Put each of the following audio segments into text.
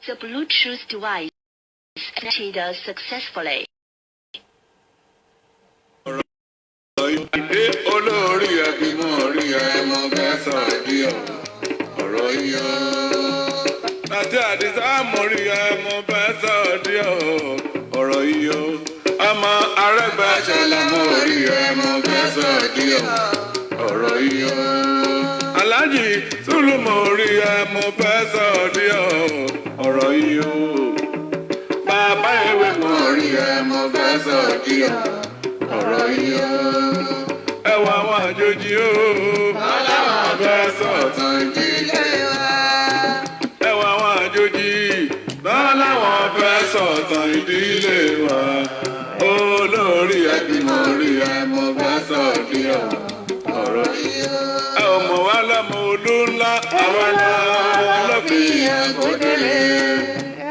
The Bluetooth device connected successfully. Olórí ẹbí mọ̀ rí ẹ mọ fẹ́ sọ̀rọ̀ bí ọ̀rọ̀ yíyọ. Àti àdìsá mọ̀ rí ẹ mọ fẹ́ sọ̀rọ̀ bí ọ̀rọ̀ yíyọ. Ọmọ Arẹ́gbẹ́ṣọlá mọ̀ rí ẹ mọ fẹ́ sọ̀rọ̀ bí ọ̀rọ̀ yíyọ. Aláàjì Sùlù mọ̀ rí ẹ mọ fẹ́ sọ̀rọ̀ bí ọ̀rọ̀ yíyọ. Bàbá Ewé mọ̀ rí ẹ mọ fẹ́ sọ̀rọ̀ bí ọ̀rọ̀ yíyọ. Ẹwà àwọn àjòjì o. Ọlọ́wọ́ fẹ́ sọ̀tàn ìdílé wa. Ẹwà àwọn àjòjì. Ọlọ́wọ́ fẹ́ sọ̀tàn ìdílé wa. Olórí ẹbí mo rí ẹ mo fẹ́ sọ̀dí ọ̀rọ̀ yíyọ. Ẹ ò mọ̀ wá lọ́mọ olú ńlá. Àwa lọ́wọ́ lọ́fìyàn kò délé.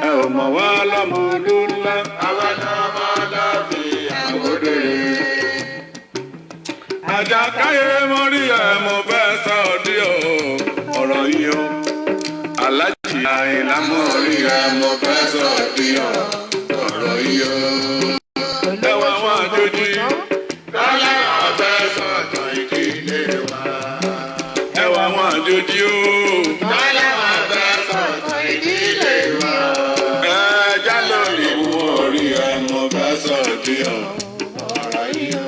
Ẹ ò mọ̀ wá lọ́mọ olú ńlá. Àwa lọ́wọ́ lọ́fìyàn kò délé. Àjàkáyé mọ́rí ẹ̀ mo fẹ́ sọ̀dí ọ̀rọ̀ yìí o. Aláàjì Àyìnlá mọ́rí ẹ̀ mo fẹ́ sọ̀dí ọ̀rọ̀ yìí o. Ẹwà àwọn àjòjì lọ́lá ọ̀fẹ́ sọ̀tàn ìdílé wa. Ẹwà àwọn àjòjì o. Lọ́lá ọ̀fẹ́ sọ̀tàn ìdílé wa. Ẹja lórí mọ́rí ẹ̀ mo fẹ́ sọ̀dí ọ̀rọ̀ yìí o.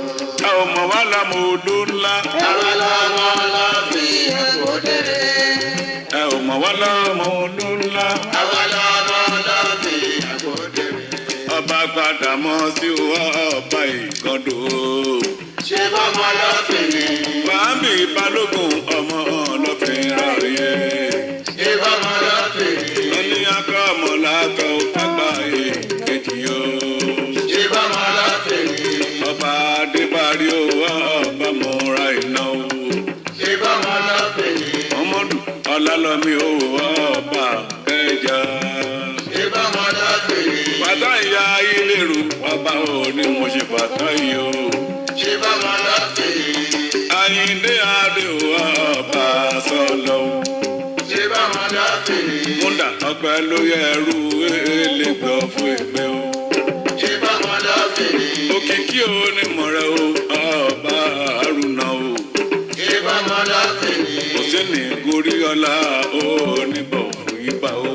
Ẹ ò mọ̀ wá lọ́mọ odó ńlá. Àwa lọ́mọ lọ́fìyàn kò délé. Ẹ ò mọ̀ wá lọ́mọ odó ńlá. Àwa lọ́mọ lọ́fìyàn kò délé. Ọba padà mọ́ sí ọba ìkọ́dọ̀. Ṣé bọ́mọ lọ́fìyàn? Bàbí Balógun ọmọ lọ́fìn ráyè. Ṣé bọ́mọ lọ́fìyàn? Ó ní akọ́ ọmọ làkọ́ àgbà èkejì o. Ṣé bọ́mọ lọ́fìyàn? Ọba Adébárí o, ọba mọ́ra iná o. Ṣé bọ́mọ lọ́fìyàn? Ọmọdù Ọlálọ́mí o, ọba Kẹjà. Ṣé bọ́mọ lọ́fìyàn? Bàtà ìyá Ilérù, ọba ò ní mo ṣe bàtà yìí o. Ṣé bọ́mọ lọ́fìyàn? Àyìndé Adé o, ọba Sọlọ o. Ṣé bọ́mọ lọ́fìyàn? Múndà ọpẹ́ ló yẹ ẹrú elégbọ́ fún ẹgbẹ́ o. Ṣé bọ́mọ lọ́fìyàn? Òkìkí o ní mọ̀rẹ́ o, ọba Arúnà o. Ṣé bọ́mọ lọ́fìyàn? Kò sí ní Goríọlá o, níbọ̀ fún yípa o.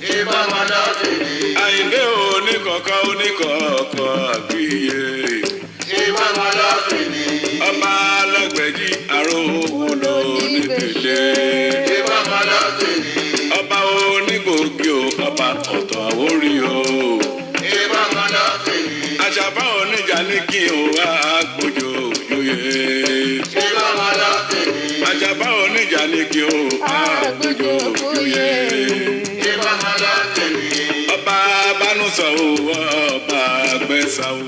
Ṣé bọ́mọ lọ́fìyàn? Àyìndé o ní kọ̀ọ̀kan oníkọ̀ọ̀kan àbíyé. Ṣé bọ́mọ lọ́fìyàn? Ọba Alágbẹ̀jì Àrówó lọ nídìílé. Ṣé bọ́mọ lọ́fìyàn? Ọba onígbòógì o, ọba ọ̀tọ̀ Àwórì o. Ṣé bọ́mọ lọ́fìyàn? Àṣàbá oníjà ní kí o wá gbòjò yóyè. Ṣé bọ́mọ lọ́fìyàn? Àṣàbá oníjà ní kí o wá gbòjò yóyè. Ṣé bọ́mọ lọ́fìyàn? Ọba Bánúsọ̀ o, ọba Gbẹ̀sà o.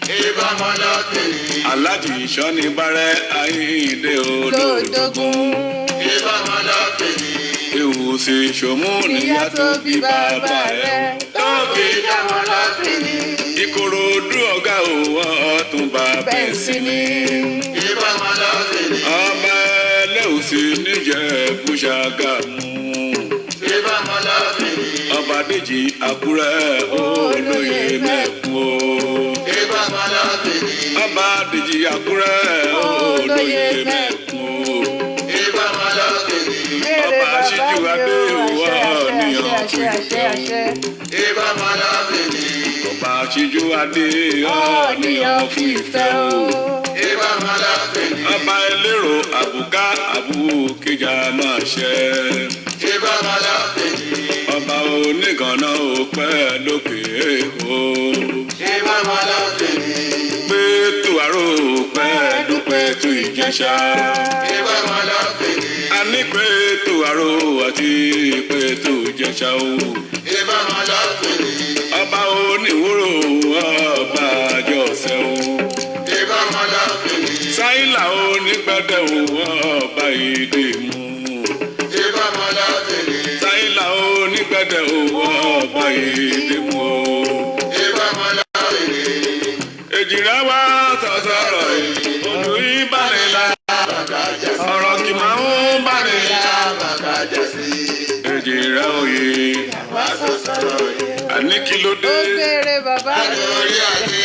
Ṣé bọ́mọ lọ́fìyàn? Aláàjì Ìṣọ́ni Bárẹ́ Àyìndé Olódògún. Ṣé bọ́mọ lọ́fìyàn? Ewùsì Ṣòmú níyà tó bí bàbá ẹ̀ tó fi dámọ lọ́fìyàn. Ìkòròdú ọ̀gá òwò Ọ̀túnba bẹ́ẹ̀sì ni. Ṣé bọ́mọ lọ́fìyàn? Ọba Ẹlẹ́ùsì níjẹ̀bú Ṣàgámù. Ṣé bọ́mọ lọ́fìyàn? Ọba Dèjì Àkúrẹ́ olóyè Mẹ́kún o. Ṣé bọ́mọ lọ́fìyàn? Ọba Dèjì Àkúrẹ́ olóyè Mẹ́kún o. Ṣé bọ́mọ lọ́fìyàn? Ọba Aṣíjú Adé òwò ọ̀nìyàn fún ìfẹ́. Ṣé bọ́mọ lọ́fìyàn? Ọba Aṣíjú Adé ọ̀nìyàn fún ìfẹ́ o. Ṣé bọ́mọ lọ́fìyàn? Ọba Elérò Àbùká Àbúkéjà máa ṣẹ́. Ṣé bọ́mọ lọ́fìyàn? Ọba Onígànná ò pẹ́ lókè èkó. Ṣé bọ́mọ lọ́fìyàn? Pétù Àrò pẹ́ dúpẹ́ tó Ìjẹ̀ṣà. Ṣé bọ́mọ lọ́fìyàn? A ní Pétù Àrò àti Pétù Ìjẹ̀ṣà o. Ṣé bọ́mọ lọ́fìyàn? Ọba Oníwòrò ọba Àjọṣẹ́ o. Ṣé bọ́mọ lọ́fìyàn? Sáílà Onígbẹ̀dẹ̀ o, ọba Ìdìmú. Ṣé bọ́mọ lọ́fìyàn? Sáílà Onígbẹ̀dẹ̀ o, ọba Ìdìmú o. Ṣé bọ́mọ lọ́fìyàn? Èjìrẹ́ wá sọ̀sọ̀rọ̀ yìí, odò yìí bá lè la. Ọ̀rọ̀ kì máa ń bá lè la. Èjìrẹ́ òye. àní kí ló dé. ó béèrè bàbá mi. Lórí àdé.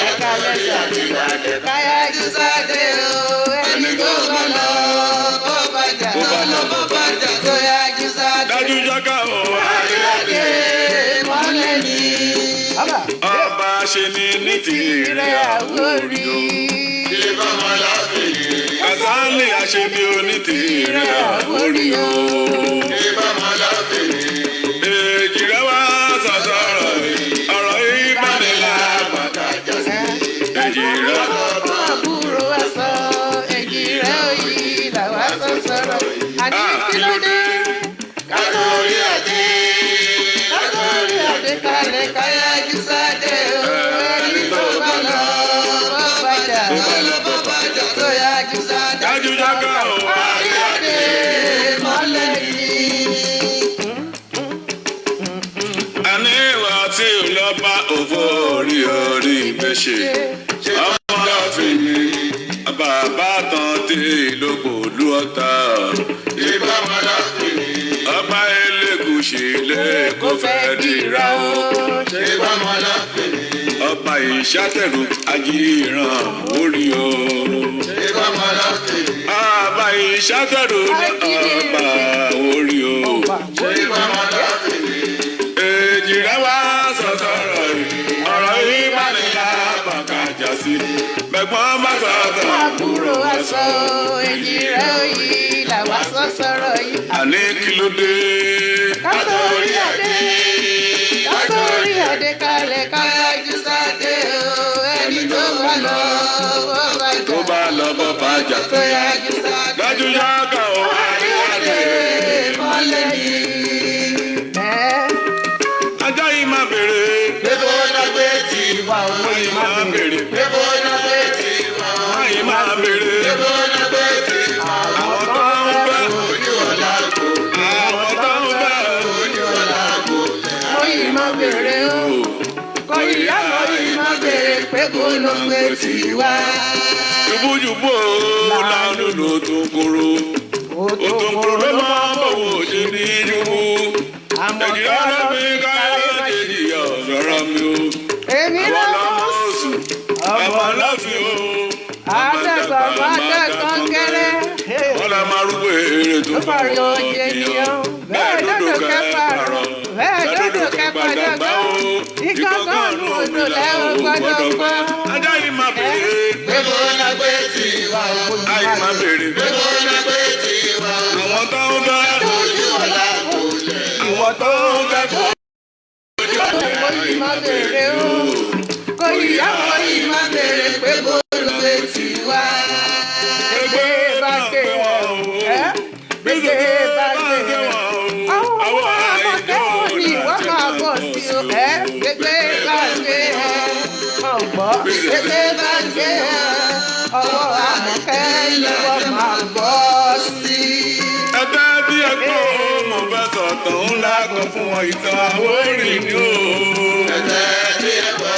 Ẹ̀ka lẹ́sẹ̀ àti ìbàdàn. Káyájú sáde o. Ẹni tó bá lọ bó bàjá. Bó bá lọ bó bàjá. Tó yájú sáde. Dájú jáká o. Àdé mọ́lẹ̀ ní. Ọba ṣe ni ní tirẹ̀ àwòrí o. Kàsálì àṣebí oní tirẹ̀ àwòrí o. Èjì rẹ̀ wá sọ̀sọ̀rọ̀ ọ̀rọ̀ ìbánilá bàtàjà sí. Èjì rẹ̀ àbúrò wa sọ èjì rẹ̀ òyì làwa sọ sọ̀rọ̀. Àní kí ló dé? kásórí àdé. Kásórí àdé kalẹ̀ káyájú sáde o. Ẹni tó bá lọ bó bàjá. Tó yájú sáde. Dájú jáká o. Àdé mọ́lẹ̀ yìí. Àní ìwà tí ò lọ bá òfò orí orí ìgbésẹ̀. Ọmọ láfin ni bàbá tán tí ìlógbò lú ọ̀tá. Ìbámu láfin ni ọba Elégùṣì lè kó fẹ́ dìra o. Ìbámu láfin ni ọba Ìṣàtẹ̀rù ajíran orí o. Ìbámu láfin ni ọba Ìṣàtẹ̀rù ọba orí o. Ìbámu láfin ni èjì rẹ̀ wá sọ̀sọ̀rọ̀ ọ̀rọ̀ yìí bá ní lábàkájà sí. Bẹ̀gbọ́n bá sọ̀tọ̀ àbúrò wa sọ èjì rẹ̀ òyì làwa sọ sọ̀rọ̀ yìí. àní kí ló dé. Kásórí àdé. Kásórí àdé kalẹ̀ káyájú sáde o. Ẹni tó bá lọ bó bàjá. Tó bá lọ bọ́ bàjá. Tó yájú sáde. Dájú yáká o. Àdé mọ́lẹ̀ yìí. Ajá yìí máa bèrè. Bébó dágbé tí wà ó. Wọ́n yìí máa bèrè. Bébó dágbé tí wà ó. Wọ́n yìí máa bèrè. Bébó dágbé tí wà ó. Àwọn tó ń bẹ́. Ojú ọ̀la kò. Àwọn tó ń bẹ́. Ojú ọ̀la kò. Mo yìí máa bèrè o. Kò ìyá mo yìí máa bèrè pé kó ló gbé tí wá. Jùbújùbú o lánàá tó kóró. Òtòǹkòrò ló máa ń bọ̀ wò ṣe ní ìlú. Èjì rẹ̀ lọ́bí káyọ̀ jèjì ọ̀sọ̀rọ̀ mi o. Èmi Àwọn náà lọ́mọ oṣù, ọmọ lọ́fìn o. àdàgbà má dàgbọ́n kẹ́rẹ́. Wọ́n lọ máa rúgbó èrè tó Ó fọ̀rọ̀ òye nìyẹn. Bẹ́ẹ̀ dọ́dọ̀ kẹfà rọ̀. Bẹ́ẹ̀ dọ́dọ̀ kẹfà dàgbà o. Ìkọ̀kọ̀nù odò lẹ́wọ̀n gbọ́dọ̀ gbọ́. Ajá yìí máa bèrè. Bébó lágbé tí wà ó. Ayé máa bèrè. Bébó lágbé tí wà ó. Àwọn tó ń bá. Ojú ọ̀la kò lè. Àwọn tó ń bá kó. Mo yìí máa bèrè o. Kò ìyàwó yìí máa bèrè pé bó ló gbé tí wá. Gbégbé bá gbé wọn o. Gbégbé bá gbé wọn o. Àwọn àmọ̀tẹ́kùn ni wọ́n máa bọ̀ sí o. Gbégbé bá gbé ọ̀gbọ́. Gbégbé bá gbé ọwọ́ àmọ̀tẹ́ ni wọ́n máa bọ̀ sí. Ẹgbẹ́ bí ẹgbẹ́ mo fẹ́ sọ̀tàn ńlá kan fún wọn ìtàn Àwórì ni o. Ẹgbẹ́ bí ẹgbẹ́.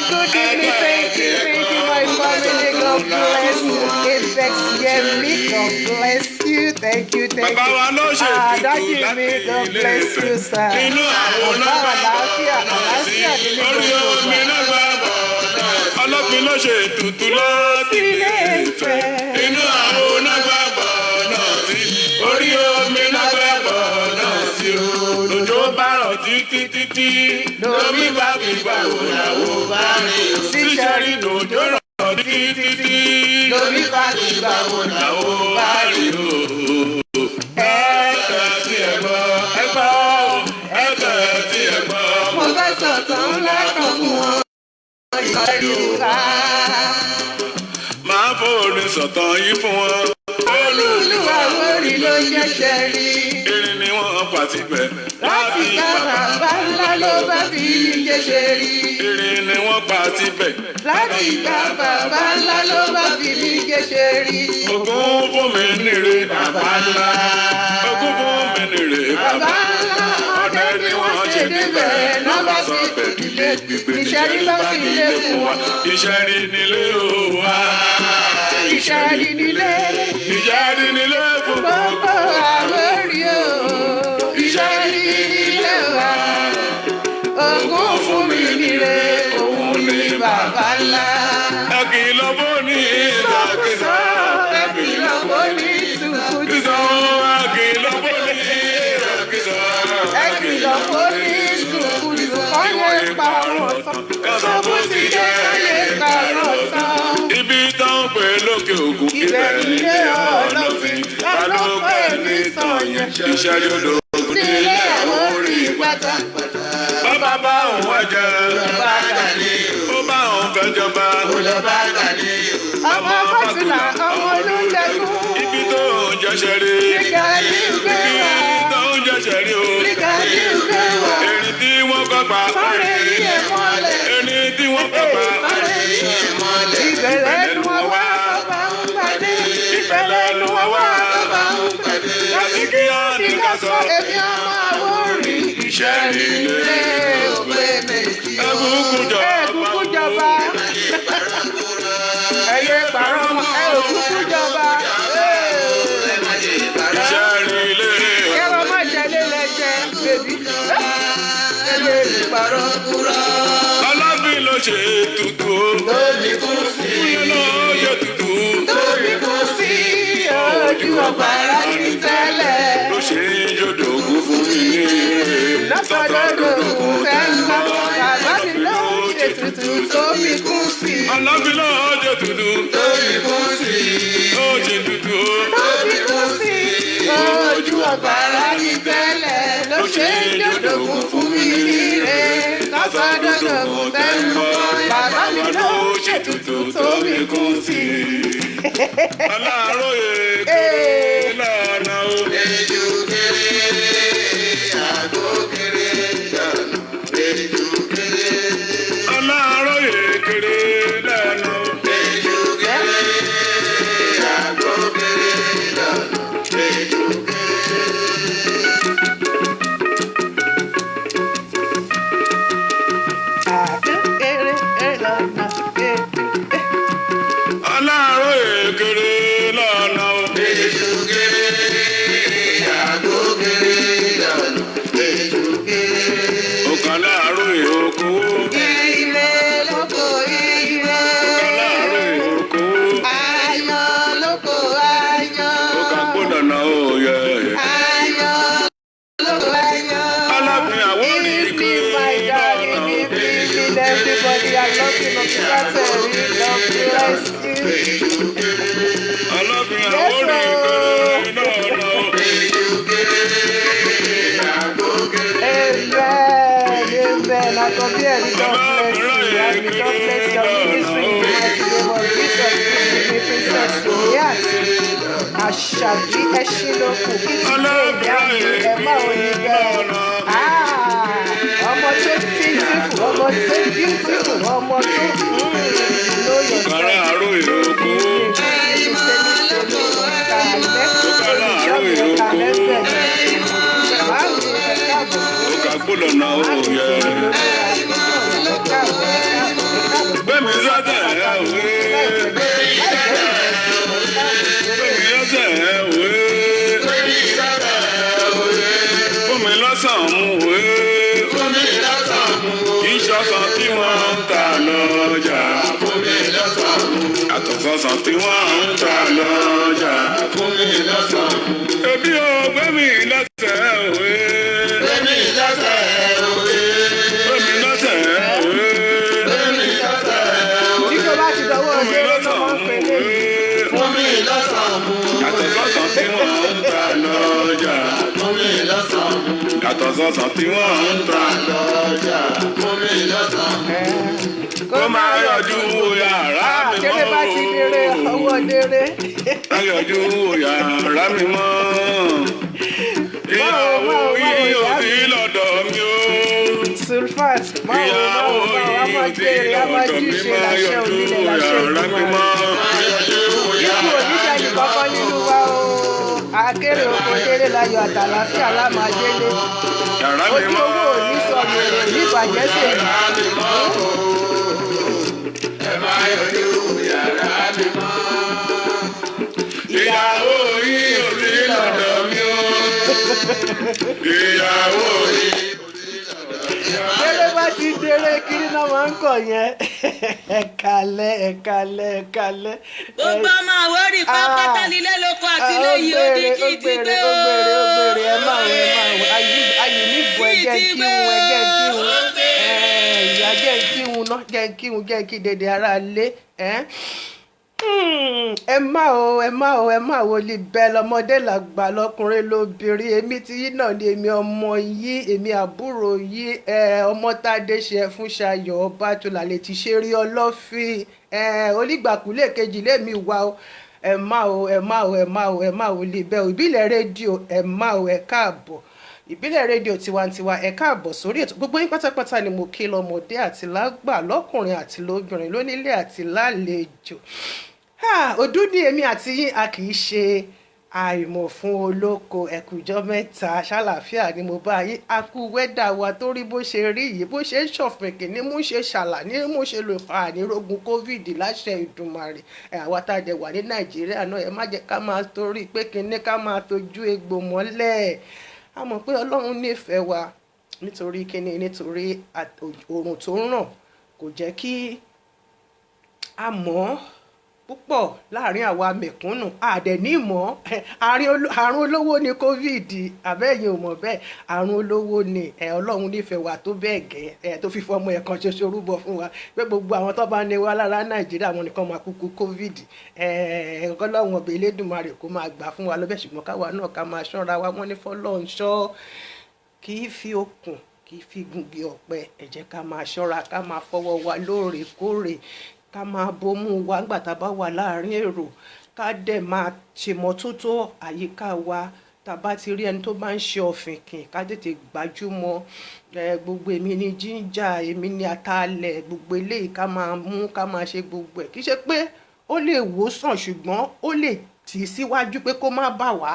Good evening, thank you, my family. God bless you. Apex Yemi, God bless you. Thank you. Bàbá wa ló ṣe Daddy ètùtù mi, láti God ilé bless you, Ifẹ̀. sir. Inú àwọn Bàbá onágbà àlàáfíà nínú orí gbogbo omi náà gbà bọ̀ náà. Ọlọ́pìn ló ṣe ètùtù láti ilé Ifẹ̀. Inú àwọn onágbà bọ̀ náà sí. Orí omi náà gbà bọ̀ náà sí o. Lòjó bá rọ̀ títí. Lómi bá fi gbà wò làwò bá rìn o. Síṣẹ́rí lòjó rọ̀ títí. Lórí fàájì báwo ni Làwò bá rìn o. Ẹ̀sẹ̀ tí ẹ gbọ́, ẹ gbọ́ o. Ẹ̀sẹ̀ tí ẹ gbọ́. mo fẹ́ sọ̀tàn ńlá kan fún wọn. Ìkọlùwà. Máa fòrè sọ̀tàn yìí fún wọn. Olúwa lórí ló jẹ́ṣẹ́ rí. Erin ni wọ́n pa síbẹ̀. Láti bá bàbá ńlá ló bá fi jẹ́ṣẹ́ rí. Erin ni wọ́n pa síbẹ̀. Láti bá bàbá ńlá ló bá fi jẹ́ṣẹ́ rí. Ògún fún mi nìre bàbá ńlá. Ògún fún mi nìre Bàbá ńlá ọdẹ ni wọ́n ṣe débẹ̀ náà bá fi pèkìlẹ̀ gbígbé. Ìṣẹ́rí ló fi lé fún wa. Ìṣẹ́rí nílé o wá. Ìṣẹ́rí nílé. Ìṣẹ́rí nílé fún Gbogbo Àwórì o. Ìṣẹ́rí nílé wa. bàbá ńlá. ẹ kìlọ̀ fún ní ìsọkúsọ. ẹ kìlọ̀ fún ní ìsọkúsọ. ẹ kìlọ̀ fún ní ìsọkúsọ. ẹ kìlọ̀ fún ní ìsọkúsọ. kọ́yé parọ́ tán. sọ́bù ti jẹ́ kọ́yé parọ́ tán. ibi tán pè lókè òkun. ibẹ̀ ilé ọlọ́fin. lọ́lọ́pẹ́ ní sọ̀yẹn. iṣẹ́ yóò lò. nílé àwọn orí pátápátá. bàbá bá òun wájà. bàbá kàní. ó bá òun fẹ́ jọba. bàbá kàní. ọmọ fásitì ọmọ olóńjẹkùn. ibi tó ń jẹ́sẹ̀ rí. nígbà tí ń gbé wá. ibi tó ń jẹ́sẹ̀ rí o. nígbà tí ń gbé wá. erin tí wọ́n kọ́ pa. sọ́rẹ́ yìí ẹ̀ mọ́lẹ̀. erin tí wọ́n kọ́ pa. sọ́rẹ́ yìí ẹ̀ mọ́lẹ̀. ìbẹ̀rẹ̀ nu ọwọ́ bàbá ń pàdé. ìbẹ̀rẹ̀ nu ọwọ́ bàbá ń pàdé. àti kí á ní ká sọ. èmi ọmọ àwòrán iṣẹ́ nílé òpè méjì. ẹkúkú jọba. ẹyẹ pàrọ̀ ẹ òkúkú jọba. iṣẹ́ rí ilé. kẹrọ má jẹlé lẹjẹ bèbí. ẹyẹ pàrọ̀ kúrọ̀. ọlọ́bìn ló ṣe tutù o. lóbi kú sí. ló ṣe tutù. lóbi kú sí. ojú ọba ara ní tẹ́lẹ̀. ló ṣe yọ̀dọ̀gún fún mi ní èrè. lọ́sọ̀dọ̀dọ̀ fẹ́ ń bá bàbá mi ló ń ṣe tutù tóbi kú sí. ọlọ́bìn ló ṣe tutù. tóbi kú sí. ó ṣe tutù o. tóbi kú sí. ojú ọba ara ní tẹ́lẹ̀ ló ṣe yọ̀dọ̀gún fún mi níre. lọ́sọ̀dọ̀dọ̀ fẹ́ ń bá bàbá mi ló ń ṣe tutù tóbi kú sí. aláròye kéré lọ́nà o. Ejò kéré, àgbo kéré, ìjànà, ejò kéré. aláròye kéré lọ́nà o. Ejò kéré, àgbo kéré, ìjànà, ejò kéré. Àgbo kéré lọ́nà, aláròye kéré lọ́nà o. ejò kéré, àgbo kéré, ìjànà, ejò kéré. ọ̀kan láàárọ̀ òkú. Ire lóko ire. ọ̀kan láàárọ̀ òkú. Ayọ̀ lóko ayọ̀. ọ̀kan gbọ́dọ̀ náà ó yẹ. Ayọ̀ lóko ayọ̀. alábìn àwọn ní Give me my darling, give me everybody. I love you, Lord. Lord bless you. alábìn àwọn ní kéré lọ́nà o. Amen. I come here. God bless you. And God bless your ministry. In the mighty name of Jesus. Give me princess Juliet. Àṣàbí Ẹṣinlókù. Ìyá mi ẹ̀ máa ò ní bẹ́ẹ̀. Ọmọ tó beautiful, ọmọ tó beautiful, ọmọ tó know yourself. ọ̀kan láàárọ̀ òkú. ọ̀kan gbọ́dọ̀ náà ó yẹ. gbẹ̀mí sọ́tẹ̀ ẹ̀ wé. gbẹ̀mí lọ́sẹ̀ ẹ̀ wé. fúnmi lọ́sàn-án mú wé. kì í ṣọ̀sán tí wọ́n ń ta lọ́jà. àtọ̀sọ̀sán tí wọ́n ń ta lọ́jà. ebi ò gbẹ̀mí lọ́sẹ̀ ẹ̀ wé. gbẹ̀mí lọ́sẹ̀ ẹ̀ wé. Tí kò bá ti dọwọ́ ọdẹ ló máa ń pè é. àtọ̀sọ̀sán tí wọ́n ń ta lọ́jà. àtọ̀sọ̀sán tí wọ́n ń ta lọ́jà. kó máa yọjú wo yàrá mi mọ́. Kéré bá ti dèrè ọwọ́ dèrè. máa yọjú wo yàrá mi mọ́. ìyàwó yìí ò sí lọ́dọ̀ mi o. Sulfat, máa máa jèrè, a máa jíṣe láṣẹ onílé láṣẹ ìgbìmọ̀. Ipò oníṣẹ́ nìkankan nínú wa o. Akéré oko délé láyọ̀ àtàlàfíà lámàdélé. yàrá mi Ojú mọ́. owó òní sọnù èrè ní ìbàjẹ́ sèyí. ìyàwó yìí ò sí lọ́dọ̀ mi o. ìyàwó yìí. Délé bá ti dé eré kiri náà máa ń kọ̀ yẹn ẹ̀kalẹ̀. gbogbo ọmọ Àwórì pápátá nílé lóko àti ilé yìí ó di kí ti gbé ó gbèrè ẹ máa wọ ayé níbo ẹgẹ́ kí dédé ara lé ẹ má wo lè bẹ lọmọdé làgbà lọkùnrin lóbìnrin èmi tí yín náà ni èmi ọmọ yìí èmi àbúrò yìí ọmọ tádé ṣe fún Ṣayọ̀ Ọbátúlá lè ti ṣe rí ọlọ́fin onígbàkúlé kejì lèmi wà o ẹ má wo lè bẹ ìbílẹ̀ rédíò ẹ má wo ẹ káàbọ̀ ìbílẹ̀ rédíò tiwantiwa ẹ káàbọ̀ sórí ètò gbogbo yín pátápátá ni mo kí lọ́mọdé àti lágbà lọ́kùnrin àti lóbìnrin lónílé àti lálejò ọdún ní èmi àti yín a kì í ṣe àìmọ̀ fún olóko ẹ̀kújọ́ mẹ́ta ṣàlàáfíà ni mo bá yín a kú wẹ́dà wa tó rí bó ṣe rí yìí bó ṣe ń ṣọ̀fìnkì ní mú ṣe ṣàlà ní mú ṣe lò pa ànírógun covid láṣẹ Ìdùmarè àwa tá a jẹ wà ní Nàìjíríà náà ẹ má jẹ́ ká máa torí pé kinní ká máa tójú egbò mọ́lẹ̀ a mọ̀ pé Ọlọ́run nífẹ̀ẹ́ wa nítorí kíni nítorí oòrùn tó ń ràn kò jẹ́ kí a mọ̀ púpọ̀ láàrin àwa mẹ̀kúnnù àdẹ̀ní mọ̀ àrùn olówó ni covid àbẹ́yìn ò mọ̀ bẹ́ẹ̀ àrùn olówó ni Ọlọ́run nífẹ̀ẹ́ wa tó bẹ́ẹ̀ gẹ́ tó fi fọmọ ẹ̀ kan ṣoṣo rúbọ fún wa pé gbogbo àwọn tó bá ní wa lára Nàìjíríà wọn nìkan máa kúkú covid Ọlọ́run ọbẹ̀ Elédùmarè kó máa gbà fún wa lọ́bẹ̀ ṣùgbọ́n káwa náà ká máa ṣọ́ra wa wọ́n ní fọlọ́run ṣọ́ kì í fi okùn kì í fi gungi ọ̀pẹ ẹ jẹ́ ká máa ṣọ́ra ká máa fọwọ́ wa lóòrèkóòrè ká máa bomú wa nígbà tá a bá wà láàrin èrò ká dẹ̀ máa ṣèmọ́tótó àyíká wa tá a bá ti rí ẹni tó bá ń ṣe ọ̀fìnkìn ká tètè gbájúmọ́ gbogbo èmi ní jíńjà èmi ní ataalẹ̀ gbogbo eléyìí ká máa mú ká máa ṣe gbogbo ẹ̀ kì í ṣe pé ó lè wòsàn ṣùgbọ́n ó lè tì í síwájú pé kó má bà wá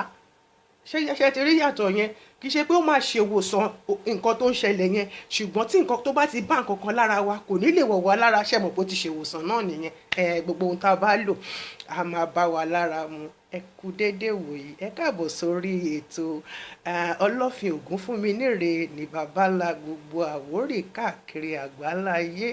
ṣe ti rí yàtọ̀ yẹn kì í ṣe pé ó máa ṣe ìwòsàn nǹkan tó ń ṣẹlẹ̀ yẹn ṣùgbọ́n tí nǹkan tó bá ti bá nǹkan kan lára wa kò ní lè wọ̀ wá lára ṣe mọ̀ pé ó ti ṣe ìwòsàn náà nìyẹn gbogbo ohun tá a bá lò a máa bá wa lára mu ẹ kú déédéé wòyí ẹ káàbọ̀ sórí ètò Ọlọ́fin Ògúnfúnmi Níre ní bàbá ńlá gbogbo Àwórì káàkiri àgbáláyé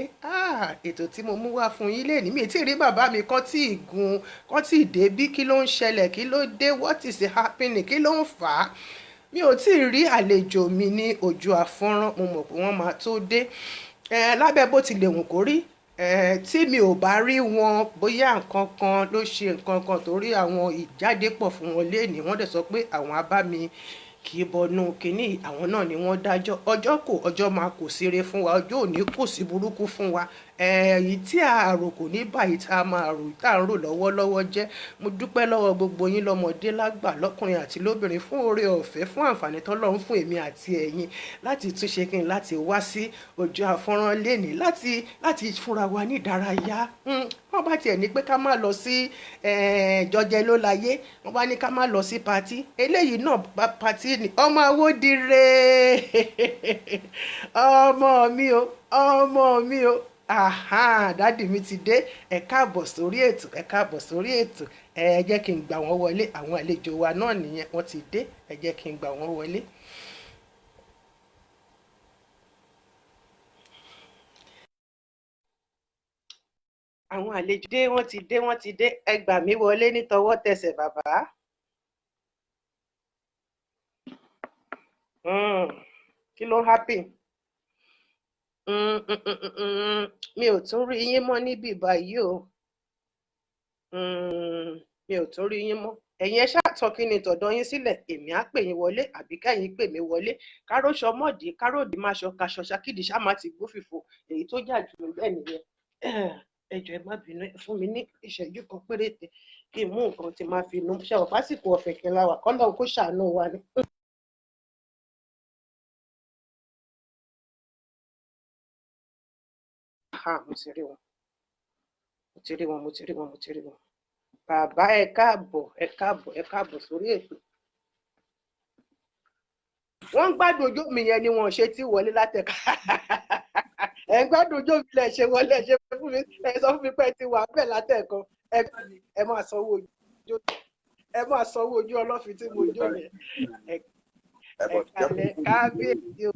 ètò tí mo mú wá fún yín lẹ́ni mi tí rí bàbá mi kọ́ tí ìgun kọ́ tí ìdébí kí ló ń ṣẹlẹ̀ kí ló dé what is happening kí ló ń fà á mi ò tí ì rí àlejò mi ní ojú àfọ́nrán mo mọ̀ pé wọ́n máa tó dé lábẹ́ bó ti lè wùn kó rí tí mi ò bá rí wọn bóyá nǹkan kan ló ṣe nǹkan kan torí àwọn ìjáde pọ̀ fún wọn léèní wọ́n dẹ̀ sọ pé àwọn á bá mi kì í bọnú kínní àwọn náà ni wọ́n dájọ́ ọjọ́ kò ọjọ́ máa kò síre fún wa ọjọ́ òní kò sí burúkú fún wa èyí tí àrò kò ní báyìí tá a máa rò tá a ń rò lọ́wọ́lọ́wọ́ jẹ́ mo dúpẹ́ lọ́wọ́ gbogbo yín lọ́mọdé lágbà lọ́kùnrin àti lóbìnrin fún oore ọ̀fẹ́ fún àǹfààní tọ́lọ́run fún èmi àti ẹ̀yin láti túnṣe kí n láti wá sí ojú àfọ́nrán lénìí láti fúnra wa ní ìdárayá wọ́n bá tiẹ̀ ní pé ká má lọ sí jọjẹ ló láyé wọ́n bá ní ká má lọ sí patí eléyìí náà patí ni ọmọ Awódire ọmọ mi o dádì mi ti dé ẹ káàbọ̀ sórí ètò ẹ jẹ́ kí n gbà wọ́n wọlé àwọn àlejò wa náà nìyẹn wọ́n ti dé ẹ jẹ́ kí n gbà wọ́n wọlé. àwọn àlejò dé wọ́n ti dé ẹ gbà mí wọlé ní tọwọ́ tẹsẹ̀ bàbá. kí ló ń happen? mi ò tún rí yín mọ́ níbí báyìí o mi ò tún rí yín mọ́ ẹ̀yin ẹ ṣàtọ́ kí ni tọ̀dọ̀ yín sílẹ̀ èmi á pè yín wọlé àbí kẹ́yìn pè mí wọlé káróṣọ mọ́ọ̀dí káròdì máa ṣọ kaṣọ ṣakídì ṣáma ti gbófìfo èyí tó jà jù mí bẹ́ẹ̀ nìyẹn ẹ jọ̀ọ́ ẹ má bínú fún mi ní ìṣẹ́jú kan péréte kí n mú nǹkan tí máa fi nu ṣe ọ̀ fásitì ọ̀fẹ́ kí n la wà kọ́lọ́ọ̀ kó ṣàánú wa ni. mo ti rí wọn bàbá ẹ káàbọ̀ sórí ètò wọ́n ń gbádùn ojú mi yẹn ni wọ́n ṣe tí wọlé látẹ̀ka ẹ̀ ń gbádùn ojú mi lẹ̀ ṣe wọlé ẹ̀ ṣe fún mi ẹ̀ sọ fún mi pé ẹ ti wà bẹ́ẹ̀ látẹ̀kan ẹ máa sanwó ojú Ọlọ́fin tí mo jó yẹn ẹ kalẹ̀ kábíyèsí o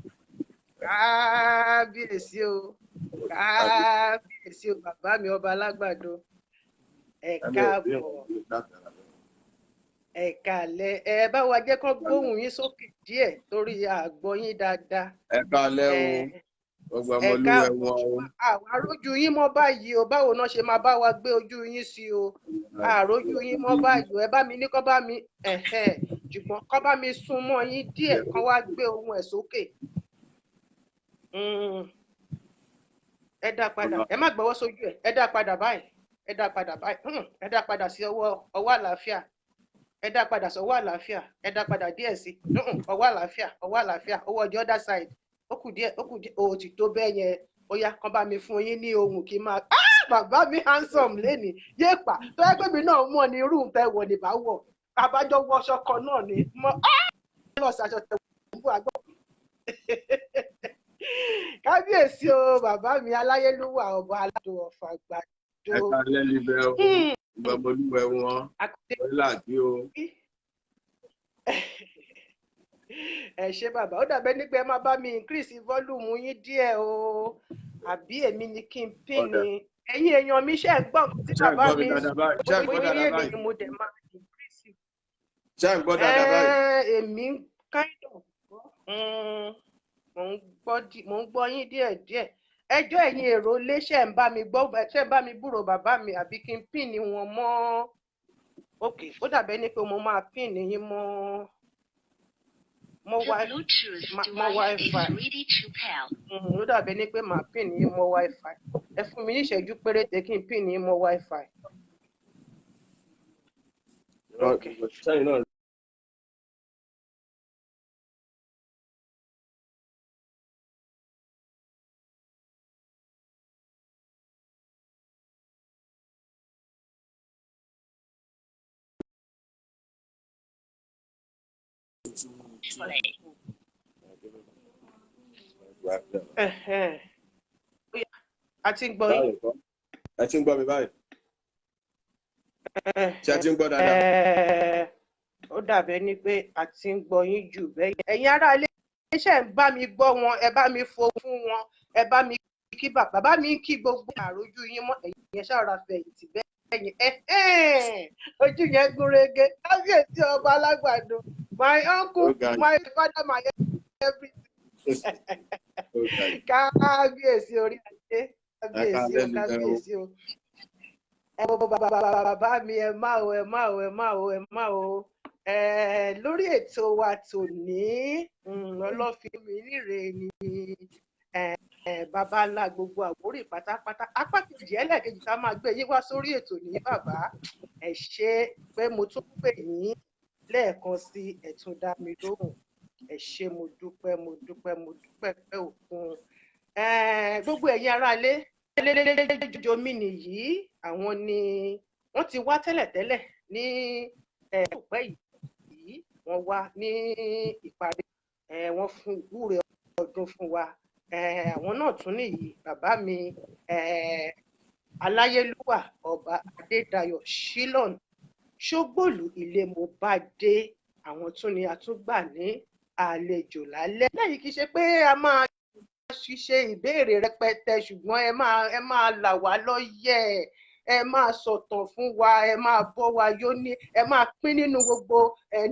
kábíyèsí o kábíyèsí o bàbá mi ọba alágbàdo ẹ káàbọ̀ ẹ káalẹ́ ẹ bá wa jẹ́ kán gbóhùn yín sókè díẹ̀ torí àgbọ́ yín dáadáa ẹ káalẹ́ o gbogbo ọmọ olúwẹ̀ wọn o. àwọn arójú yín mọ́ báyìí o báwo náà ṣe máa bá wa gbé ojú yín sí o àrójú yín mọ́ báyìí o ẹ bá mi ní kán bá mi ṣùgbọ́n kán bá mi sún mọ́ yín díẹ̀ kán wá gbé ohùn ẹ̀ sókè. Ẹ dá padà ẹ má gbọ́wọ́ sójú ẹ dá padà báyìí ẹ dá padà báyìí ẹ dá padà sí ọwọ́ àlàáfíà ẹ dá padà sọ́wọ́ àlàáfíà ẹ dá padà díẹ̀ sí ọwọ́ àlàáfíà ọwọ́ the other side ó kù díẹ̀ ó ti tó bẹ́ẹ̀ yẹn ó yá kán bá mi fún yín ní ohùn kí n máa bàbá mi handsome lénìí yéèpà tó ẹgbẹ́ mi náà mọ̀ ní irú nǹkan ẹ̀wọ̀ ní bá wọ̀ abájọ́ wọṣọ kan náà ni mọ́ lọ ṣaṣọ tẹ̀wọ̀ fún àgbọ̀. Kábíyèsí o bàbá mi aláyélúwà ọba aládùn ọ̀fà àgbàdo. Ẹ káalẹ́ níbẹ̀ o gbogbo olúwẹ̀ wọn orílẹ̀ àti o. Ẹ ṣé bàbá ó dàbẹ́ ní pé ẹ máa bá mi increase volume yín díẹ̀ o àbí èmi ni kí n pín ni ẹ̀yin èèyàn mi ṣe ń gbọ́ tí bàbá mi ó ní èmi ni mo dẹ̀ máa increase. Ṣé ń gbọ́ dáadáa báyìí? Èmi kind of mo ń gbọ́ yín díẹ̀díẹ̀ ẹjọ́ ẹ̀yin èrò ilé ṣe ń bá mi gbọ́ ṣe ń bá mi búrò bàbá mi àbí kí n pín ní wọn mọ́ òkè ó dàbẹ́ ní pé mo máa pín ní yín mọ́ wifi ó dàbẹ́ ní pé màá pín ní yín mọ́ wifi ẹ fún mi ní ìṣẹ́jú péréte kí n pín ní yín mọ́ wifi. Okay. A ti ń gbọ́ yín. Ẹ ti ń gbọ́ mi báyìí. Ṣé ẹ ti ń gbọ́ dáadáa? Ó dàbẹ́ ní pé a ti ń gbọ́ yín jù bẹ́ẹ̀. Ẹ̀yin ará ilé iṣẹ́ ń bá mi gbọ́ wọn ẹ bá mi fohùn fún wọn ẹ bá mi kí bàbá mi kí gbogbo àròjù yín mọ́ ẹ̀yin yẹn ṣàrà fẹ̀yìntì bẹ́ẹ̀ yẹn ojú yẹn gúnrégé kábíyèsí ọba alágbàdo my uncle my father my everything kábíyèsí orí adé kábíyèsí o ẹ bọ bàbá mi ẹ má o lórí ètò wa tòní ọlọ́fin mi níre ni bàbá ńlá gbogbo àwórí pátápátá apá kejì ẹlẹ́ẹ̀kejì tá a máa gbé yín wá sórí ètò ní bàbá ẹ ṣé pé mo tún pè yín lẹ́ẹ̀kan sí ẹ̀tún dá mi lóhùn ẹ ṣé mo dúpẹ́ pé òkun gbogbo ẹ̀yin aráalé lẹ́lẹ́lẹ́lẹ́jọ mi nìyí àwọn ni wọ́n ti wá tẹ́lẹ̀tẹ́lẹ̀ ní òpẹ́ yìí wọ́n wá ní ìparí wọ́n fún ìwúre ọdún fún wa àwọn náà tún nìyí bàbá mi aláyélúwà ọba adédayọ̀ shilon ṣógbòlù ilé mo bá dé àwọn tún ni a tún gbà ní àlejò lálẹ́ lẹ́yìn kì í ṣe pé a máa ṣiṣẹ́ ìbéèrè rẹpẹtẹ ṣùgbọ́n ẹ máa là wá lọ́yẹ̀ ẹ máa sọ̀tàn fún wa ẹ máa bọ́ wa yó ní ẹ máa pín nínú gbogbo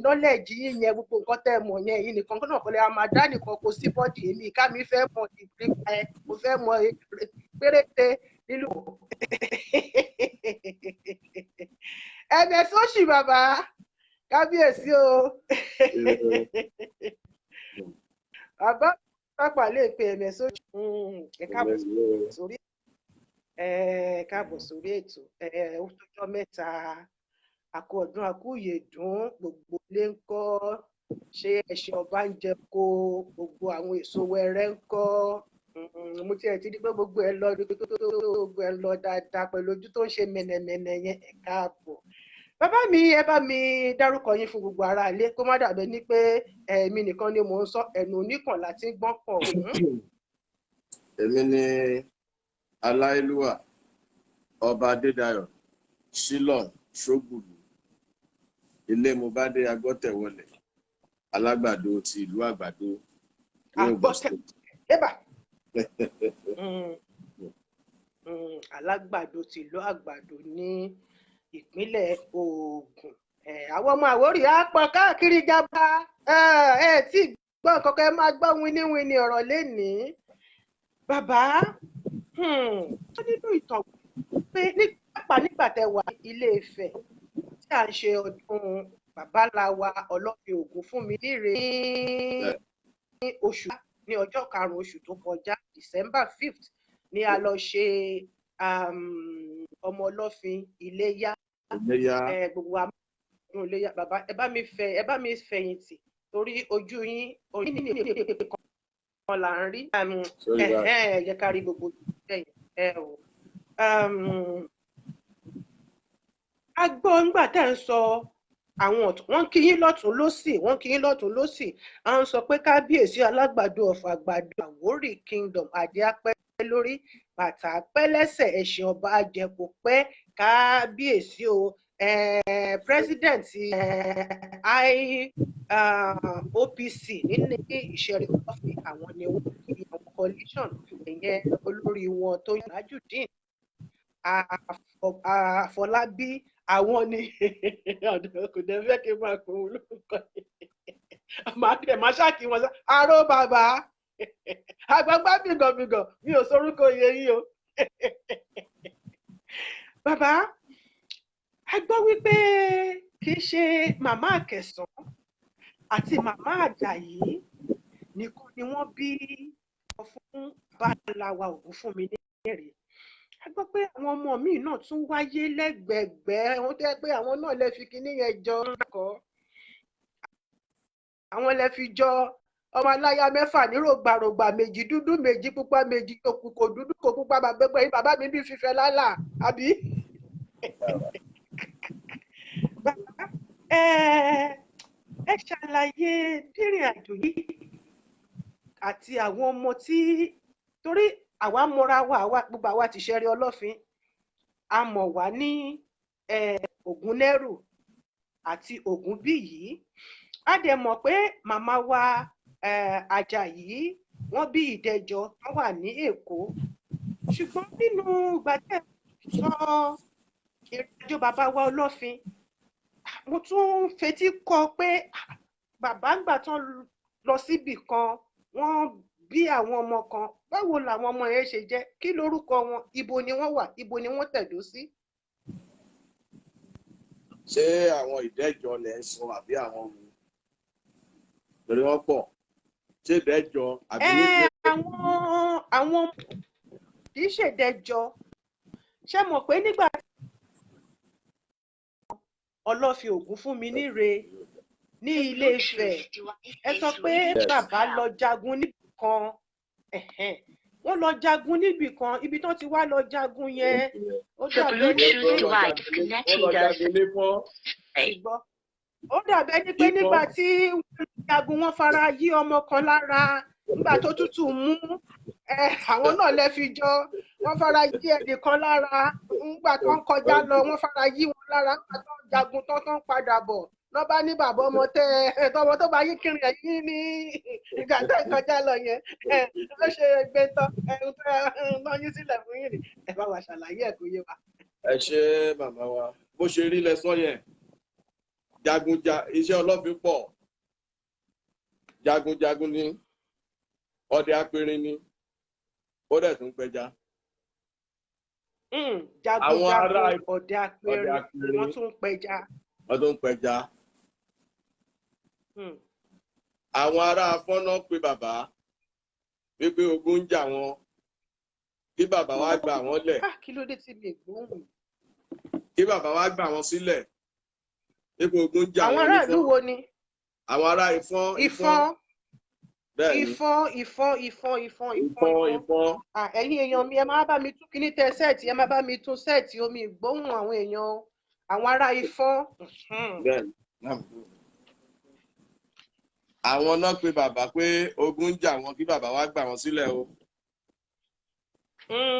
nọ́lẹ̀jì yín yẹn gbogbo nǹkan tẹ́ mọ̀ yẹn yìí nìkan náà kọ́lẹ́ a máa dá nìkan kó sí bọ́ọ̀dì èmi ká mi fẹ́ mọ ìgbé mo fẹ́ mọ péréte nílùú. ẹ̀bẹ̀ sọ́ọ̀ṣì bàbá kábíyèsí o bàbá pápá lè pe ẹ̀bẹ̀ sọ́ọ̀ṣì káàbọ̀ sórí ètò ó tọ́jọ́ mẹ́ta àkó ọdún àkúyèdún gbogbo ilé ń kọ́ ṣé ẹṣin ọba ń jẹ kó gbogbo àwọn èso wẹrẹ ń kọ́ mo tiẹ̀ ti di pé gbogbo ẹ lọ dáadáa pẹ̀lú ojú tó ń ṣe mẹ̀nẹ̀mẹ̀nẹ̀ yẹn ẹ káàbọ̀ bàbá mi ẹ bá mi dárúkọ yín fún gbogbo ará ilé kó má dàbẹ ní pé èmi nìkan ni mò ń sọ ẹnu oníkan láti gbọ́n pọ̀ èmi ni aláìlúwà ọba adédayọ̀ shilon ṣógbùlù ilé mo bá dé agbọ́tẹ̀wọlẹ̀ alágbàdo ti ìlú àgbàdo ní Ògùn State. ébà alágbàdo tìlú àgbàdo ní ìpínlẹ̀ Ògùn. Àwọn ọmọ Àwórì á pọ̀ káàkiri jábá tí gbọ́ kankan ẹ máa gbọ́ wíníwíní ọ̀rọ̀ lénìí. Bàbá tó nínú ìtàn pé nígbà tẹ́ wà Ilé Ifẹ̀ tí à ń ṣe ọdún babaláwa Ọlọ́fin Ògúnfúnminíre ní ọjọ́ 5 oṣù tó kọjá December 5th ni a lọ ṣe ọmọ Ọlọ́fin Iléyá. Gbogbo àwọn ọdún Iléyá bàbá ẹ bá mi fẹ̀yìntì torí ojú yín kan là ń rí yẹ ká rí gbogbo a gbọ́ nígbà tẹ́ ń sọ àwọn wọ́n kí yín lọ́tún lósì à ń sọ pé kábíyèsí alágbàdo of Àgbàdo Àwórì Kingdom àdé apẹ́ lórí bàtà apẹ́ lẹ́sẹ̀ ẹṣin ọba àjẹkù pẹ́ kábíyèsí o president OPC nínú ìṣẹ̀rí ọ̀fìn àwọn ni wọ́n kí àwọn coalition ìyẹn olórí wọn tó yàn Tajudeen Àfọlábí àwọn ni kò dẹ̀ fẹ́ kí n máa kó wọn lórúkọ máa ṣáàkì wọn sá aró bàbá àgbàgbà bìgànbìgàn mi ò sórúkọ iye yìí o. Bàbá a gbọ́ wípé kì í ṣe màmá Àkẹsàn àti màmá Àjàyí nìkan ni wọ́n bí fún babaláwa Ògúnfúnminíre. A gbọ́ pé àwọn ọmọ míì náà tún wáyé lẹ́gbẹ̀ẹ́gbẹ́ wọ́n tẹ́ pé àwọn náà lè fi kinní yẹn jọ kọ́ àwọn lè fi jọ ọmọ aláya mẹ́fà ní rògbàrògbà méjì dúdú méjì pupa méjì kò dúdú kò pupa bàbá mi bí fífẹ́ lálà àbí. Bàbá ẹ ṣàlàyé dírìn àjò yìí àti àwọn ọmọ tí torí àwa mọra wa gbogbo àwa ti ṣẹ̀rí Ọlọ́fin a mọ̀ wá ní Ògúnlẹ́rù àti Ògúnbíyì a dẹ̀ mọ̀ pé màmá wa Àjàyí wọ́n bí Ìdẹ̀jọ wọ́n wà ní Èkó ṣùgbọ́n nínú gbàtẹ́ sọ ìrìnàjò bàbá wa Ọlọ́fin mo tún fetí kọ pé bàbá ń gbà tán lọ síbì kan wọ́n bí àwọn ọmọ kan báwo làwọn ọmọ yẹn ṣe jẹ́ kí lórúkọ wọn ibo ni wọ́n wà ibo ni wọ́n tẹ̀dó sí. ṣé àwọn Ìdẹ́jọ lẹ ń sọ àbí àwọn ọmọ torí wọ́n pọ̀ ṣé Ìdẹ́jọ àbí nígbà. àwọn kì í ṣèdẹ́jọ ṣé mọ̀ pé nígbà Ọlọ́fin Ògúnfúnminíre ní Ilé Ifẹ̀ ẹ sọ pé bàbá lọ jagun níbì kan wọ́n lọ jagun níbì kan ibi tán ti wá lọ jagun yẹn ó dàbẹ́ ní pé nígbà tí wọ́n jagun wọ́n fara yí ọmọ kan lára nígbà tó tútù mú àwọn náà lè fi jọ wọ́n fara yí ẹnìkan lára nígbà tó ń kọjá lọ wọ́n fara yí wọn lára nígbà tó ń jagun tó ń padà bọ̀ lọ́ bá ní bàbá ọmọ tọmọ tó bá yí kiri ẹ̀yìn ní ìgbà tó ń kọjá lọ yẹn ló ṣe gbé tán tó yín sílẹ̀ fún yìí ẹ bá wa ṣàlàyé ẹ̀ kó yé wa. ẹ ṣe màmá wa bó ṣe rí lẹ́sọ́ yẹn iṣẹ́ Ọlọ́fin pọ̀ jagunjagun ni ọdẹ apẹrin ni ó dẹ̀ tún pẹja. jagunjagun ọdẹ apẹrin wọ́n tún pẹja. àwọn ará Afọ́nà pé bàbá wípé ogun ń jà wọ́n kí bàbá wa gbà wọ́n lẹ̀. kí ló dé tí mi gbóhùn. kí bàbá wa gbà wọ́n sílẹ̀ wípé ogun ń jà wọ́n. àwọn aráàlú wo ni. àwọn ará Ifọ̀n. Ifọ̀n. ẹ̀yin èèyàn mi ẹ máa bá mi tún kíní tẹ sẹ́ẹ̀tì ẹ máa bá mi tún sẹ́ẹ̀tì omi ìgbóhùn àwọn èèyàn àwọn ará Ifọ̀n. àwọn náà pe bàbá pé ogun ń jà wọ́n kí bàbá wa gbà wọ́n sílẹ̀ o.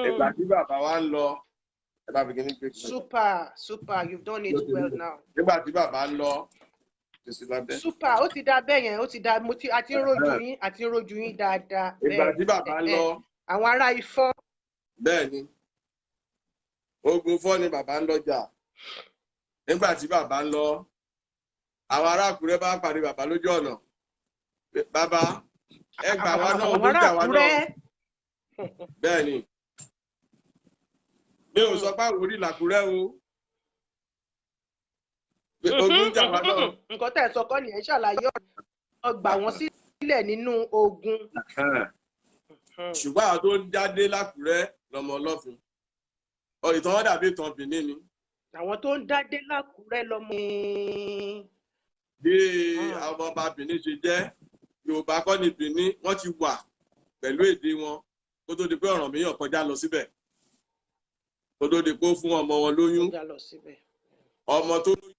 ìgbà tí bàbá wa ń lọ ẹ bá fi kíní pé. super you've done it well now. nígbà tí bàbá ń lọ ti sí lábẹ́. super ó ti dá bẹ́ẹ̀ yẹn ó ti dá àti ń rojú yín dáadáa. Ìgbà tí bàbá ń lọ. Àwọn ará Ifọ̀. Bẹ́ẹ̀ ni ogun Ifọ̀ ni bàbá ń lọ́jà. Nígbà tí bàbá ń lọ àwọn ará Àkúrẹ́ bá pàdé bàbá lójú ọ̀nà. Bàbá ẹ gbà wá náà ogun jà wá náà. Bẹ́ẹ̀ ni mi ò sọ pé àwọn orí làkúrẹ́ o. Ogun jà wá náà. Nǹkan tẹ́ ẹ sọ kọ́ nìyẹn ṣàlàyé ọgbà wọn sílẹ̀ nínú ogun. Ṣùgbọ́n àwọn tó ń jáde lákúrẹ́ lọmọ Ọlọ́fin. Ìtàn wọn dàbí ìtàn Benin ni. Àwọn tó ń dádé lákúrẹ́ lọmọ. Bí àwọn ọba Benin ṣe jẹ́ Yorùbá kọ́ ni Benin wọ́n ti wà pẹ̀lú èdè wọn kó tó di pé Ọ̀rànmíyàn kọjá lọ síbẹ̀. Kó tó di pé ó fún ọmọ wọn lóyún. Ọmọ tó lóyún.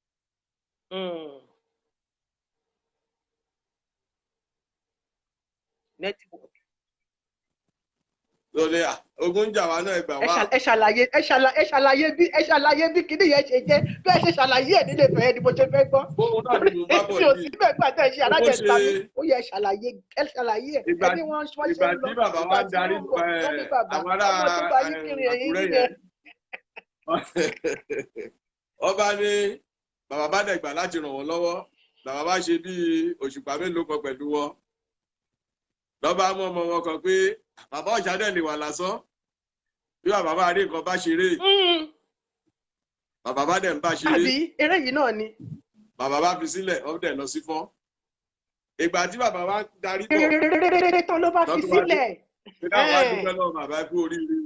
Network. Lórí ogun jà wá náà ẹgbà wá. Ẹ ṣàlàyé bí kíní yẹn ṣe jẹ́ bẹ́ẹ̀ ṣe ṣàlàyé ẹ̀ nílé fẹ́ ni mo ṣe fẹ́ gbọ́. Bóun náà ni mo bá bọ̀ Èmi ò sí yìí. bẹ́ẹ̀ gbà tẹ̀ ṣe alájẹta mi ó yẹ ṣàlàyé ẹ̀. Ìgbà tí bàbá wa ń darí àwọn ará Àkúrẹ́ yẹn. Ọba ní bàbá bá dẹ̀gbà láti ràn wọ́n lọ́wọ́ bàbá bá ṣe bí òṣùpá mélòó kan pẹ̀lú wọn. Lọ́ba mú ọmọ wọn kan pé bàbá ọ̀ṣadẹ̀ lè wà lásán bí bàbá bá rí nǹkan bá ṣeré. Bàbá bá dẹ̀ ń bá ṣeré. Àbí eré yìí náà ni. Bàbá bá fi sílẹ̀ ó dẹ̀ lọ sí Ifọ̀. Ìgbà tí bàbá wa darí bọ̀. Rere tán ló bá fi sílẹ̀. Ìgbà wa dúpẹ́ lọ́wọ́ bàbá kú oríire.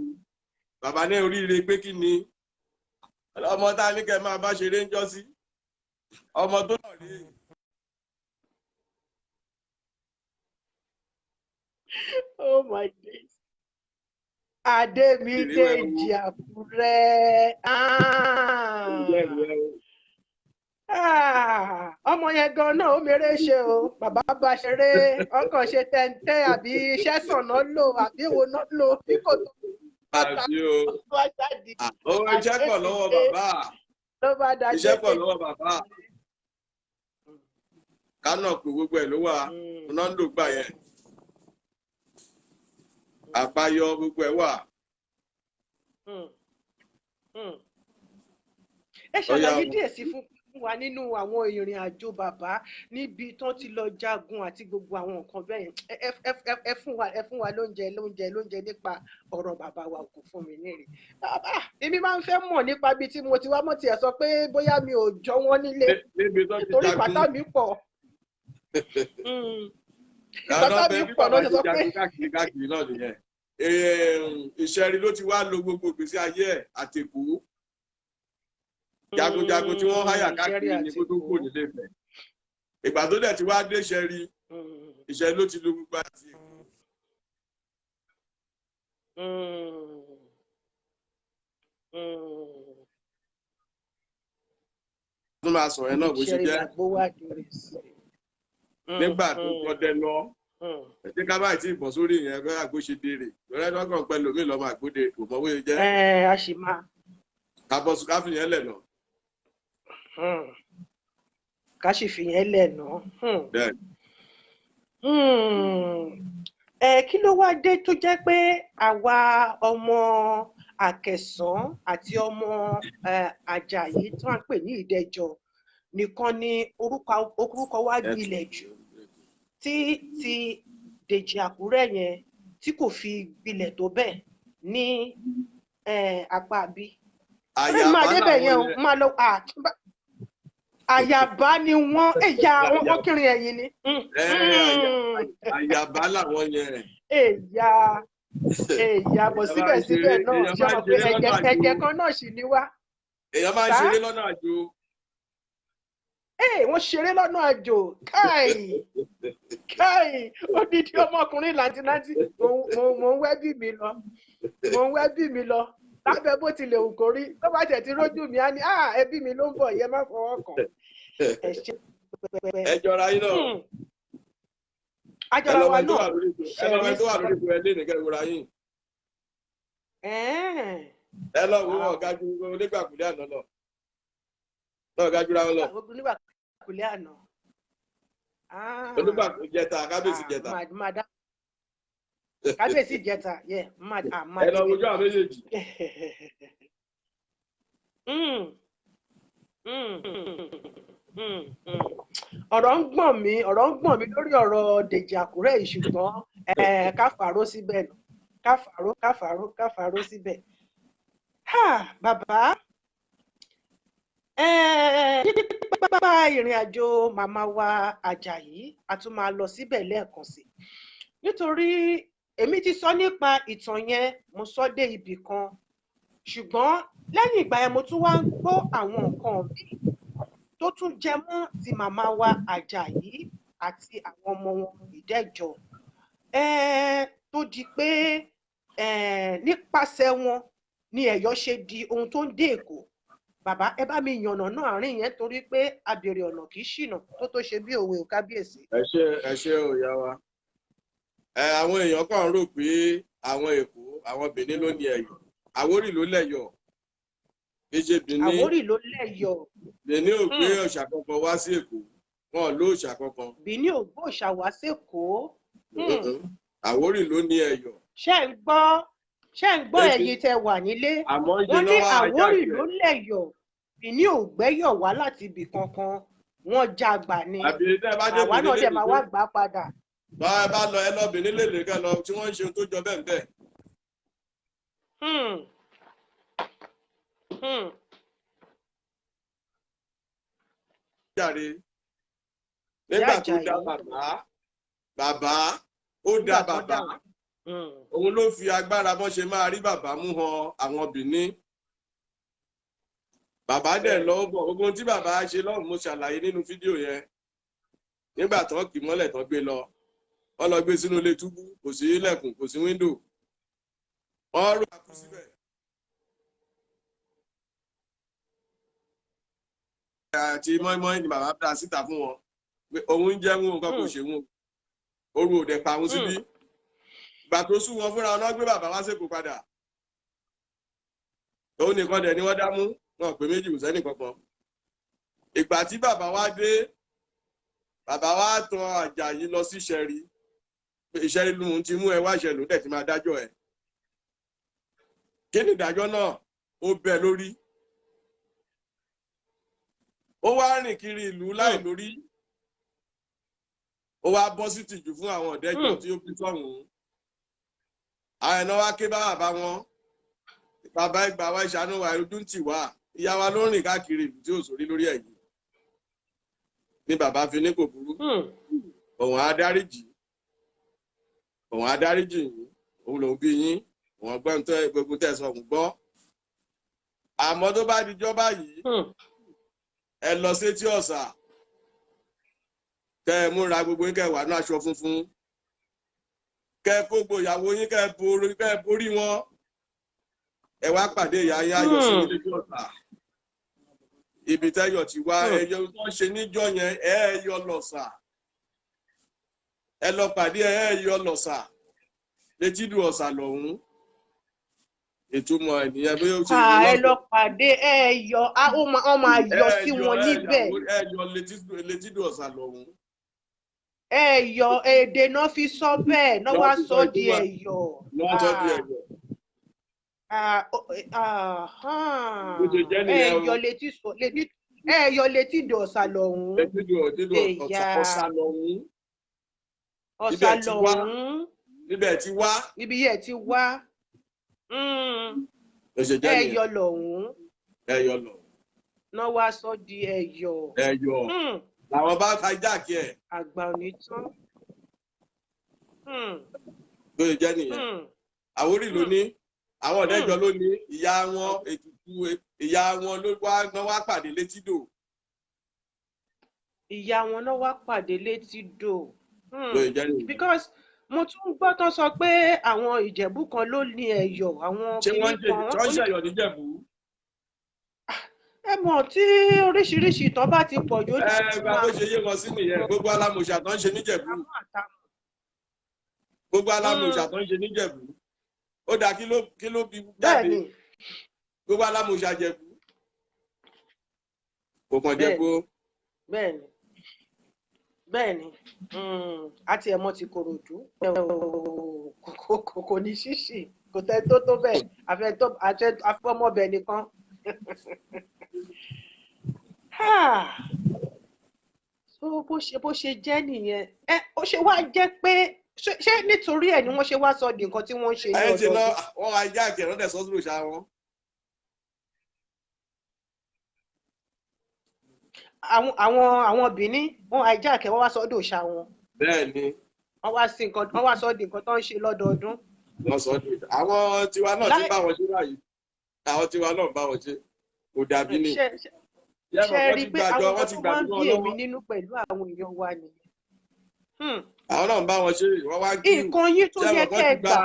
Bàbá ní oríire pé kí ni ọmọ tá a ní kẹ́ máa bá ṣeré ń jọ́sí. Ọmọ tó náà rí. Oh my days. Adémídèjì Àkúrẹ́. Ọmọ yẹn gan náà ó mèrè ṣe o bàbá bá ṣeré ọkàn ṣe tẹ́ntẹ́ àbí iṣẹ́ sànná lò àbí èwo náà lò bí kò tó àbí o iṣẹ́ pọ̀ lọ́wọ́ bàbá iṣẹ́ pọ̀ lọ́wọ́ bàbá kánà kò gbogbo ẹ̀ ló wà náà ń lò gbà yẹn àpáyọ gbogbo ẹ̀ wà. Ẹ ṣàlàyé díẹ̀ sí fún wa nínú àwọn ìrìn àjò bàbá níbi tán ti lọ jagun àti gbogbo àwọn nǹkan bẹ́ẹ̀ yẹn ẹ fún wa lóúnjẹ nípa ọ̀rọ̀ bàbá wa kò fún mi nírè. Èmi máa ń fẹ́ mọ̀ nípa ibi tí mo ti wá mọ̀ tiẹ̀ sọ pé bóyá mi ò jọ wọ́n nílé torí pátá mi pọ̀. Pátá mi pọ̀ ló sọ pé. Káàkiri náà nìyẹn Ìṣẹ̀rí ló ti wá lo gbogbo ìgbésí ayé ẹ̀ àtẹ̀kù. Jagunjagun tí wọ́n háyà káàkiri ní kó tó kò nílé Ifẹ̀. Ìgbà tó dẹ̀ ti wá dé Ìṣẹ̀rí, Ìṣẹ̀rí ló ti lo gbogbo àti èkó. Tó máa sọ̀rọ̀ ẹ̀ náà bó ṣe jẹ́. Nígbà tó kọdẹ lọ, ẹ̀jẹ̀ ká báyìí tí ìbọn sórí ìyẹn fẹ́ àgbóṣe béèrè. Lọ́rẹ́ lọ́kàn pẹ̀lú mi lọ́mọ àgbóde kò mọ bóyá jẹ́. A sì máa. Kábọ̀sù ká fi yẹn lẹ̀ náà. Ká sì fi yẹn lẹ̀ náà. Kí ló wá dé tó jẹ́ pé àwa ọmọ Àkẹ̀sán àti ọmọ Àjàyí tí wọ́n ń pè ní Ìdẹ̀jọ nìkan ni orúkọ wa gbilẹ̀ jù tí Dèjì Àkúrẹ́ yẹn tí kò fi gbilẹ̀ tó bẹ́ẹ̀ ní apá bí. Àyàbá ni wọ́n ẹ̀yà wọn kìrin ẹ̀yìn ni. Àyàbá làwọn yẹn. Èyà bọ̀ síbẹ̀síbẹ̀ náà ṣe mọ̀ pé ẹ̀jẹ̀ kan náà sì ní wá. Èèyàn máa ń ṣeré lọ́nà àjò. Wọ́n ṣeré lọ́nà àjò káì odidi ọmọkùnrin làǹtìláǹtì mò ń wẹ́bí mi lọ lábẹ́ bó tilẹ̀ wù kó rí tó bá tẹ̀ tí rójú mi á ní ẹbí mi ló ń bọ̀ yẹ má fọwọ́ kàn. Ẹ jọra yín náà. Ajọra wa náà. Ẹ lọ tó wà lórí ìfún ẹ lé nìkẹ́ ìwúra yín. Ẹ lọ wo ọ̀gá ju onígbàkúlẹ̀ àná lọ. Náà ọ̀gá jura wọn lọ. Onígbàkúlẹ̀ àná. Olúgbà tó jẹta, kábíyèsí jẹta. Madam. Kábíyèsí jẹta, yeah. Ẹ lọ wojú àwọn méjèèjì. Ọ̀rọ̀ ń gbọ̀n mí lórí ọ̀rọ̀ Dèjì Àkúrẹ́ yìí, ṣùgbọ́n káfàró síbẹ̀ nù. Káfàró síbẹ̀. Bàbá, nípa ìrìn àjò màmá wa Àjàyí, a tún máa lọ síbẹ̀ lẹ́ẹ̀kan sí. Nítorí èmi ti sọ nípa ìtàn yẹn, mo sọ dé ibì kan. Ṣùgbọ́n lẹ́yìn ìgbà yẹn mo tún wá ń gbọ́ àwọn nǹkan míì tó tún jẹ mọ́ ti màmá wa Àjàyí àti àwọn ọmọ wọn ìdẹ́jọ. Tó di pé nípasẹ̀ wọn ni Ẹ̀yọ́ ṣe di ohun tó ń dé Èkó. Bàbá, ẹ bá mi yànnà náà àárín yẹn torí pé abèrè ọ̀nà kì í ṣìnà tó ṣe bí òwe ò kábíyèsí. Ẹ ṣé òyà wa. Àwọn èèyàn kàn ń rò pé àwọn Èkó, àwọn Benin ló ní Ẹ̀yọ̀. Àwórì ló lẹ́yọ̀. Kéṣe Benin. Àwórì ló lẹ́yọ̀. Benin ò gbé òòṣà kankan wá sí Èkó. Wọn ò ló òòṣà kankan. Benin ò gbé òòṣà wá sí Èkó. Àwórì ló ní Ẹ̀yọ̀. Ṣé ń gbọ́ ẹ̀yin tẹ́ wà nílé? Wọ́n ní Àwórì ló lẹ́yọ̀. Benin ò gbẹ́yọ̀ wá láti ibì kankan. Wọ́n jàgbà ni. Àwa náà dẹ̀ máa wá gbà padà. Bá ẹ lọ Benin lè kẹ́ lọ tí wọ́n ń ṣe tó jọ bẹ́ẹ̀ bẹ́ẹ̀. Jàre, nígbà tó dá bàbá ó dá bàbá. Òun ló fi agbára bọ́n ṣe máa rí bàbá mú han àwọn Benin. Bàbá dẹ̀ lọ́wọ́ ogun tí bàbá ṣe lọ́hùn mo ṣàlàyé nínú fídíò yẹn. Nígbà tán kì mọ́lẹ̀ tán gbé lọ. Wọ́n lọ gbé sínú ilé túbú, kò sí ilẹ̀kùn, kò sí wíńdò. Wọ́n rò àkú síbẹ̀. Àti mọ́ínmọ́ín ni bàbá dá síta fún wọn. Òun ń jẹ́ wọn nǹkan kò ṣe wọn. Oru òdẹ pa wọn síbí. Ìgbà tó sú wọn fúnra wọn gbé bàbá wá sẹ́kọ̀ọ́ padà. Òun nìkan dẹ̀ ni wọ́n dá mú. Wọn pè méjì kò sẹ́nì kankan. Ìgbà tí bàbá wa dé, bàbá wa tàn Àjàyí lọ sí Ìṣẹ̀rí. Ìṣẹ̀rí lòun ti mú ẹ wá Ìṣẹ̀rí ló dẹ̀ ti máa dájọ́ ẹ̀. Kí ni ìdájọ́ náà? Ó bẹ́ lórí. Ó wá rìn kiri ìlú láì lórí. Ó wá bọ́ sí tìjú fún àwọn ọ̀dẹ́jọ́ tí ó fi sọ̀hún. Àwọn ẹ̀nà wa ké bá bàbá wọn. Bàbá ìgbà wa ìṣàánú wa ojú ń tì wá. Ìyá wa ló ń rìn káàkiri ìlú tí ò sórí lórí ẹ̀yìn. Ní bàbá fi ní kò burú. Òun á dáríjì. Òun á dáríjì yín. Òun lòun bí yín. Òun gbọ́ gbogbo tẹ̀sán òun gbọ́. Àmọ́ tó bá dijọ́ báyìí, ẹ lọ sétí ọ̀sà. Kẹ́ ẹ múra gbogbo yín kẹ́ ẹ wà ní aṣọ funfun. Kẹ́ ẹ kó gbòyàwó yín kẹ́ ẹ borí wọn. Ẹ wá pàdé ìyá yín ayọ̀ sí ilé tí ọ̀sà. Ibi tẹ́yọ̀ ti wá ẹyọ tó ń ṣe níjọ́ yẹn ẹ yọ lọ̀sà. Ẹ lọ pàdé ẹ yọ lọ̀sà. Létídù ọ̀sà lọ́hún. Ìtumọ̀ ènìyàn bí ó ṣe yọ. Ẹ lọ pàdé ẹ yọ ó máa yọ sí wọn níbẹ̀. Ẹ yọ létídù ọ̀sà lọ́hún. Ẹ yọ èdè náà fi sọ bẹ́ẹ̀ náà wá sọ di ẹ yọ. Náà sọ di ẹ yọ. Ẹ yọ létí dọ̀sà lọ́hún. Ọ̀sà lọ́hún. Ọ̀sà lọ́hún. Níbẹ̀ ti wá. Ibi yẹn ti wá. Ẹ yọ lọ́hún. Ẹ yọ lọ. Náà wá sọ di ẹ yọ. Ẹ yọ. Làwọn bá ka jáàkì ẹ̀. Àgbà ò ní tán. Bó ṣe jẹ́ nìyẹn. Àwórì ló ní. Àwọn ọ̀dẹ́jọ́ ló ní. Ìyá wọn ètùtù ìyá wọn ló wá pàdé létídò. Ìyá wọn náà wá pàdé létídò. Bó ṣe jẹ́ nìyẹn. Because mo tún gbọ́ tán sọ pé àwọn Ìjẹ̀bú kan ló ní Ẹ̀yọ̀ àwọn kìnnìkan. Ṣé wọ́n ń ṣẹ̀yọ̀ níjẹ̀bú? Ẹ mọ̀ tí oríṣiríṣi ìtàn bá ti pọ̀ jù. Gba bó ṣe yé wọn sí nìyẹn. Gbogbo alámòṣà tó ń ṣe níjẹ̀bú. Gbogbo alámòṣà tó ń ṣe níjẹ̀bú. Ó dà kí ló bí jáde. Gbogbo alámòṣà Jẹ̀bú. Kò kàn jẹ́ kó. Bẹ́ẹ̀ni. bẹ́ẹ̀ni àti ẹ̀mọ́ ti Kòròdú kò ní ṣíṣì kò tẹ́ tó bẹ́ẹ̀ àfọmọ́bẹ̀ nìkan. So bó ṣe jẹ́ nìyẹn ó ṣe wá jẹ́ pé ṣé nítorí ẹ̀ ni wọ́n ṣe wá sọ di nǹkan tí wọ́n ń ṣe ní ẹ̀yìn tí ọdọọdún. wọ́n wá já àkẹ́rọ̀ dẹ̀ sọ́sùrù ṣá wọn. àwọn Benin wọ́n hijack wọ́n wá sọ́dọ̀ ṣá wọn. bẹ́ẹ̀ ni. wọ́n wá sọ di nǹkan tó ń ṣe lọ́dọọdún. wọ́n sọ di àwọn tiwa náà ti bá wọn ṣe báyìí àwọn tiwa náà bá wọn ṣe kò dàbí ni. ṣe rí i pé àwọn ọmọ tó máa ń bí èmi nínú pẹ̀lú àwọn èèyàn wa nìyẹn. àwọn náà ń bá wọn ṣe wọ́n wá kí nǹkan yín tó yẹ kẹ́ ẹ gbà.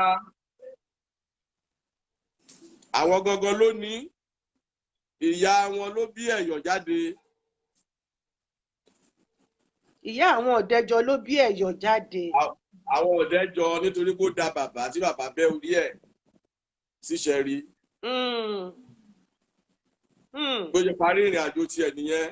àwọn gangan ló ní ìyá wọn ló bí ẹ̀yọ̀ jáde. ìyá àwọn ọ̀dẹ́jọ ló bí ẹ̀yọ̀ jáde. àwọn ọ̀dẹ́jọ nítorí kó da bàbá tí bàbá bẹ́ orí ẹ̀ síṣẹ́ rí. bó ṣe parí ìrìn àjò tiẹ̀ nìyẹn.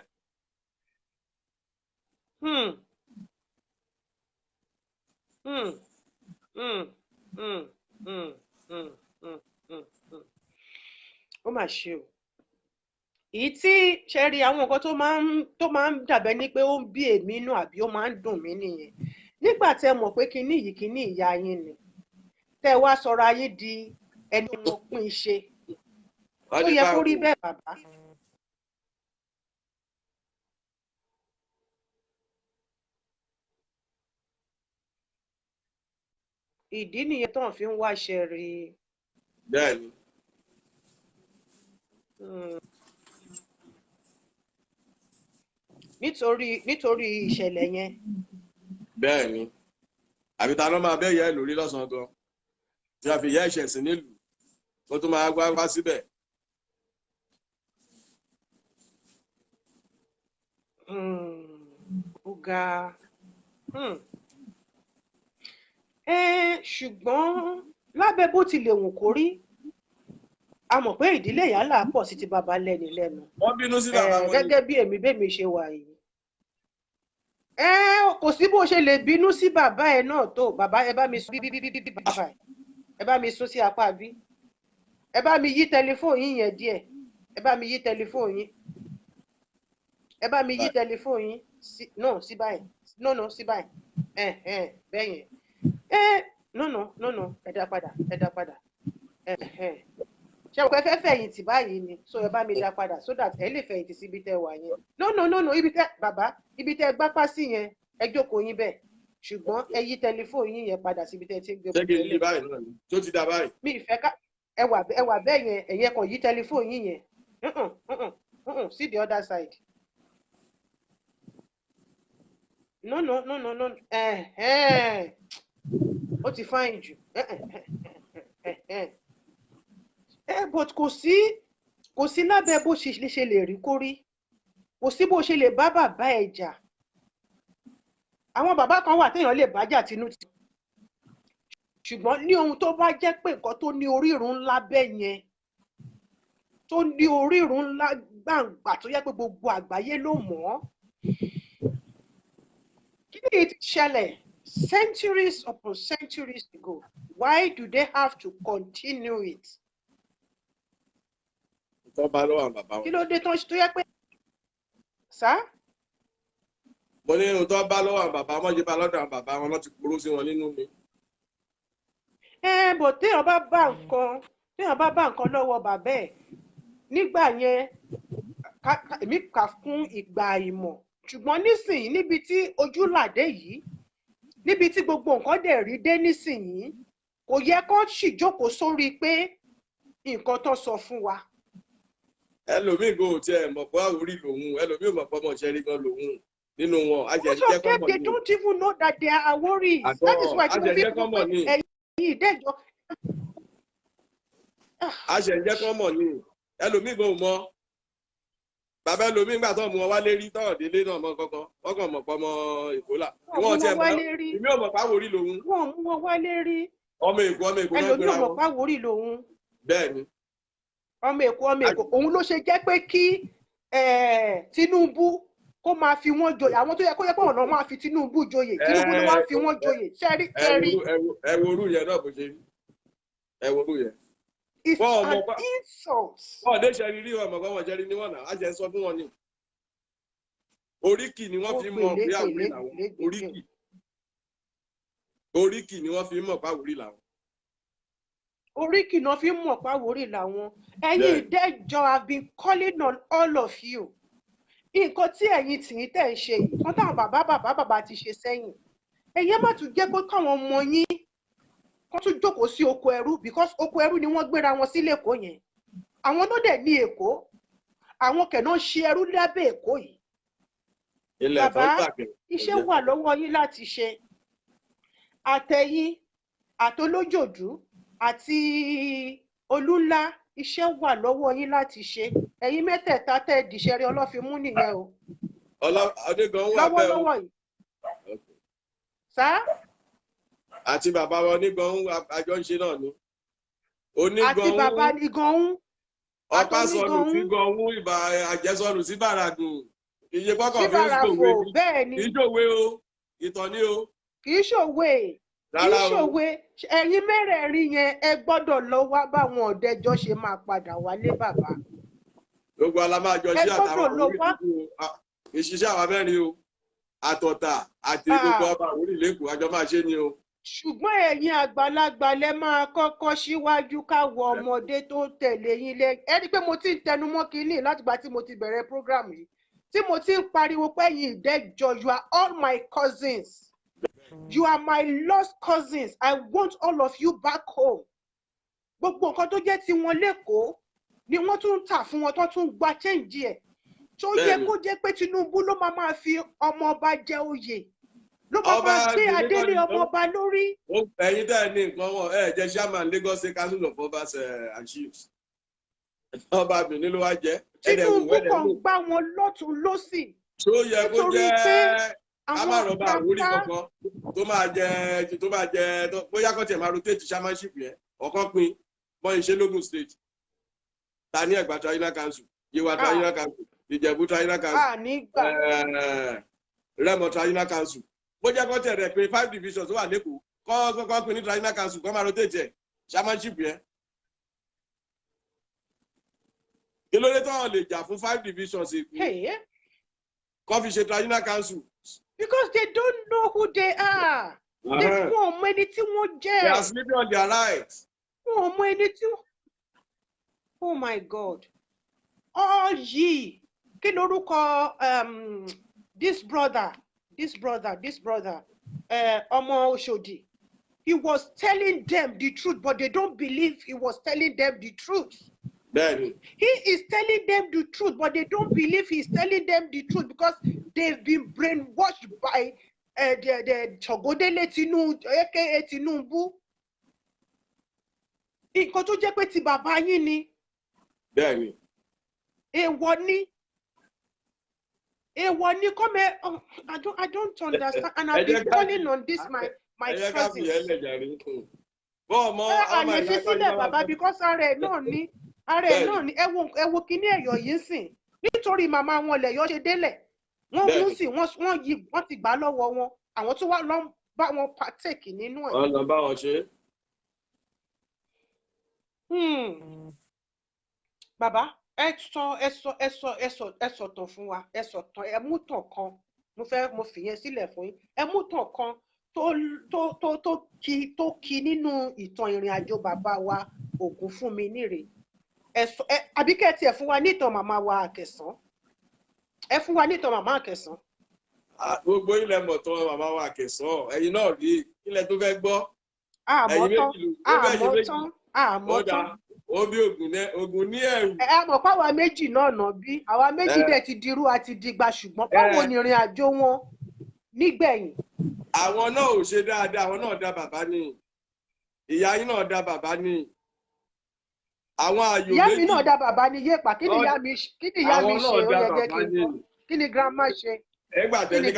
ó mà ṣe o èyí tí ṣe rí àwọn nǹkan tó máa ń dàbẹ́ ní pé ó ń bí èmi inú àbí ó máa ń dùn mí nìyẹn nígbà tẹ́ mọ̀ pé kinní yìí kinní ìyá yín ni tẹ́ wá sọ̀rọ̀ ayé di ẹni wọn pín in ṣe ó yẹ kó rí bẹ́ẹ̀ bàbá. ìdí nìyẹn tó ń fi ń wáṣẹ rí i. bẹ́ẹ̀ni. nítorí ìṣẹ̀lẹ̀ yẹn. bẹ́ẹ̀ni àbí ta ló máa bẹ́ yẹ ẹ lórí lọ́sàn-án gan tí a fi yẹ ẹ̀ṣẹ̀ sí nílùú tó tún máa wá síbẹ̀. ó ga ṣùgbọ́n lábẹ́ bó tilẹ̀ wù kó rí a mọ̀ pé ìdílé ìyálà pọ̀ sí ti bàbá lẹ́ni lẹ́nu. wọ́n bínú sí bàbá wọn. gẹ́gẹ́ bí èmi ṣe wà yìí. kò sí bó ṣe lè bínú sí bàbá ẹ náà tó bàbá ẹ bá mi sún bí bàbá ẹ bá mi sún sí apá bí ẹ bá mi yí tẹlifóònù yín yẹn díẹ̀ ẹ bá mi yí tẹlifóònù yín ẹ bá mi yí tẹlifóònù yín sí báyìí sí báyìí bẹ́ẹ̀ yẹn no ẹ dá padà ṣe mo fẹ́ fẹ̀yìntì báyìí ni so ẹ bá mi dá padà so that ẹ lè fẹ̀yìntì síbi tẹ́ wà yẹn no ibi tẹ́ gbápá sí yẹn ẹ jókòó yín bẹ́ẹ̀ ṣùgbọ́n ẹ yí tẹlifóònù yín yẹn padà síbi tẹ́ ti ń gbé bọ́ọ̀lù. ṣé kí n yí báyìí náà ni tó ti dá báyìí. mi ìfẹ́ ká ẹ wà bẹ́ẹ̀ yẹn ẹ̀yẹ kan yí tẹlifóònù yín yẹn see the other side. No ó ti fáyìn jù but kò sí lábẹ́ bó ṣe lè rí kó rí kò sí bó ṣe lè bá bàbá ẹ̀ jà àwọn bàbá kan wà téèyàn lè bá jà tinú ti ṣùgbọ́n ní ohun tó bá jẹ́ pé nǹkan tó ní orírun ńlá bẹ́ẹ̀ yẹn tó ní orírun ńlá gbàǹgbà tó yẹ pé gbogbo àgbáyé ló mọ̀ ọ́ kí ni ti ṣẹlẹ̀ centuries upon centuries ago why do they have to continue it. tó bá lọ́wọ́ àwọn bàbá wọn. kí ló dé tó yẹ pé sá. mo ní ohun tó bá lọ́wọ́ àwọn bàbá wọn yé bá lọ́dọ̀ àwọn bàbá wọn láti kúrò sí wọn nínú mi. bò téèyàn bá bá nǹkan lọ́wọ́ bàbá ẹ̀ nígbà yẹn èmi kà fún ìgbà ìmọ̀ ṣùgbọ́n nísìnyí níbi tí ojú làdé yìí níbi tí gbogbo nǹkan dẹ̀ rí dé nísìnyí kò yẹ kó sì jókòó sórí pé nǹkan tó sọ fún wa. ẹlòmíì kò tiẹ̀ mọ̀ pé àwòrí lòun ẹlòmíì mọ̀ pé ọmọ ìṣẹ́rí gan lòun nínú wọn ajẹ̀jẹ̀ kọ́mọ̀ ni. they don't even know that they are worried. That is why ajẹ̀jẹ̀ kọ́mọ̀ ni. ẹ̀yìn ìdẹ́jọ́. ajẹ̀jẹ̀ kọ́mọ̀ ni ẹlòmíì kò mọ̀ bàbá ẹlòmíì gbà tó mú wọn wálé rí tọ̀rọ̀ délé náà mọ́ kankan wọ́n kàn mọ̀ pé ọmọ ìkólà ìwọ̀n tiẹ̀ mọ̀ ìmí ò mọ̀ pé àwòrí lòun. wọ́n mú wọn wálé rí. ọmọ èkó náà gbéra wọn. ẹlòmíì ò mọ̀ pé àwòrí lòun. bẹ́ẹ̀ ni. ọmọ èkó òun ló ṣe jẹ́ pé kí Tinubu kó máa fi wọ́n joyè àwọn tó yẹ kó yẹ pé ọ̀nà máa fi Tinubu joyè Tinubu ló wá fi wọ́n joyè ṣẹ́rí. ẹ wo orú yẹn náà bó ṣe rí ẹ wo orú yẹn. It's an insult. wọ́n dé ṣe rí ọmọ kan wọ́n ṣe rí níwọ̀n náà á jẹ́ sọ fún wọn ni. oríkì ni wọ́n fi mọ̀ pé àwòrí làwọn oríkì ni wọ́n fi mọ̀ pé àwòrí làwọn. Oríkì náà fi mọ̀ pé àwòrí làwọn. Ẹ̀yin ìdẹ́jọ́ have been calling on all of you. Nǹkan tí ẹ̀yin tì í tẹ̀ ń ṣe yìí wọ́n táwọn bàbá ti ṣe sẹ́yìn. Ẹ̀yin má tún jẹ́ pé káwọn ọmọ yín kó tún jókòó sí oko ẹrú because oko ẹrú ni wọ́n gbéra wọn sí lẹ́kọ̀ọ́ yẹn. Àwọn náà dẹ̀ ní Èkó. Àwọn kẹ̀ náà ṣe ẹrú lábẹ́ Èkó yìí. Bàbá iṣẹ́ wà lọ́wọ́ yín láti ṣe. Àtẹ̀yìn àtolójòdú àti olúńlá iṣẹ́ wà lọ́wọ́ yín láti ṣe. Ẹ̀yin mẹ́tẹ̀ẹ̀ta tẹ́ dìṣẹ́rí ọlọ́fin mú nìyẹn o. Adégan wà bẹ́ẹ̀ o. Lọ́wọ́lọ́wọ́ yìí. Sá. Àti bàbá wa onígan àjọ ń ṣe náà ni. Àti bàbá onígan ọ̀pá sọnù sí gan ìbà àjẹsọnù sí bàràgùn. Iye kọ́kọ́ fi ń ṣòwe ni. Kì í ṣòwe o. Ìtàn ni o. Kì í ṣòwe. Ẹ̀yin mẹ́rẹ̀ẹ̀rin yẹn ẹ gbọ́dọ̀ lọ wá báwọn ọ̀dẹ́jọ́ ṣe máa padà wálé bàbá. Gbogbo alámájọ sí àtàwọn orílẹ̀-èdè ìṣiṣẹ́ àwọn mẹ́rin o àtọ̀tà àti gbogbo ọba orílẹ̀-èdè àjọ máa ṣe ni o. Ṣùgbọ́n ẹ̀yin àgbàlagbà lẹ máa kọ́kọ́ síwájú káwọ ọmọdé tó tẹ̀lé yín lẹ. Ẹ rí i pé mo ti ń tẹnumọ́ kínní látìgbà tí mo ti bẹ̀rẹ̀ prógrámù yìí tí mo ti ń pariwo pé ẹ̀yin ìdẹ́jọ́ you are all my cousins. You are my lost cousins. I want all of you back home. Gbogbo nǹkan tó jẹ́ ti wọn lẹ́kọ̀ọ́ ni wọ́n tún ń tà fún wọn tó tún gba change ẹ̀. Tó yẹ kó jẹ́ pé Tinubu ló máa fi ọmọ ọba jẹ oyè. Ló máa gbé adélé ọmọ ọba lórí. Ẹ̀yin tẹ́ ẹ ní nǹkan wọn ẹ jẹ́ chairman Lagos State Council of Obas and Chiefs. Ọba Benin ló wá jẹ́. Tinubu kàn gbá wọn lọ́tún lọ́sì. Tó yẹ kó jẹ́ amárọ̀bá àwórí kankan tó máa jẹ bóyá kọ́ tiẹ̀ máa rotate chairmanship yẹn ọ̀kan pin bọ́n ìṣe lógún state ta ní Ẹ̀gbá Tribunal Council Yewa Tribunal Council Ìjẹ̀bú Tribunal Council Rẹ́mọ Tribunal Council bóyá kọ́ tiẹ̀ rẹ̀ pé 5 divisions tó wà lẹ́kọ̀ọ́ kọ́ pin ní Tribunal Council kọ́ máa rotate ẹ̀ chairmanship yẹn. Kí ló dé táwọn lè jà fún 5 divisions èkó kọ́ fi ṣe Tribunal Council. Because they don't know who they are. They won't many tí wọ́n jẹ́. They are sleeping on their rights. Wọ́n many tí. Oh my God. All ye. Kí lorúkọ this brother. Ọmọ Oṣòdì. He was telling them the truth, but they don't believe he was telling them the truth. Bẹ́ẹ̀ni. He is telling them the truth, but they don't believe he's telling them the truth because they've been brainwashed by the Ṣògòdélé Tinubu, aka Tinubu. Nǹkan tó jẹ́ pé ti bàbá yín ni. Bẹ́ẹ̀ni. Èèwọ̀ ni come I don't understand and I've been calling on this my cousins. Àyè fi sílẹ̀ bàbá because ara ẹ̀ náà ni ẹ wo kíní ẹ̀yọ̀ yìí sìn nítorí màmá wọn lẹ̀ yọ ṣe délẹ̀ wọ́n mú sí wọ́n ti gbà lọ́wọ́ wọn àwọn tó wá lọ bá wọn partake nínú ẹ̀. Wọ́n lọ bá wọn ṣe. Bàbá ẹ sọ̀tàn fún wa ẹ sọ̀tàn ẹ mú tàn kan mo fìyẹn sílẹ̀ fún yín ẹ mú tàn kan tó kí nínú ìtàn ìrìn àjò bàbá wa Ògúnfúnmi Níre. Àbí kẹ́ tiẹ̀ fún wa nítàn màmá wa Àkẹ̀sán ẹ fún wa nítàn màmá Àkẹ̀sán. Gbogbo ilẹ̀ mọ̀tàn màmá wa Àkẹ̀sán ẹ̀yin náà rí ilẹ̀ tó fẹ́ gbọ́. Àmọ́tán. Ó bí Ògún ní ẹ̀rù. Ẹ mọ̀ páwa méjì náà nà bí àwa méjì dẹ̀ ti dirú àti digba ṣùgbọ́n báwo ni ìrìn àjò wọn nígbẹ̀yìn. Àwọn náà ò ṣe dáadáa àwọn náà dá bàbá ní ìyá yín náà dá bàbá ní. Àwọn àyò méjì. Ìyá mi náà dá bàbá ní yéèpà kí ni ìyá mi ṣe ó yẹ jẹ́ kí n gbọ́ kí ni grandma ṣe. Ẹgbà tẹ ẹni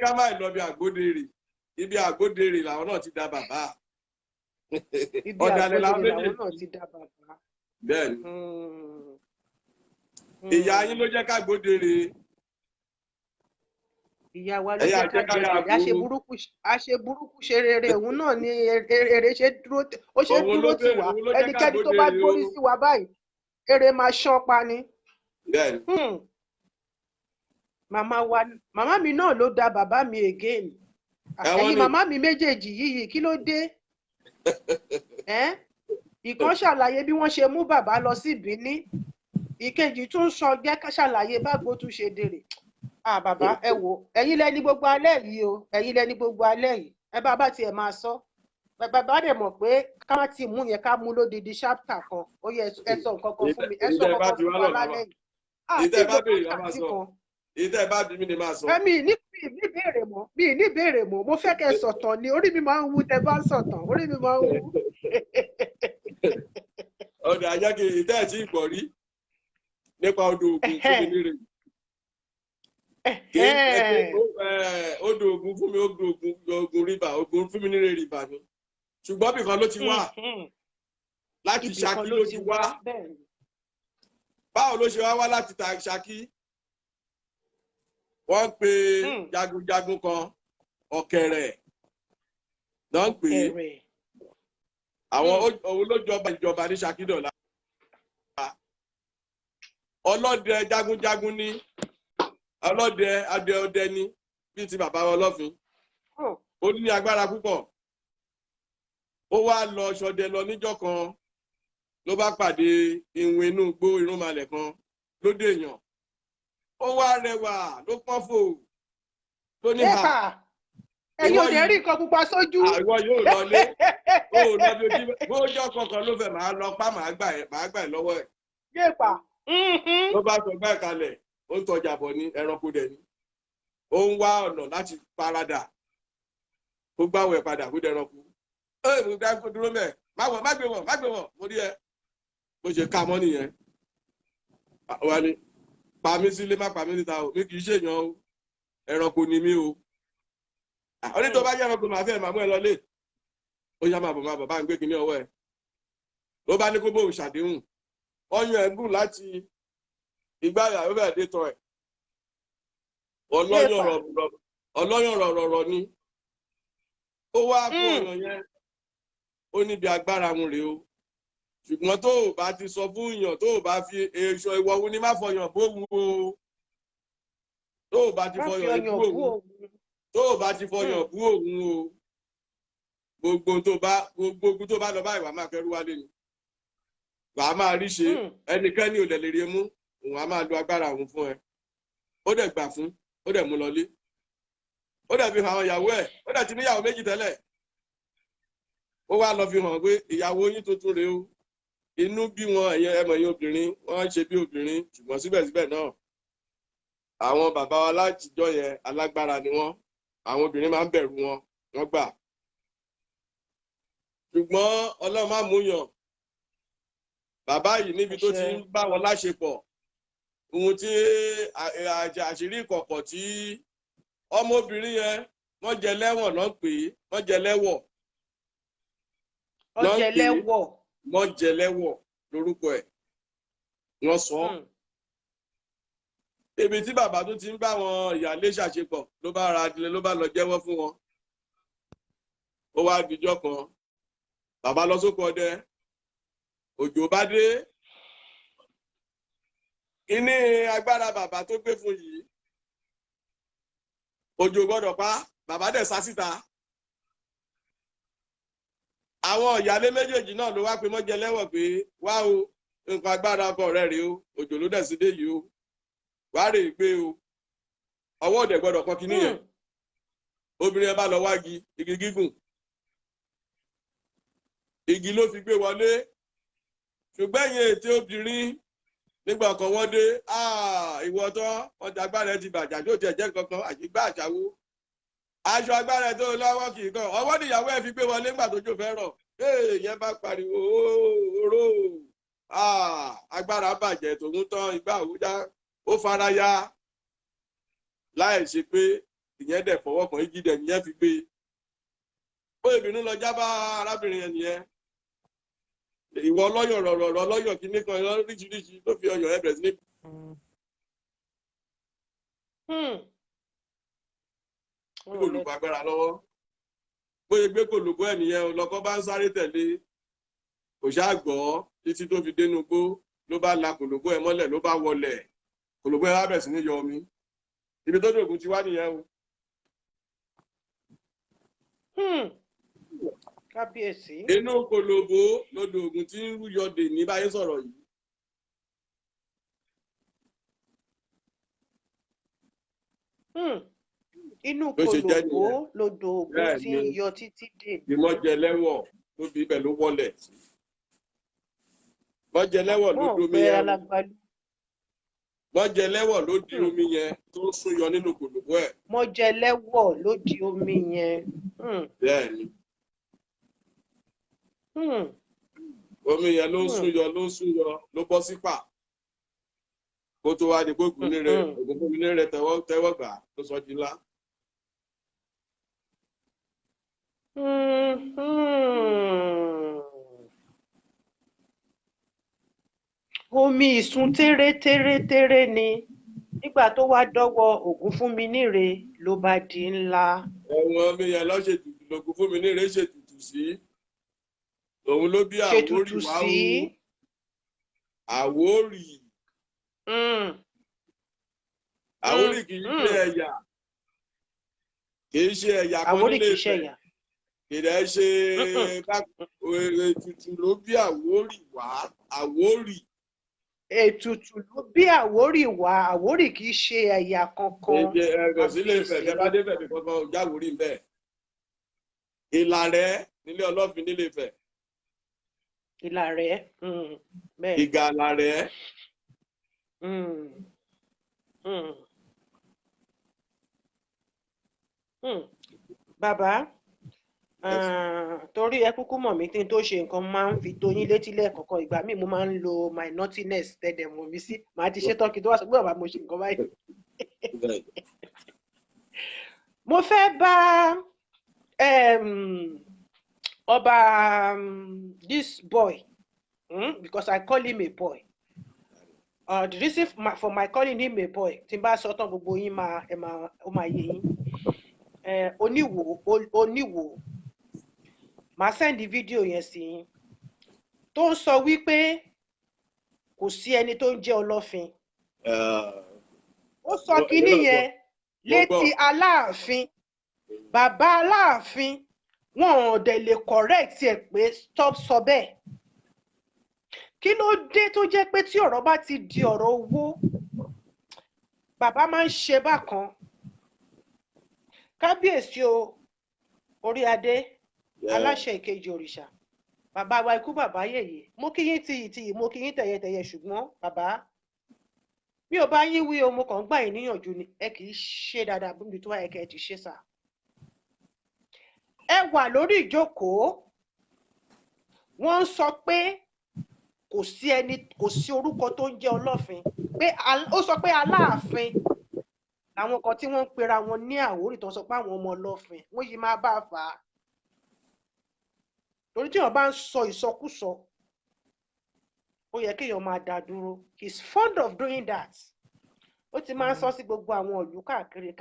ká máa lọ bí Àgbódèrè ibi Àgbódèrè làwọn náà ti dá bàbá. Ibi Àgbódèrè làwọn náà ti dá bàbá. Bẹ́ẹ̀ni. Ìyá yín ló jẹ́ ká Àgbódèrè ìyá wa ló jẹ́ ká jẹ èrè àṣe burúkú ṣe rere òun náà ni èrè ṣe dúró ó ṣe dúró tì wá ẹnikẹ́ni tó bá gbórí sí wa báyìí èrè máa ṣán pa ni. màmá mi náà ló da bàbá mi again ẹ̀yin màmá mi méjèèjì yìí kí ló dé ìkan ṣàlàyé bí wọ́n ṣe mú bàbá lọ sí Benin ìkejì tún sọ jẹ́ ká ṣàlàyé bágbó tún ṣe dèrè bàbá ẹ wò ẹ̀yin lẹni gbogbo alẹ́ yìí o ẹ̀yin lẹni gbogbo alẹ́ yìí ẹ bá tiẹ̀ máa sọ bàbá dẹ̀ mọ̀ pé ká má ti mú yẹn ká mú lódidi ṣápítà kan ó yẹ ẹ sọ nǹkan kan fún mi ẹ sọ nǹkan kan fún wa lálẹ́ yìí. ìtẹ́ bá béèrè la máa sọ ìtẹ́ bá bí mi ni máa sọ. mi ní béèrè mọ́ mo fẹ́ kẹ́ sọ̀tàn ni orí mi máa ń wú tẹ́ bá sọ̀tàn orí mi máa ń wú. ọ̀dà àjẹkì ìtẹ́ ẹ̀ tí ì gbọ̀ rí nípa odò Ògùn fún mi níre. Odò Ògùn fún mi Ògùn rìbà Ògùn fún mi níre rìbà ni ṣùgbọ́n bìkan ló ti wá láti Ṣakí ló ti wá báwo ló ṣe wá láti Ṣakí wọ́n ń pe jagunjagun kan Ọ̀kẹ̀rẹ̀ náà ń pè é àwọn òun ló jọba ìjọba ní Ṣakí dọ̀la ọlọ́dẹ jagunjagun ní ọlọ́dẹ adéọdẹ ní bíi ti bàbá Ọlọ́fin ó ní agbára púpọ̀ ó wá lọ ṣọdẹ lọ níjọ́ kan ló bá pàdé ìwìn inú igbó irúnmalẹ̀ kan lóde èèyàn ó wá rẹwà ló pọ́n fò tó ní ha ẹ̀yin ò dé rí nǹkan pupa sójú. àwọn yóò lọlé ó lọ bí ojú bójọ́ kankan ló fẹ́ máa lọ pa máa gbà ẹ̀ lọ́wọ́ ẹ̀. yéèpà. ló bá sọ gbá ẹ̀ kalẹ̀ ó ń tọjà bọ̀ ní ẹranko dẹ̀ ni ó ń wá ọ̀nà láti paradà kó gbáwọ̀ ẹ̀ padà kó dẹranko. mo gbá kó dúró mẹ́ má gbé wọ̀ mo rí ẹ bó ṣe ká mọ́ nìyẹn. wà ní pa mí sílé má pa mí níta o mi kì í ṣèyàn o ẹranko ni mí o. ọdún tó bá yẹ ẹranko màá fẹ́ màmú ẹ lọlé ó yá máa bọ̀ bá ń gbé kinní ọwọ́ ẹ ló bá ní kó bóun ṣàdéhùn ọyàn ẹ̀ gùn láti ìgbà ìyàwó bẹ́ẹ̀ dé tọ́ ẹ̀ ọlọ́yàn rọ̀rọ̀ ni ó wá fún ọ̀nà yẹn ó níbi agbára mu rèé o ṣùgbọ́n tó o bá ti sọ fún èèyàn tó o bá fi èso ìwọ òun ni má fọyàn bóun o tó o bá ti fọyàn bú òun tó o bá ti fọyàn bú òun o gbogbo tó bá lọ báyìí wàá máa kẹrù wálé ni wàá máa rí ṣe ẹnikẹ́ni ò lè rí mú òun á máa lo agbára òun fún ẹ ó dẹ̀ gbà fún ó dẹ̀ mú lọlé ó dẹ̀ fi hàn àwọn ìyàwó ẹ̀ ó dẹ̀ ti níyàwó méjì tẹ́lẹ̀ ó wá lọ fi hàn pé ìyàwó yín tuntun rèé o inú bí wọn ẹmọ yín obìnrin wọn ń ṣe bí obìnrin ṣùgbọ́n síbẹ̀síbẹ̀ náà àwọn bàbá wa látijọ́ yẹn alágbára ni wọ́n àwọn obìnrin máa ń bẹ̀rù wọn wọ́n gbà ṣùgbọ́n Ọlọ́run má mú yàn bàbá yìí níbi tó ti ń bá wọn láṣepọ̀ ohun tí àṣírí ìkọ̀kọ̀ tí ọmọbìnrin yẹn wọ́n jẹ lẹ́wọ̀n náà pé wọ́n jẹ lẹ́wọ̀ wọ́n jẹ lẹ́wọ̀ lórúkọ ẹ̀ wọ́n sọ ibi tí bàbá tó ti ń bá wọn ìyáálé ṣàṣepọ̀ ló bá ra adìrẹ ló bá lọ jẹ́wọ́ fún wọn ó wá dijọ́ kan bàbá lọ sóko ọdẹ òjò bá dé kíní agbára bàbá tó gbé fún yìí òjò gbọ́dọ̀ pa bàbá dẹ̀ sá síta àwọn ìyálé méjèèjì náà ló wá pé mọ́jẹ lẹ́wọ̀n pé wá o nǹkan agbára ọkọ rẹ̀ rèé o òjò ló dẹ̀ sí dé yìí o wá rè é gbé o ọwọ́ òdẹ̀ gbọ́dọ̀ kọ́ kíní yẹn obìnrin ẹ bá lọ wági igi gígùn igi ló fi gbé wọlé ṣùgbọ́n ẹ̀yìn ètè obìnrin nígbà kan wọ́n dé ìwọ tán ọjà agbára ẹ ti bàjá tó tiẹ̀ jẹ́ kankan àṣìgbà àṣàwó aṣọ agbára ẹ tó lọ́wọ́ kì í kàn ọwọ́ níyàwó ẹ fi gbé wọlé nígbà tó jò fẹ́ rọ̀ yẹn bá pariwo oró agbára bàjẹ́ tòun tán ìgbà àwùjá ó fara ya láì ṣe pé ìyẹn dẹ̀ fọwọ́ kan igi dẹ̀ nìyẹn fi gbé ó ìbínú lọ jábá arábìnrin yẹn nìyẹn ìwọ ọlọ́yọ̀ rọ̀rọ̀ ọlọ́yọ̀ kìíní kan lóríṣiríṣi ló fi ọyọ̀ ẹ bẹ̀rẹ̀ sí ní. ní kòlòbó agbára lọ́wọ́ bóyá gbé kòlòbó ẹ̀ nìyẹn lọ́kọ́ bá ń sáré tẹ̀lé kò ṣáà gbọ́ títí tó fi dénú gbó ló bá la kòlòbó ẹ̀ mọ́lẹ̀ ló bá wọlẹ̀ kòlòbó ẹ̀ wá bẹ̀ sí ní yọ omi ibi tó dògùn ti wá nìyẹn o. Kábíyèsí. inú kòlòbó lodò ògùn tí ń yọ dè ní báyé sọ̀rọ̀ yìí. Inú kòlòbó lodò ògùn tí ń yọ títí dè. ìmọ̀jẹ̀lẹ́wọ̀ ló fi ibẹ̀ ló wọlẹ̀ sí. mọ̀jẹ̀lẹ́wọ̀ ló di omi yẹn. mọ̀jẹ̀lẹ́wọ̀ ló di omi yẹn tó ń sún yọ nínú kòlòbó ẹ̀. mọ̀jẹ̀lẹ́wọ̀ ló di omi yẹn. bẹ́ẹ̀ni. omi yẹn ló ń sún yọ ló bọ́ sí pà kó tó wá di pé ògúnfúnmi rẹ tẹ́wọ́ gbà ló sọ di ńlá. Omi ìsun tẹ́rẹ́tẹ́rẹ́tẹ́rẹ́ ni nígbà tó wá dọ́wọ́ Ògúnfúnminíre ló bá di ńlá. ẹ̀wọ̀n omi yẹn lọ́ ṣètùtù l'Ògúnfúnminíre ṣètùtù sí òun ló bí Àwórì wá wú Àwórì. Àwórì kì í ṣe ẹ̀yà kan nílé Ifẹ̀ kì í ṣe ètùtù ló bí Àwórì wá Àwórì. Ètùtù ló bí Àwórì wá Àwórì kì í ṣe ẹ̀yà kankan. ẹ̀gàn sílé Ifẹ̀ tẹ́ bá débẹ̀ ní kankan ò jáwórì ń bẹ̀. Ìlàrẹ́ nílé Ọlọ́fin nílé Ifẹ̀. Ìlàrẹ́ bẹ́ẹ̀. Ìgàlàrẹ́. Bàbá torí ẹ kúkú mọ̀ mí tí n tó ṣe nǹkan máa ń fi tó yín létí lẹ́ẹ̀kọ̀ọ̀kan ìgbà míì mo máa ń lo my naughtiness tẹ́lẹ̀ mọ̀ mí sí màá ti ṣe tọ́kì tó wá sọ pé bàbá mo ṣe nǹkan báyìí. Mo fẹ́ bá ọba this boy because I call him a boy. The reason for my calling him a boy tí n bá sọ tán gbogbo yín ó máa yé yín. Oníwò màá sẹ́ndì fídíò yẹn sí yín tó ń sọ wípé kò sí ẹni tó ń jẹ́ Ọlọ́fin. Ó sọ kínní yẹn létí Aláàfin bàbá Aláàfin wọn ò dẹ̀ lè correct ẹ̀ pé stop sọ bẹ́ẹ̀. Kí ló dé tó jẹ́ pé tí ọ̀rọ̀ bá ti di ọ̀rọ̀ owó bàbá máa ń ṣe bákan. Kábíyèsí o orí adé aláṣẹ ìkejì òrìṣà bàbá wa ikú bàbá yèyé mo kí yín tìyìtìyì mo kí yín tẹ̀yẹtẹ̀yẹ ṣùgbọ́n bàbá mi ò bá yín wí o mo kàn ń gbà yín níyànjú ni ẹ kì í ṣe dáadáa bí mi tó wáyé kẹ́ ẹ ti ṣe sà. Ẹ wà lórí ìjókòó wọ́n ń sọ pé kò sí orúkọ tó ń jẹ́ Ọlọ́fin pé ó sọ pé Aláàfin àwọn kan tí wọ́n ń pera wọn ní Àwórì tó ń sọ pé àwọn ọmọ Ọlọ́fin wọ́n yìí máa bá a fà á torí tí wọ́n bá ń sọ ìsọkúsọ ó yẹ kéèyàn máa dá dúró he is fond of doing that ó ti máa ń sọ sí gbogbo àwọn ìlú káàkiri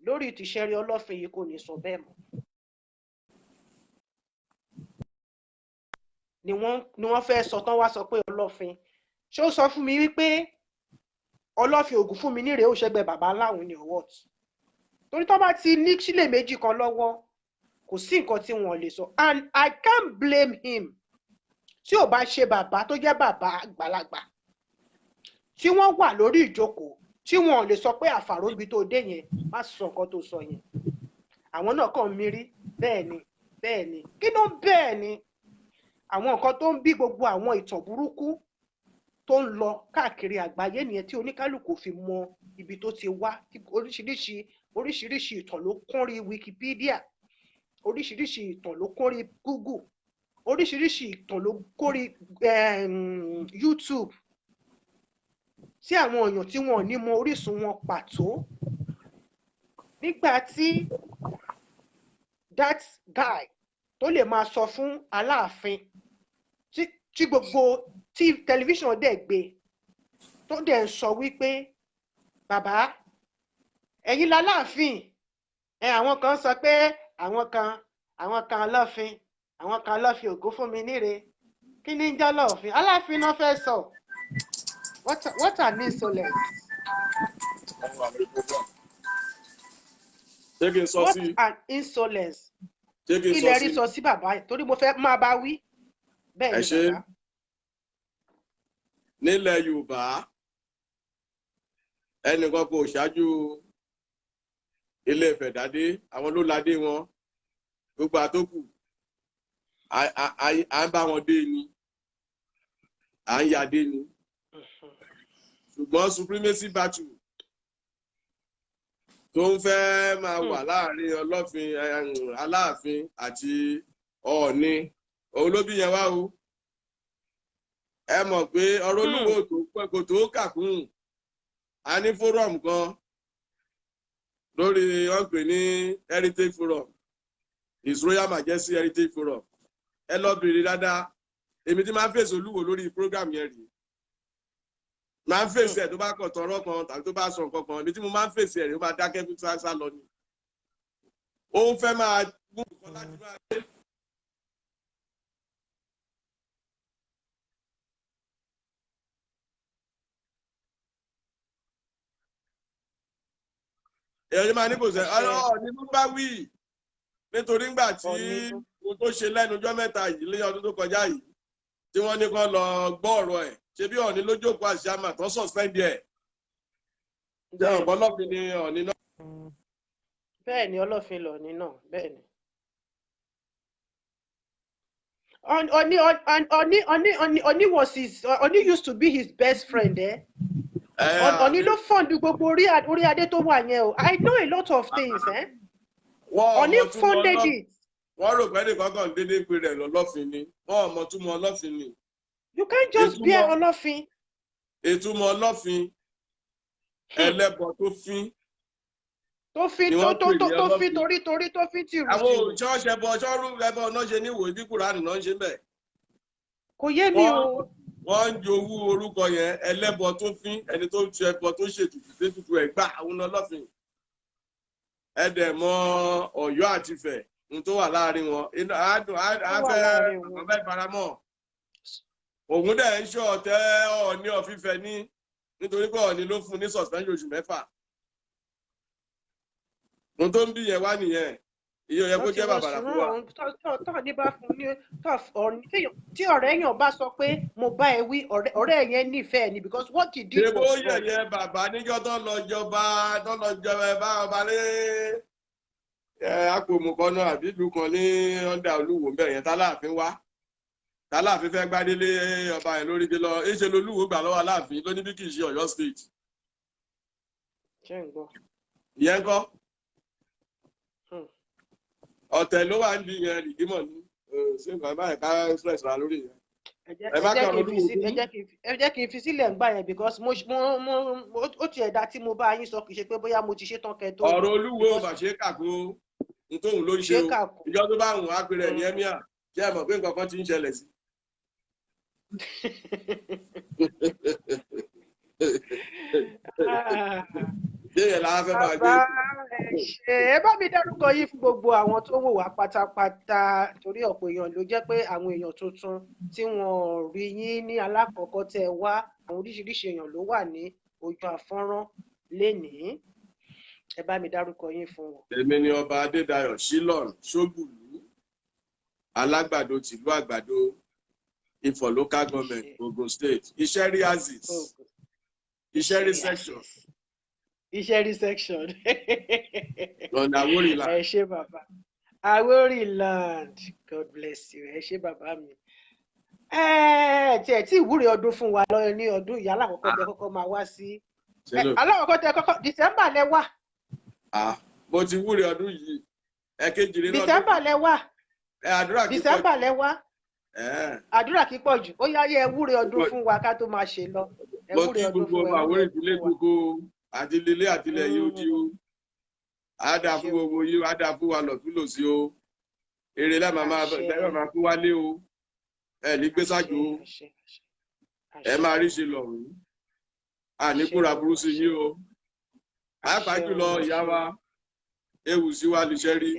lórí ìtìṣẹ́rí Ọlọ́fin yìí kò ní sọ bẹ́ẹ̀ mọ́ ni wọ́n fẹ́ sọ tán wá sọ pé Ọlọ́fin ṣé ó sọ fún mi wípé Ọlọ́fin Ògúnfúnminíre ó ṣẹgbẹ́ bàbá láwọn ní ọwọ́t torí tó bá ti ní sílè méjì kan lọ́wọ́ kò sí nǹkan tí wọ́n lè sọ and I can't blame him tí ò bá ṣe bàbá tó jẹ́ bàbá àgbàlagbà tí wọ́n wà lórí ìjókòó tí wọ́n lè sọ pé àfàrò ibi tó dé yẹn má sọ nǹkan tó sọ yẹn àwọn náà kàn mí rí bẹ́ẹ̀ ni kí ló bẹ́ẹ̀ ni àwọn nǹkan tó ń bí gbogbo àwọn ìtàn burúkú tó ń lọ káàkiri àgbáyé nìyẹn tí oníkálukú fi mọ ibi tó ti wá oríṣiríṣi ìtàn ló kún rí Wikipedia oríṣiríṣi ìtàn ló kún rí Google oríṣiríṣi ìtàn ló kún rí YouTube tí àwọn èèyàn tí wọn ò ní mọ orísun wọn pàtó nígbà tí that guy tó lè máa sọ fún Aláàfin tí gbogbo tí tẹlifíṣàn dẹ̀ gbé tó dẹ̀ ń sọ wípé bàbá ẹ̀yin láláàfin àwọn kan sọ pé àwọn kan ọlọ́fin àwọn kan ọlọ́fin ògo fún mi níre kí ni ń jẹ́ ọlọ́fin aláàfin náà fẹ́ sọ what an insolence. Ṣé kí n sọ what sí? an insolence. Ṣé kí n kí sọ lẹ sí? rí sọ sí bàbá yìí torí mo fẹ́ máa bá wí bẹ́ẹ̀ Ẹ ni ṣé. bàbá. Nílẹ̀ Yorùbá ẹnìkan kò ṣáájú Ilé Ifẹ̀ dádé, àwọn ló ládé wọn, gbogbo àtókù à ń bá wọn dé ni, à ń ya dé ni. Ṣùgbọ́n supremacy battle tó ń fẹ́ máa wà láàrin Ọlọ́fin Aláàfin àti Ọọ̀ni òun ló bí yẹn wá o. Ẹ mọ̀ pé ọ̀rọ̀ Olúwo kò tó kàkún, a ní fórum kan lórí wọ́n pè ní Heritage Forum, His Royal Majesty Heritage Forum. Ẹ lọ bèrè dáadáa, èmi tí máa ń fèsì Olúwo lórí program yẹn rí, máa ń fèsì ẹ̀ tó bá kọ̀ tọrọ kan tàbí tó bá sọ nǹkan kan, èmi tí mo máa ń fèsì ẹ̀ rí ó máa dákẹ́ fún sá lọ ni. Ó ń fẹ́ máa mú nǹkan láti máa gbé. Èyí máa ní kò sẹ́ ọ̀rọ̀ ní ló bá wí nítorí ńgbà tí mo tó ṣe lẹ́nu ọjọ́ mẹ́ta yìí lé ọdún tó kọjá yìí tí wọ́n ní kán lọ gbọ́ ọ̀rọ̀ ẹ̀ ṣe bí Ọọ̀ni ló jókòó àṣàmà tó suspend ẹ̀. Ǹjẹ́ ọ̀pọ̀lọpọ̀ ni Ọọ̀ni náà. bẹ́ẹ̀ ni Ọlọ́fin lọ̀ọ̀ni náà bẹ́ẹ̀ ni. Ọọ̀ni was his Ọọ̀ni used to be his best friend. Ọọ̀ni ló fund gbogbo orí adé tó wà yẹn o. I know a lot of things. Ọọ̀ni funded it. Wọ́n rò pé nìkan kan dédé pé rẹ̀ lọ́lọ́fin ni. Wọ́n ò mọ̀ túmọ̀ Ọlọ́fin ni. You can't just bear Ọlọ́fin. Ìtumọ̀ Ọlọ́fin ẹlẹ́bọ tó fín. Tó fi torí tó fi tìrù. Àwọn òṣìṣẹ́ ẹbọ ṣọ́rú ẹbọ náà ṣe ní ìwòye bí Kùránì náà ṣe bẹ̀. Kò yé mi o. Wọ́n ń jowú orúkọ yẹn ẹlẹ́bọ tó fín, ẹni tó ṣe ẹbọ tó ṣètùtù sétùtù ẹ̀ gbà àwọn Ọlọ́fin. Ẹ dẹ̀ mọ̀ Ọ̀yọ́ àti Ifẹ̀ n tó wà láàrin wọn. Àfẹ́ faramọ́. Òun dẹ̀ ń ṣọ́ ọ̀tẹ̀ Ọọ̀ni of Ifẹ̀ ní nítorí pé Ọọ̀ni ló fún ní suspension oṣù 6. Ohun tó ń bí yẹn wá nìyẹn. Iye yẹ kó jẹ́ bàbàrà fún wa. Tọ́ ní bá fún ní tí ọ̀rẹ́ èèyàn bá sọ pé mo bá ẹ wí ọ̀rẹ́ yẹn nífẹ̀ẹ́ ni because what he did was wrong. Ṣé bó yẹ̀yẹ́ bàbá níjọ́ tó lọ jọba ẹ bá ọba ní Àpòmùkọ́nà àbí ìlú kan ní ọ̀dà Olúwo bẹ́ẹ̀ yẹn tálàfin wá. Tálàfin fẹ́ gbádélé ọba yẹn lórí gbé lọ. Èṣe lolúwo gbà lọ́wọ́ Aláàfin ló ní bí kì í ṣe Ọ̀yọ́ state. Ṣé ń gbọ́? Ìyẹn kọ́. Ọ̀tẹ̀ ló wà níbi yẹn rìdímọ̀ ní ṣé nǹkan báyìí ká express ra lórí yẹn. Ẹ jẹ́ kí n fi sílẹ̀ ń gbà yẹn because ó ti ẹ̀dá tí mo bá yín sọ kì í ṣe pé bóyá mo ti ṣe tán kẹ́ tó. Ọ̀rọ̀ Olúwo bàṣẹ kàkó nítòhún ló ń ṣe o ìjọ tó bá wùn á pè rẹ̀ ní ẹ́míà ṣé ẹ mọ̀ pé nǹkan kan ti ń ṣẹlẹ̀ sí. Ẹ bá mi dárúkọ yìí fún gbogbo àwọn tó wò wá pátápátá torí ọ̀pọ̀ èèyàn ló jẹ́ pé àwọn èèyàn tuntun tí wọ́n rí yín ní alákọ̀ọ́kọ́ tẹ́ wá àwọn oríṣiríṣi èèyàn ló wà ní ojú àfọ́nrán lénìí. Ẹ bá mi dárúkọ yín fún wọn. Èmi ni Ọba Adédayọ̀ Shylon Ṣógbùlú, alágbàdo tìlú Àgbàdo, Ifọ̀ local government, Ogun state, Ìṣẹ́rí axis, Ìṣẹ́rí section. Ìṣẹ́rí section. Ọ̀nà Àwórì land. Ẹ ṣé bàbá. Àwórì land. God bless you. Ẹ ṣé bàbá mi. Tí ìwúre ọdún fún wa lọ ní ọdún ìyá alákọ̀ọ́kọ́ tẹ kọ́kọ́ máa wá sí. Alákọ̀ọ́kọ́ tẹ kọ́kọ́ December lẹ wà. Mo ti wúre ọdún yìí. Ẹ̀kejì nínú ọdún. December lẹ wà. Àdúrà kí pọ̀ jù. December lẹ wá. Àdúrà kí pọ̀ jù. Ó yá yẹ wúre ọdún fún wa ká tó máa ṣe lọ. Mo kí gbogbo ọba Àwórì ìdílé gbogbo àtìlélé àtìlẹ̀ yìí ó tí ó. Á dà fún gbogbo yìí, á dà fún wa lọ̀túnlòsí o. Èrè lẹ́ẹ̀ máa fún wálé o. Ẹ ní gbé sájú o. Ẹ máa rí ṣe lọ̀rùn. Àní kúra burú sí yín o. pàápàá jùlọ ìyá wa ewu sí wa lè ṣe rí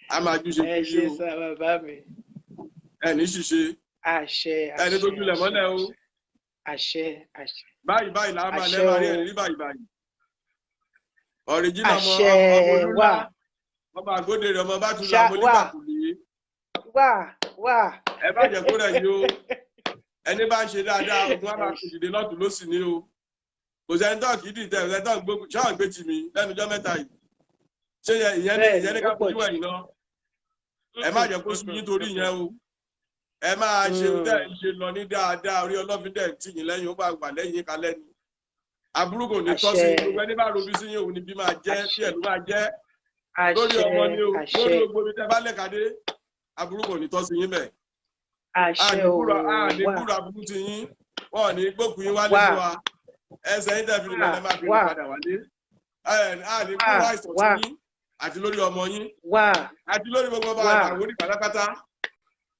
a máa ju ṣe ẹ kí ṣe o sá bàbá mi. ẹni ṣiṣe àṣẹ ẹni tó julẹ̀ mọ́lẹ̀ o àṣẹ àṣẹ báyìí báyìí làá máa àṣẹ lẹ́ẹ̀ máa rí o. ẹ̀rí báyìí báyìí ọ̀rìjìnà ọmọ àṣẹ olúńlá wà ọmọ àgódèrè ọmọ bá tún lọ Ṣá- ọmọ wà. onígbàkúlé wà. ẹ bá jẹ́ kó rẹ̀ yìí o ẹni bá ń ṣe dáadáa ogun á máa kùdìdé lọ́tún lósì ní o kò sẹ́ni tó kì í dìtẹ̀ kò sẹ́ni tó gbógun ṣáà gbé tì mí lẹ́nu ọjọ́ mẹ́ta yìí ṣé ìyẹn ní ká fojú ẹ̀yìn lọ ẹ má jẹ́ kó sùn yín torí ìyẹn o ẹ máa ṣe tẹ́ ẹ ṣe lọ ní dáadáa orí ọlọ́fin dẹ̀ tì yín lẹ́yìn ó bá wà lẹ́yìn kalẹ́ ni aburú kò ní tọ́ sí gbogbo ẹni bá robi sí yín òun ni bí máa jẹ́ tí ẹ̀ ló máa jẹ́ lórí ọmọ ni o lórí gbogbo ibi tẹ́ bá lẹ́kadé aburú kò ní tọ́ sí yín bẹ̀ àṣẹ o àní wà kúrò aburú ti yín wọn ò ní gbókùn yín wálé fún wa ẹsẹ̀ yín tẹ́ fi lè máa fi padà wálé àní kúrò àìsàn ti yín àti lórí ọmọ yín wà àti lórí gbogbo bá àwọn orí pátápátá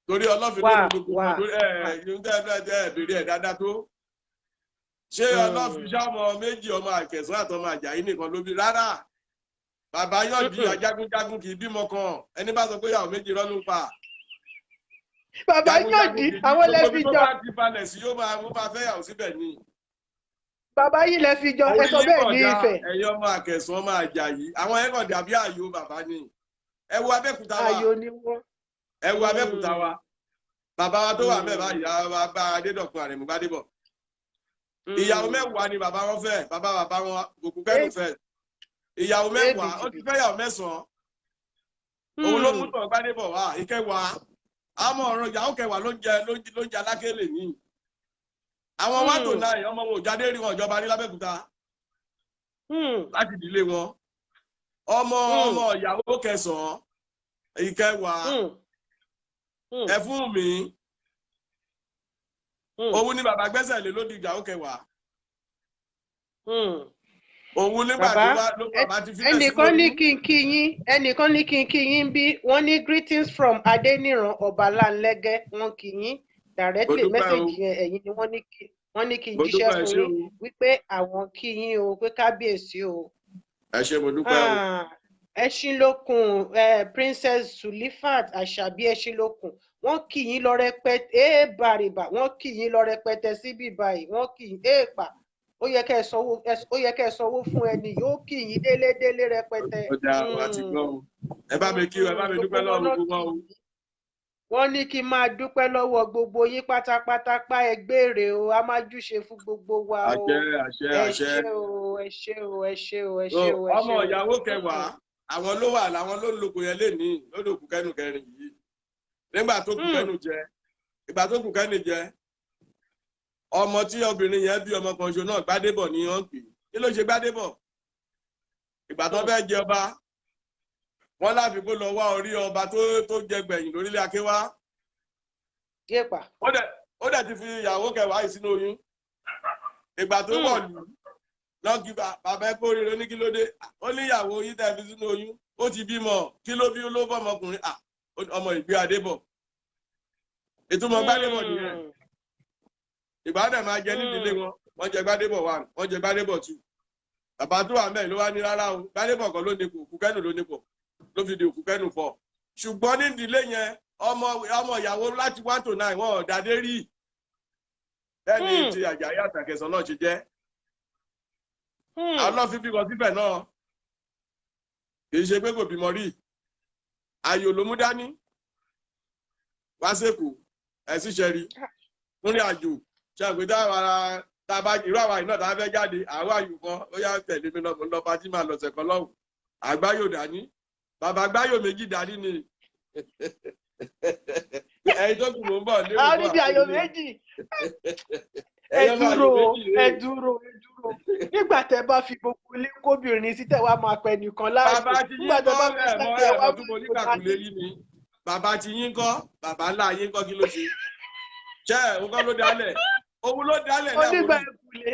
torí ọlọ́fin lórí gbogbo bèrè ẹ̀ dáadáa tó ṣé ọlọ́fin ṣáàmọ méjì ọmọ àkẹsàn àtọmọ àjàyí nìkan ló bí rárá bàbá yọ̀dí ajagunjagun kì í bímọ kan ẹni bá sọ pé ìyàwó méjì rọ́nù pa bàbá yọ̀dí àwọn lẹ́fi jọ tó bá ti balẹ̀ sí yóò máa fẹ́ yàwó síbẹ̀ ni. bàbá yìí lẹ fi jọ ẹ sọ bẹ́ẹ̀ ní Ifẹ̀. ẹ̀yin ọmọ àkẹsàn ọmọ àjàyí àwọn ẹ̀kọ́ dàbí ààyò bàbá ni ẹ wo Abẹ́òkúta wa ayò ni wọ́n. ẹ wo Abẹ́òkúta wa bàbá wa tó wà bẹ́ẹ̀ báyìí wa bá Adédọ̀kun Àrẹ̀mú Gbádébọ̀ ìyàwó mẹ́wàá ni bàbá wọn fẹ́ bàbá wọn òkú kẹ́nu fẹ́ ìyàwó mẹ́wàá ó ti fẹ́ ìyàwó mẹ́sàn-án òun ló mú tọ̀ Gbádébọ̀ wá ìkẹwàá àmọ́ ọ̀rọ̀ ìyàwó kẹwàá ló ń jẹ alákélé ní àwọn wá tó náà ọmọ wọn ò jáde rí wọn ìjọba ní l'Abẹ́òkúta láti ìdílé wọn ọmọ ìyàwó kẹsàn-án ìkẹwàá ẹ fún mi òun ni bàbá gbẹ́sẹ̀ lé lódì ìyàwó kẹwàá òun nígbà tó bàbá ti fi ẹnìkan ní kí n kí yín ẹnìkan ní kí n kí yín bí wọ́n ní greetings from Adéníran Ọbaláńlẹ́gẹ́ wọ́n kí yín directly message yẹn ẹ̀yin ni wọ́n ní kí n jíṣẹ́ fún yín wípé àwọn kí yín o pé kábíyèsí o. ẹ ṣé mo dúpẹ́ o. Ẹṣinlókun Princess Sulifat Àṣàbí Ẹṣinlókun wọ́n kí yín lọ rẹpẹtẹ bàrìbà wọ́n kí yín lọ rẹpẹtẹ síbí báyìí wọ́n kí yín èèpà ó yẹ kẹ́ ẹ sanwó fún ẹni yóò kí yín délé rẹpẹtẹ. ọjà wa ti gbọ́ o ẹ bá mi kí o ẹ bá mi dúpẹ́ lọ́wọ́ gbogbo wọn o. wọ́n ní kí n máa dúpẹ́ lọ́wọ́ gbogbo yín pátápátá pa ẹgbẹ́rẹ́ o a máa júṣe fún gbogbo wa o. àṣẹ. ẹ ṣé o. ọmọ ìyàwó kẹwàá àwọn ló wà láwọn ló ń lòkò yẹn lénìí lódòkù kẹnu kẹrin yìí nígbà tó kù kẹnu jẹ ìgbà tó kù kẹnu jẹ ọmọ tí obìnrin yẹn bí ọmọ kan ṣo náà Gbádébọ̀ ni wọ́n pè kí ló ṣe Gbádébọ̀ ìgbà tó fẹ́ jẹ ọba wọ́n láfi kó lọ wá orí ọba tó jẹ gbẹ̀yìn lórílẹ̀ Akéwà ó dẹ̀ ti fi ìyàwó kẹwàá yìí sínú oyún ìgbà tó wọ̀ lù lọ́gì bàbá ẹ kórè ló ní kí ló dé ó ní ìyàwó yìí tẹ̀ fi sínú oyún ó ti bímọ kí ló bí ló fọmọkùnrin ọmọ ìgbé Adébọ̀ ìtumọ̀ Gbádébọ̀ nìyẹn ìgbà dẹ̀ máa jẹ nídìílé wọ́n jẹ Gbádébọ̀ 1 wọ́n jẹ Gbádébọ̀ 2 bàbá tó wà mẹ́rin ló wá ní rárá o Gbádébọ̀ kan ló nípò òkú kẹ́nu ló nípò ló fi di òkú kẹ́nu 4 ṣùgbọ́n nídìílé yẹn ọmọ ìyàwó láti 1 to 9 wọn ò dádé rí bẹ́ẹ̀ ni ti Àjàyí Àtàkẹ̀sán náà ṣe jẹ́ àwọn náà fi bímọ síbẹ̀ náà kì í ṣe pé kò bímọ rí ayò ló mú dání wá sẹ́kù ẹ̀ sì ṣe rí múrin àjò ṣe àgbédá ara tá a bá irú àwa yìí náà tá a fẹ́ jáde àwọn àyù kan ó yá tẹ̀lé mi náà mo lọ bá tí máa lọ sẹ̀kọ́ lọ́hùn àgbáyò dání bàbá àgbáyò méjì dání ni ẹ̀yin tó kù mò ń bọ̀ ní àwọn níbi ayò méjì ẹ dúró nígbà tẹ bá fi gbogbo ilé kóbìnrin sí tẹ wá máa pẹ nìkan láàbò nígbà tẹ bá fi sáté wá fún mi nígbàkulé yìí ni bàbá ti yín kọ́ bàbá ńlá yín kọ́ kí ló ṣe ṣe òun kọ́ ló dálẹ̀ òun ló dálẹ̀ náà onígbà ẹkùlé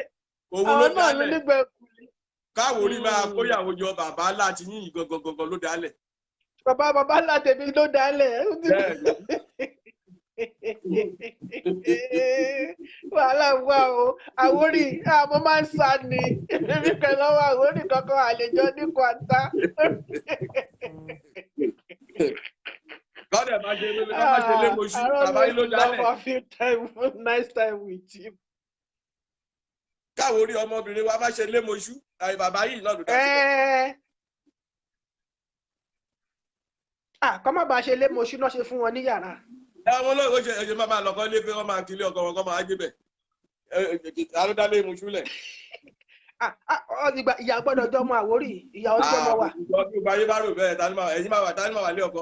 òun ló dálẹ̀ káwọ orí máa kóyàwó jọ bàbá ńlá ti yín yìí gangan ló dálẹ̀. bàbá ńlá tèmi ló dálẹ̀ wàhálà wà o Àwórì àmọ́ máa ń sá ni èmi pẹ̀lú ọwọ́ Àwórì kankan àlejò ní kwanta. Kọ́dẹ̀ má ṣe lé moṣú, bàbá yín ló dálẹ̀. I feel time nice time with you. Káwọn orí ọmọbìnrin wa má ṣe lé moṣú, bàbá yìí náà ló dá sílẹ̀. Kọ́ má bàa ṣe lé moṣú náà ṣe fún wọn ní yàrá. Àwọn olóògbé ṣe ẹ̀ṣẹ̀ máa lọ kọ́ lé pé wọ́n máa kílé ọkọ wọn kọ́ máa gbé bẹ̀. Alódálé moṣú lẹ̀. Ìyá gbọ́dọ̀ jọ ọmọ Àwórì, ìyá ọjọ́ ọmọ wa. Ọdún ìgbà yín bá rò bẹ́ẹ̀ ẹ̀yin máa wà lé ọkọ.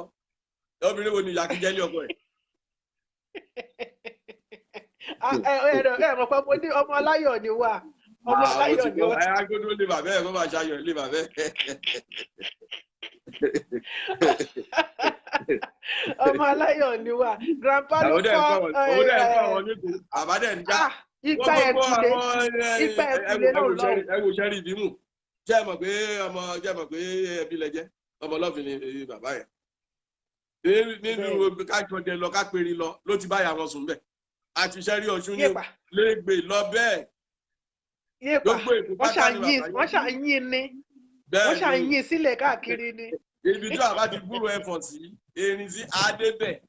Obìnrin wo ni ìyá kí jẹ́ lé ọkọ ẹ̀? Mọ̀ pé mo ní ọmọ aláyọ̀ ni wà. Ọmọ aláyọ̀ ni wà. Agbódó lè bàbẹ́ ẹ̀ kó máa ṣayọ̀ lè bàbẹ́. Ọmọ aláyọ̀ ni wà. Grandpa ló kọ́ àbádẹ́ ń já. Ipa ẹ̀kúlé náà lọ. Ẹ wo sẹ́rí ìbímù. Jẹ́ mọ̀ pé ẹbí lẹ jẹ́. Ọmọ ọlọ́fin ni bàbá yẹn. Nínú kájọdẹ lọ kápẹ́rì ló ti báyà wọn sùn bẹ́ẹ̀. Àti sẹ́rí Ọ̀ṣun ní lẹ́gbè lọ bẹ́ẹ̀. Wọ́n ṣàyìn ni. Wọ́n ṣàyìn sílẹ̀ káàkiri ni. Ibi tí àbá ti gbúrò ẹ̀fọ̀n sí, erin sí Adébẹ̀.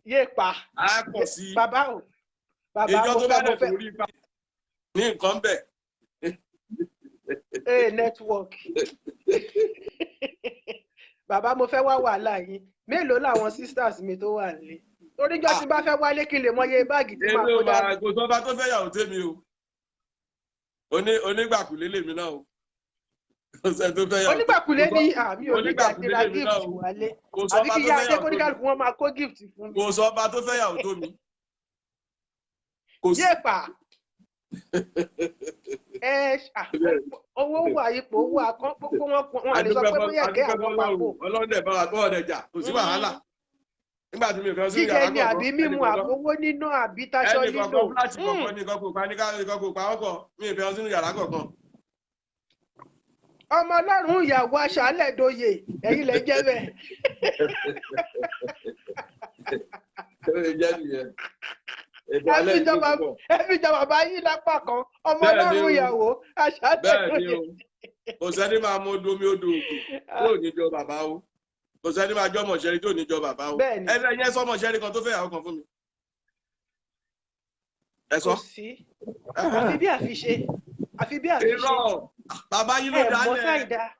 Yéèpà. A pọ̀ sí. Bàbá o. Ìjọ tó bá dẹ̀ torí ipa ní nǹkan bẹ̀. Network. Bàbá mo fẹ́ wá wàhálà yín. Mélòó làwọn sisters mi tó wà nílé? Toríjọ́ tí bá fẹ́ wálé kí n lè mọye báàgì tí máa kó dání. Kò sọ́ba tó fẹ́ yàwó tèmi o. Onígbàkulé lèmi náà o. Onígbàkulé ní àmì onígbàkulé gift wálé. Àbí kí yá adé kó ní kálukú wọn máa kó gift fún mi. Kò sọ́ba tó fẹ́ yàwó tó mi. Yéèpà. Owó wà ipò owó àkọ́kọ́ wọn àlè sọ pé bóyá ẹ̀kẹ́ àwọn papọ̀. Ọlọ́dẹ̀ bá wa bọ́ ọ̀dẹ̀ jà kò sí wàhálà. Nígbà tí mi kàn sí yàrá kọ̀ọ̀kan. Jíjẹ ni àbí mímu àbówó nínú àbí taṣọ nínú. Ẹnì kọ̀ọ̀kan láti kọ̀ọ̀kan ní kọ̀ọ̀kan kò pa ọkọ̀ mi ì fẹ́ sínú yàrá kọ̀ọ̀kan. Ọmọ Ọlọ́run ìyàwó aṣálẹ̀ dòye ẹ̀yin lẹ jẹ́ bẹ́ẹ̀. Ẹ fi jọ bàbá yín lápá kan ọmọ Ọlọ́run ìyàwó aṣálẹ̀ dòye. Kò sẹ́ni máa mú omi odò ògùn tó ní jọ bàbá o. Kò sẹ́ni máa jọ́ mọ̀ṣẹ́rí tó ní jọ bàbá o. Ẹgbẹ́ yẹn sọ mọ̀ṣẹ́rí kan tó fẹ́ yàwó kan fún mi. Ẹ sọ. Àfi bí àfiṣe. Irọ́ bàbá yín ló dálẹ̀.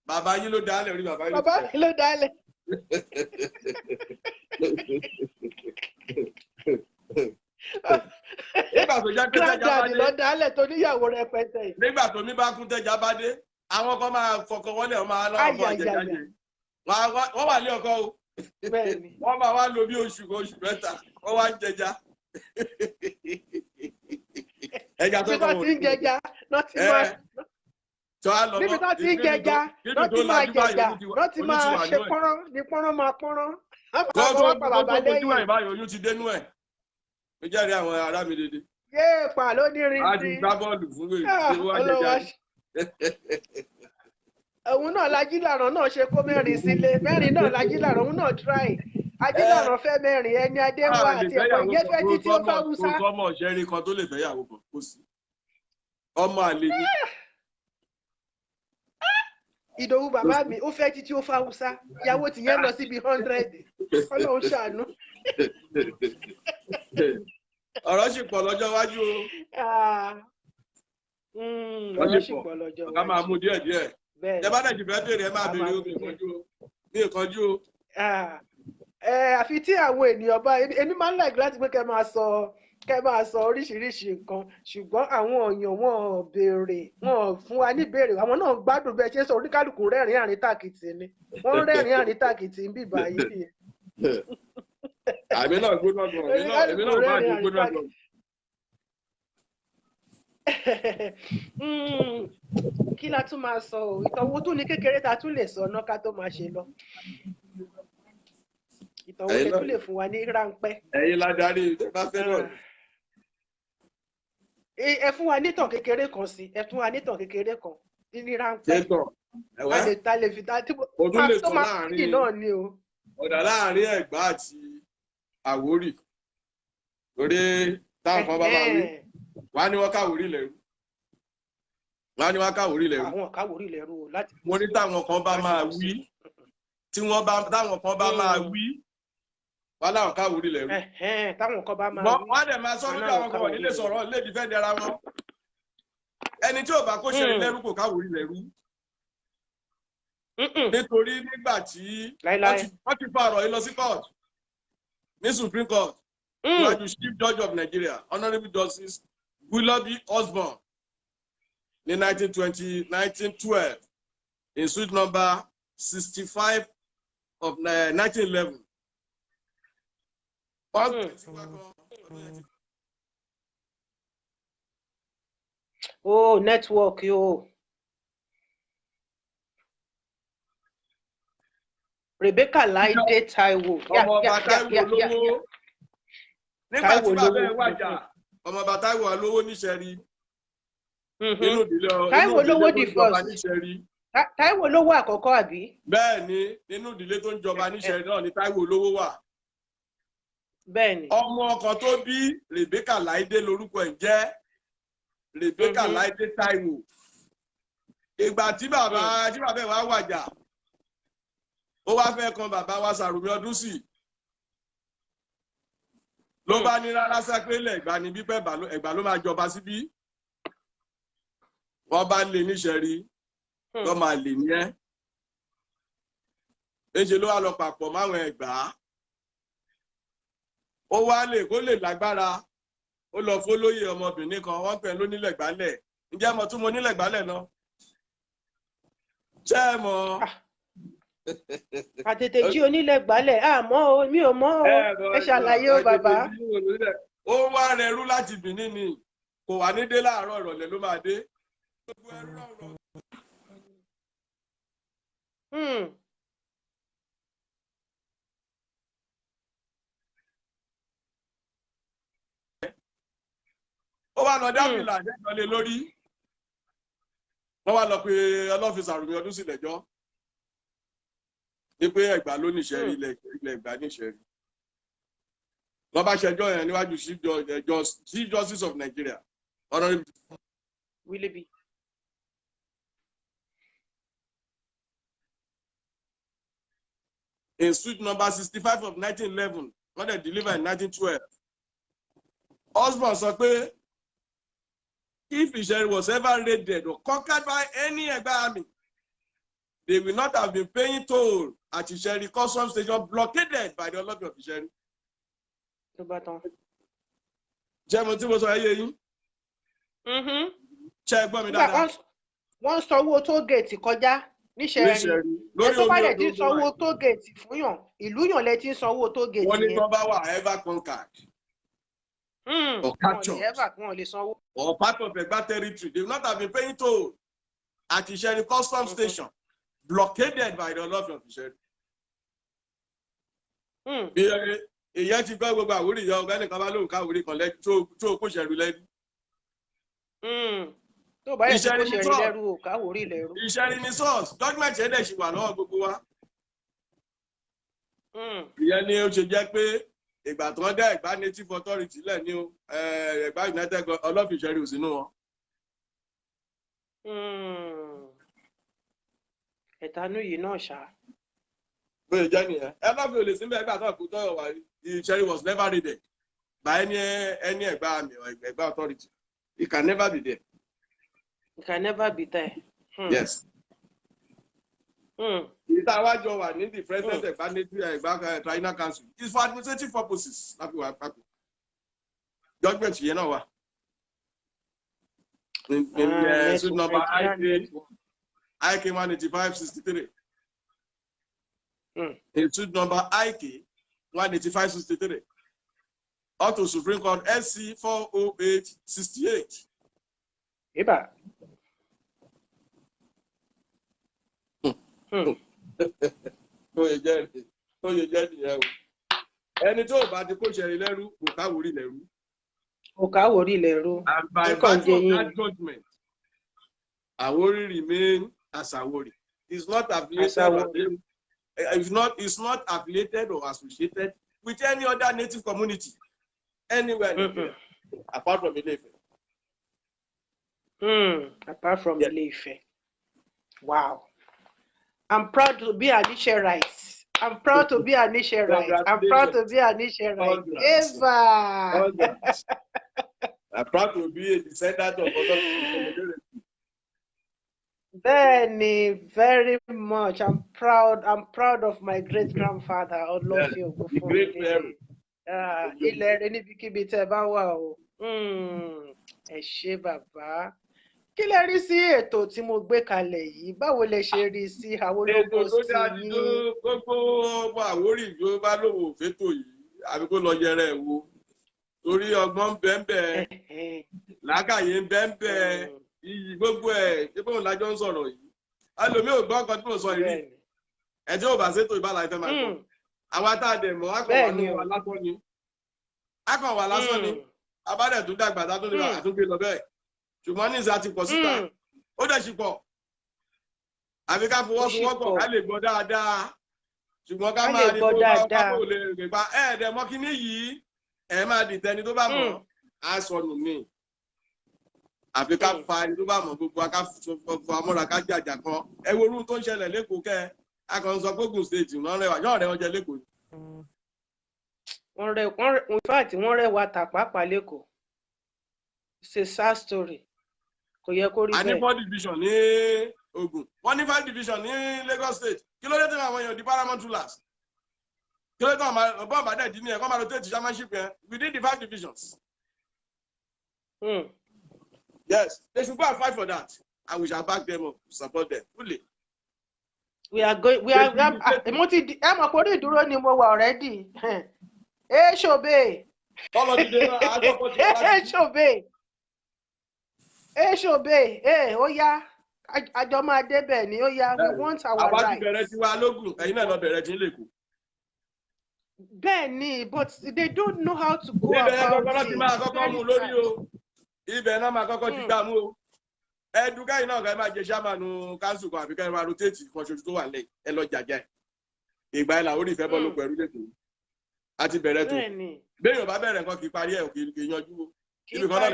Bàbá yín ló dálẹ̀ orí bàbá yín. Bàbá yín ló dálẹ̀. Nígbà tó jẹ́ pé tẹ́já bá dé. lọ dálẹ̀ tó níyàwó rẹpẹtẹ. Nígbà tó mi bá kún tẹ́já bá dé, àwọn kan máa fọkàn wọlé ọmọ aláwọ̀ fún àjẹjáde. Wọ́n wà ní ọkọ o. Wọ́n máa wá lo bí oṣù mẹ́ta, wọ́n wá ń jẹja. Ẹja tó kọ̀ wọ́n. Níbi tó ti ń jẹja, náà ti máa. Níbi tó ti ń jẹja, náà ti máa jẹja, náà ti máa ṣe pọ́nrán, ní pọ́nrán máa pọ́nrán. Gbogbo ìbáyọ̀ oyún ti dénú ẹ̀. Mo jẹ́rìí àwọn ará mi dédé. Yéèpà ló ní rí sí. A ti gbá bọ́ọ̀lù fún wéwá jẹjẹrẹ. Òun náà Lajílàrán náà ṣe kó mẹ́rin sílé. Mẹ́rin náà Lajílàrán òun náà try. Ajílàrán fẹ́ mẹ́rin ẹni Adéwà àti ẹ̀kọ́ ìyẹ́fẹ́ títí ó fẹ́ Hausa. Kò sọ ọmọ ọ̀ṣẹ́rin kan tó lè fẹ́yàwó kan kò sí. Ọmọ àlè ni. Ìdòwú bàbá mi ó fẹ́ títí ó fẹ́ Hausa. Ìyàwó tìyẹn lọ síbi 100. Ọlọ́run ṣàánú. Ọ̀rọ̀ sì pọ̀ lọ́jọ́ iwájú o. Ọ̀rọ̀ sì pọ̀ lọ́jọ́ iwájú. Ká máa mú díẹ̀ díẹ̀. Ẹ bá dẹ̀jì bẹ́ẹ̀ bèrè ẹ máa bèrè o ní ìkanjú o. Àfi tí àwọn ènìyàn bá èmi máa ń like láti pé kẹ́ máa sọ oríṣiríṣi nǹkan ṣùgbọ́n àwọn èèyàn wọn ò béèrè wọn ò fún wa ní béèrè àwọn náà gbádùn bẹ́ẹ̀ ṣe ń sọ oníkálukú rẹ́rìn àrín tàkìtì ni wọ́n rẹ́rìn àrín tàkìtì ń bìbà yìí nìyẹn. Àmì náà gbóná gan èmi náà bá ní gbóná gan. Kí la tún máa sọ o ìtọ́wò tún ní kékeré ta tún lè sọ náà ká tó máa ṣe lọ. Ìtọ́wò tẹ tún lè fún wa ní ráńpẹ́. Ẹ̀yin ladarí ẹ bá fẹ́ náà. Ẹ fún wa nítàn kékeré kan sí ẹ fún wa nítàn kékeré kan ní ráńpẹ́. Ṣétàn ta lè fi ta tí o tún lè sọ láàrin náà ni o. Ọ̀dà láàrin Ẹ̀gbá Àwórì torí táwọn kan bá máa wí wá ní wọ́n káwórì lẹ́rú wọ́n ní wọ́n káwórì lẹ́rú àwọn káwórì lẹ́rú láti. mo ní táwọn kan bá máa wí táwọn kan bá máa wí wọ́n láwọn káwórì lẹ́rú. táwọn kan bá máa wí. wọ́n á dẹ̀ máa sọ lójú àwọn kan wọ̀ nílé sọ̀rọ̀ lè dìfẹ́ǹdì ara wọn ẹni tí ò bá kó ṣẹ̀rí lẹ́rú kò káwórì lẹ́rú. Nítorí nígbà tí wọ́n ti fa ọ̀rọ̀ yìí lọ sí court ní Supreme Court níwájú Chief Judge of Nigeria Honourable Justice Willoughby Osborn ní 1912 in suit number 65 of 1911. Oh, network yo. Rebecca Laide Taiwo. Ọmọọba Taiwo lówó. Nígbà tí bàbá ẹ̀ wàjà, ọmọọba Taiwo lówó níṣẹ́rí. Nínú ìdílé Taiwo lówó the first. níṣẹ́rí. Taiwo lówó àkọ́kọ́ àbí? Bẹ́ẹ̀ ni, nínú ìdílé tó ń jọba níṣẹ́rí náà ni Taiwo lówó wà. Bẹ́ẹ̀ ni. Ọmọ ọkàn tó bí Rebecca Laide lórúkọ ẹ̀ jẹ́ Rebecca Laide Taiwo. Ìgbà tí bàbá ẹ̀ wá wàjà. Ó wá fẹ́ kan bàbá wa Sàrùmí Ọdúnsì ló bá ní rárá sápélé Ẹ̀gbá ní bípẹ́ Ẹ̀gbá ló máa jọba síbí wọ́n bá lè níṣẹ́rí tó máa lè ní ẹ́ méje ló wá lọ papọ̀ máwọn Ẹ̀gbá ó wá lè kó lè lágbára ó lọ fólóyè ọmọbìnrin kan wọ́n pẹ̀ lónílẹ̀ gbálẹ̀ ǹjẹ́ mo tún mo nílẹ̀ gbálẹ̀ náà ṣé ẹ mọ̀. Àtètè jí onílẹ̀ gbálẹ̀ àmọ́ mi ò mọ̀ o ẹ ṣàlàyé o bàbá. Ó wá rẹrú láti Benin ni kò wá ní dé láàárọ̀ ìrọ̀lẹ́ ló máa dé. Ó wá lọ dábìlà àjẹjọlé lórí wọ́n wá lọ pé ọlọ́fíìsì Sàrùmí Ọdúnsì lẹ́jọ́ ní pé Ẹ̀gbá ló níṣẹ́rí ilẹ̀ Ẹ̀gbá níṣẹ́rí wọ́n bá ṣẹjọ́ yẹn níwájú Chief Justice of Nigeria Honourable Willoughby. in suit number 65 of 1911 wọ́n dẹ̀ deliver in 1912 Osborn sọ pé if Ìṣẹ̀rí was ever raided or conquered by any Ẹ̀gbá army they will not have been paying toll at Ìṣẹ̀rí custom station blockaded by the Ọlọ́fin of Ìṣẹ̀rí. Jẹ́ mo tí mo sọ ẹyẹ yín. Ṣé ẹ gbọ́ mi dáadáa? Wọ́n sanwó tó gèètì kọjá níṣẹ́rí. Ẹ tó bá dẹ̀ ti sanwó tó gèètì fún yàn, ìlú yàn lẹ ti ń sanwó tó gèètì yẹn. Wọ́n ní tó bá wà ever conquered. Or captured. Or part of Ẹ̀gbá territory. They will not have been paying toll at Ìṣẹ̀rí custom station. Blockaded by the Ọlọ́fin of Ìṣẹ̀rí. Ìyẹn ti gbọ́ gbogbo Àwórì yọ ọgbẹ́ nìkan bá lóun káwórì kan lẹ́nu tó kó Ìṣẹ̀rí lẹ́nu. Tó bá yẹ kó Ìṣẹ̀rí lẹ́rú o káwórì lẹ́rú. Ìṣẹ̀rí ni source document yẹn dẹ̀ ṣì wà lọ́wọ́ gbogbo wa. Ìyẹn ni ó ṣe jẹ́ pé ìgbà tó ń dá Ẹ̀gbá native authority lẹ̀ ní Ẹ̀gbá United Ọlọ́fin Ìṣẹ̀rí ò sínú wọn. Ẹ̀tanú yìí náà ṣá. Bóyá jẹ́ nìyẹn. Ọlọ́fin ò lè sínú Ẹ̀gbá tó kù tọ́yọ̀ wá Ìṣẹ̀rí was never raided by any Ẹ̀gbá army or Ẹ̀gbá authority. It can never be there. It can never be there. Yes. Ìta àwájọ wà ní the president Ẹ̀gbá native Ẹ̀gbá tribunal council is for administrative purposes. Judgment yẹn náà wà. In suit number IK 185/63. In suit number IK 185/63. Up to Supreme Court SC 408/68. Eba. Tó yẹ jẹ́ nìyẹn o. Ẹni tó bá ti kó Ìṣẹ̀rí lẹ́rú kò káwórì lẹ́rú. Kò káwórì lẹ́rú. And by virtue of that judgment, Àwórì remain as Àwórì. It's not affiliated. It's not affiliated or associated with any other native community anywhere in Nigeria, apart from Ile-Ife. Apart from Ile-Ife. Wow. I'm proud to be an Isherite. I'm proud to be an Isherite. I'm proud to be an Isherite. Eva. I'm proud to be a descendant of Odofin. Very much. I'm proud of my great grandfather, Olofin Ogunfunmi. Ilẹ̀ rẹ̀ níbikíbi tẹ́ bá wà o. Ẹ ṣé bàbá. Kí lẹ rí sí ètò tí mo gbé kalẹ̀ yìí? Báwo lẹ ṣe rí sí Awólọ́wọ̀ sí yín? Gbogbo ọmọ Àwórì ló bá lòun ò fétò yìí, àbí kó lọ yẹrẹ ẹ̀ wò. Torí ọgbọ́n ń bẹ́ẹ̀ làákàyè ń bẹ́ẹ̀ iyì gbogbo ẹ̀ ṣé bóun lájọ́ ń sọ̀rọ̀ yìí. Ẹlòmíì ò gbọ́ ọkọ tí mo sọ yìí. Ẹ tí ò bá ṣètò ìbálà ìfẹ́ máa gbọ́. Àwa tá a dẹ̀ mọ́ akọ̀wà lásán ni. Akọ̀wà lásán ni. Abádẹ̀ tó dàgbà tá tó lè wà àtúngbé lọ bẹ́ẹ̀. Ṣùgbọ́n ní ìsà ti pọ̀ síta. Ó dẹ̀ ṣì pọ̀. Àbí ká fọwọ́sowọ́pọ̀ ká lè gbọ́ dáadáa. Ṣùgbọ́n ká máa rí tó bá kápò lè rè pa. Ẹ̀ẹ́dẹ̀ mọ́ kíní yìí. Ẹ máa dìtẹ́ni tó bá mọ̀. Á sọnù ni. Àfi ká fa ẹni tó bá mọ̀ gbogbo aká fọ amúra ká jàjà kan. Ẹ wo orú tó ń ṣẹlẹ̀ lẹ́kọ̀ọ́ kẹ́. A kàn sọ pé Ògùn state náà rẹwà. Yóò rẹ wọn jẹ lẹ́kọ̀ọ́. In fact, wọ́n rẹwà tàpápá lẹ́kọ̀ọ́. It's a sad story. Kò yẹ kó rí bẹ́ẹ̀. A ní 4 division ní Ògùn. Wọ́n ní 5 division ní Lagos state. Kí ló dé tí àwọn èèyàn di paramount rulers? Kí ló dé tí àwọn ọmọ àbádẹ́ ìdí ní ẹ̀kọ́ máa rotate chairmanship yẹn within the 5 divisions? Yes, they should go and fight for that, and we shall back them up, support them fully. We are going. Mo ti ẹ mọ̀ pé orí ìdúró ni mo wà already. Ṣòbe. Ṣòbe. Ó yá. Àjọ máa débẹ̀ ni ó yá. We want our rights. Àbá ti bẹ̀rẹ̀ sí wa lógún, ẹ̀yin náà lọ bẹ̀rẹ̀ tí ń lè kú. Bẹ́ẹ̀ni, but they don't know how to go about it. Ibẹ̀ kọ́kọ́ ti máa kọ́kọ́ mú lórí o. Ibẹ̀ náà máa kọ́kọ́ ti gbà mú o. Ẹ̀dùnkẹ́ yìí náà kẹ́ máa jẹ sámánù káńsù kan àbí kẹ́ máa rotate kan ṣoṣo tó wà lẹ́yìn ẹ lọ jàjà ẹ̀. Ìgbà ẹ̀ làwọn onífẹ́ bọ́ ló pẹ̀lú lẹ́kọ̀ọ́. A ti bẹ̀rẹ̀ tó. Béèyàn bá bẹ̀rẹ̀ nǹkan kì í parí ẹ̀ kì í yanjú o. That's why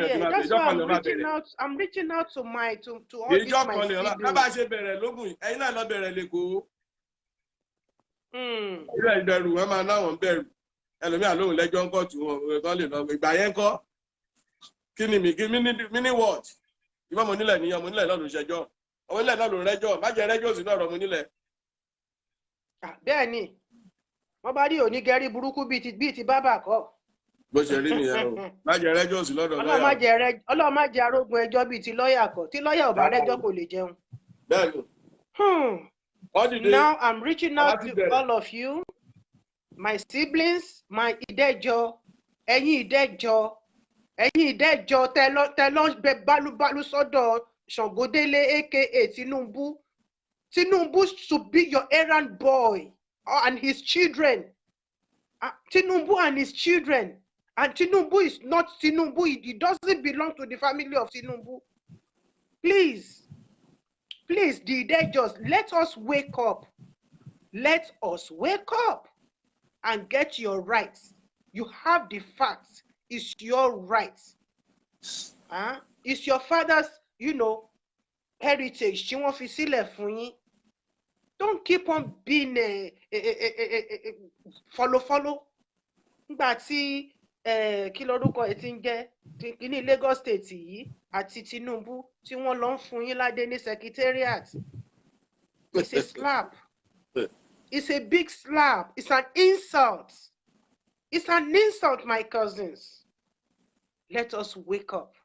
I'm reaching out to all my siblings. Bá ṣe bẹ̀rẹ̀ lógún ẹ̀yin náà lọ bẹ̀rẹ̀ lẹ́kọ̀ọ́. Ilé ìbẹ̀rù wọn máa náwọn bẹ̀rù. Ẹlòmíà lóhùn lẹ́jọ́ ń kọ́ tù wọn kan lè lọ. Ìgbà yẹn kọ́. Kí ni mini word? Ìbọn mo nílẹ̀ níyàn mo nílẹ̀ náà ló ṣẹjọ́. Ọmọ nílẹ̀ náà ló rẹ́jọ́. Má jẹ́ rẹ́jọ́ sínú ọ̀rọ̀ mo nílẹ̀. Bẹ́ẹ̀ ni, wọ́n bá rí onígẹ̀rí burúkú bíi ti bábà kọ́. Bó ṣe rí nìyẹn o. Má jẹ́ rẹ́jọ́ sí lọ́dọ̀ lọ́yà. Ọlọ́run má jẹ́ arógun ẹjọ́ bíi ti lọ́yà kọ́. Tí lọ́yà ò bá rẹ́jọ́ kò lè jẹun. Bẹ́ẹ̀ni. Now I'm reaching out to all of you, my siblings, my ìdẹ́jọ, ẹ̀yin ìdẹ́jọ tẹ́lọ́ gbẹ bálúbálú sọ́dọ̀ Ṣàngódélé aka Tinubu. Tinubu should be your errand boy and his children. Tinubu and his children. And Tinubu is not Tinubu. He doesn't belong to the family of Tinubu. Please, the Idejos, let us wake up. Let us wake up and get your rights. You have the facts. It's your rights. It's your father's, heritage. Tí wọ́n fi sílẹ̀ fún yín. Don't keep on being follow. Nígbà tí kí lorúkọ ẹ̀ ti ń jẹ́ ní Lagos State yìí àti Tinubu tí wọ́n lọ ń fún yín ládé ní secretariat. It's a slap. It's a big slap. It's an insult. It's an insult, my cousins. Let us wake up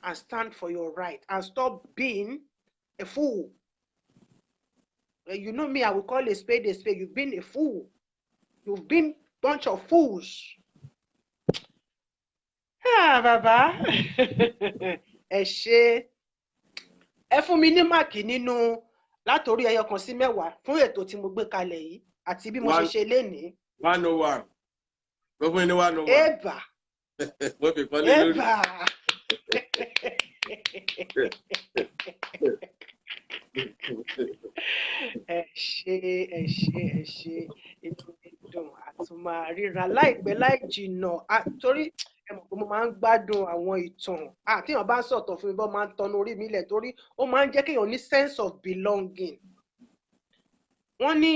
and stand for your right and stop being a fool. You know me, I will call a spade a spade. You've been a fool. You've been a bunch of fools. Bàbá. Ẹ ṣé. Ẹ fún mi ní máàkì nínú látòrí ẹyọ kan sí 10 fún ètò tí mo gbé kalẹ̀ yìí àti bí mo ṣe lénìí. 101. Gbogbo ẹni 101. Eba. Wọ́n fi kọ́lé lórí. Eba. Ẹ ṣé. Inú mi dùn, a tún máa ríra láìpẹ́ láì jìnnà torí ẹ mọ̀ pé mo máa ń gbádùn àwọn ìtàn tíyàn bá ń sọ̀tọ̀ fún mi bọ́ máa ń tọ́nu orí mi lẹ̀ torí ó máa ń jẹ́ kéèyàn ní sense of belonging. Wọ́n ní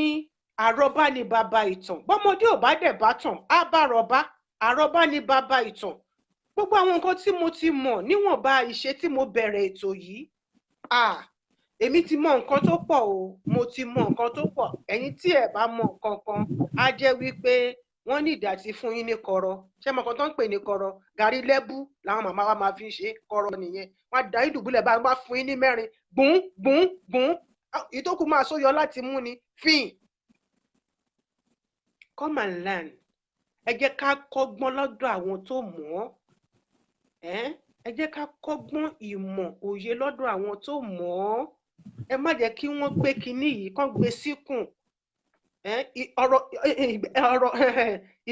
àrọ́bá ni bàbá ìtàn bọ́mọdé ò bá dẹ̀ bá tàn á bá rọ́bá àrọ́bá ni bàbá ìtàn. Gbogbo àwọn nǹkan tí mo ti mọ̀ níwọ̀nba ìṣe tí mo bẹ̀rẹ̀ ètò yìí èmi ti mọ nǹkan tó pọ̀ o mo ti mọ nǹkan tó pọ̀ ẹ̀yin tí ẹ̀ bá mọ nǹkan kan á jẹ́ wípé wọ́n ní ìdàtí fún yín ní kọ̀rọ̀ ṣé mo kàn tó ń pè ní kọ̀rọ̀ gàrí lẹ́bú làwọn màmá wa máa fi ń ṣe kọ̀rọ̀ nìyẹn wọ́n á dá yín dùbúlẹ̀ bá wọ́n fún yín ní mẹ́rin gbùn gbùn gbùn ìtókù máa sóyọ láti mú ni fín. Come and learn ẹ jẹ́ ká kọ́gbọ́n lọ́dọ̀ àwọn tó mọ̀ ọ́ ẹ jẹ́ ká kọ́gbọ́n ìmọ̀ òye lọ́dọ̀ àwọn tó mọ̀ ọ́ ẹ má jẹ́ kí wọ́n gbé kinní yìí kán gbé síkùn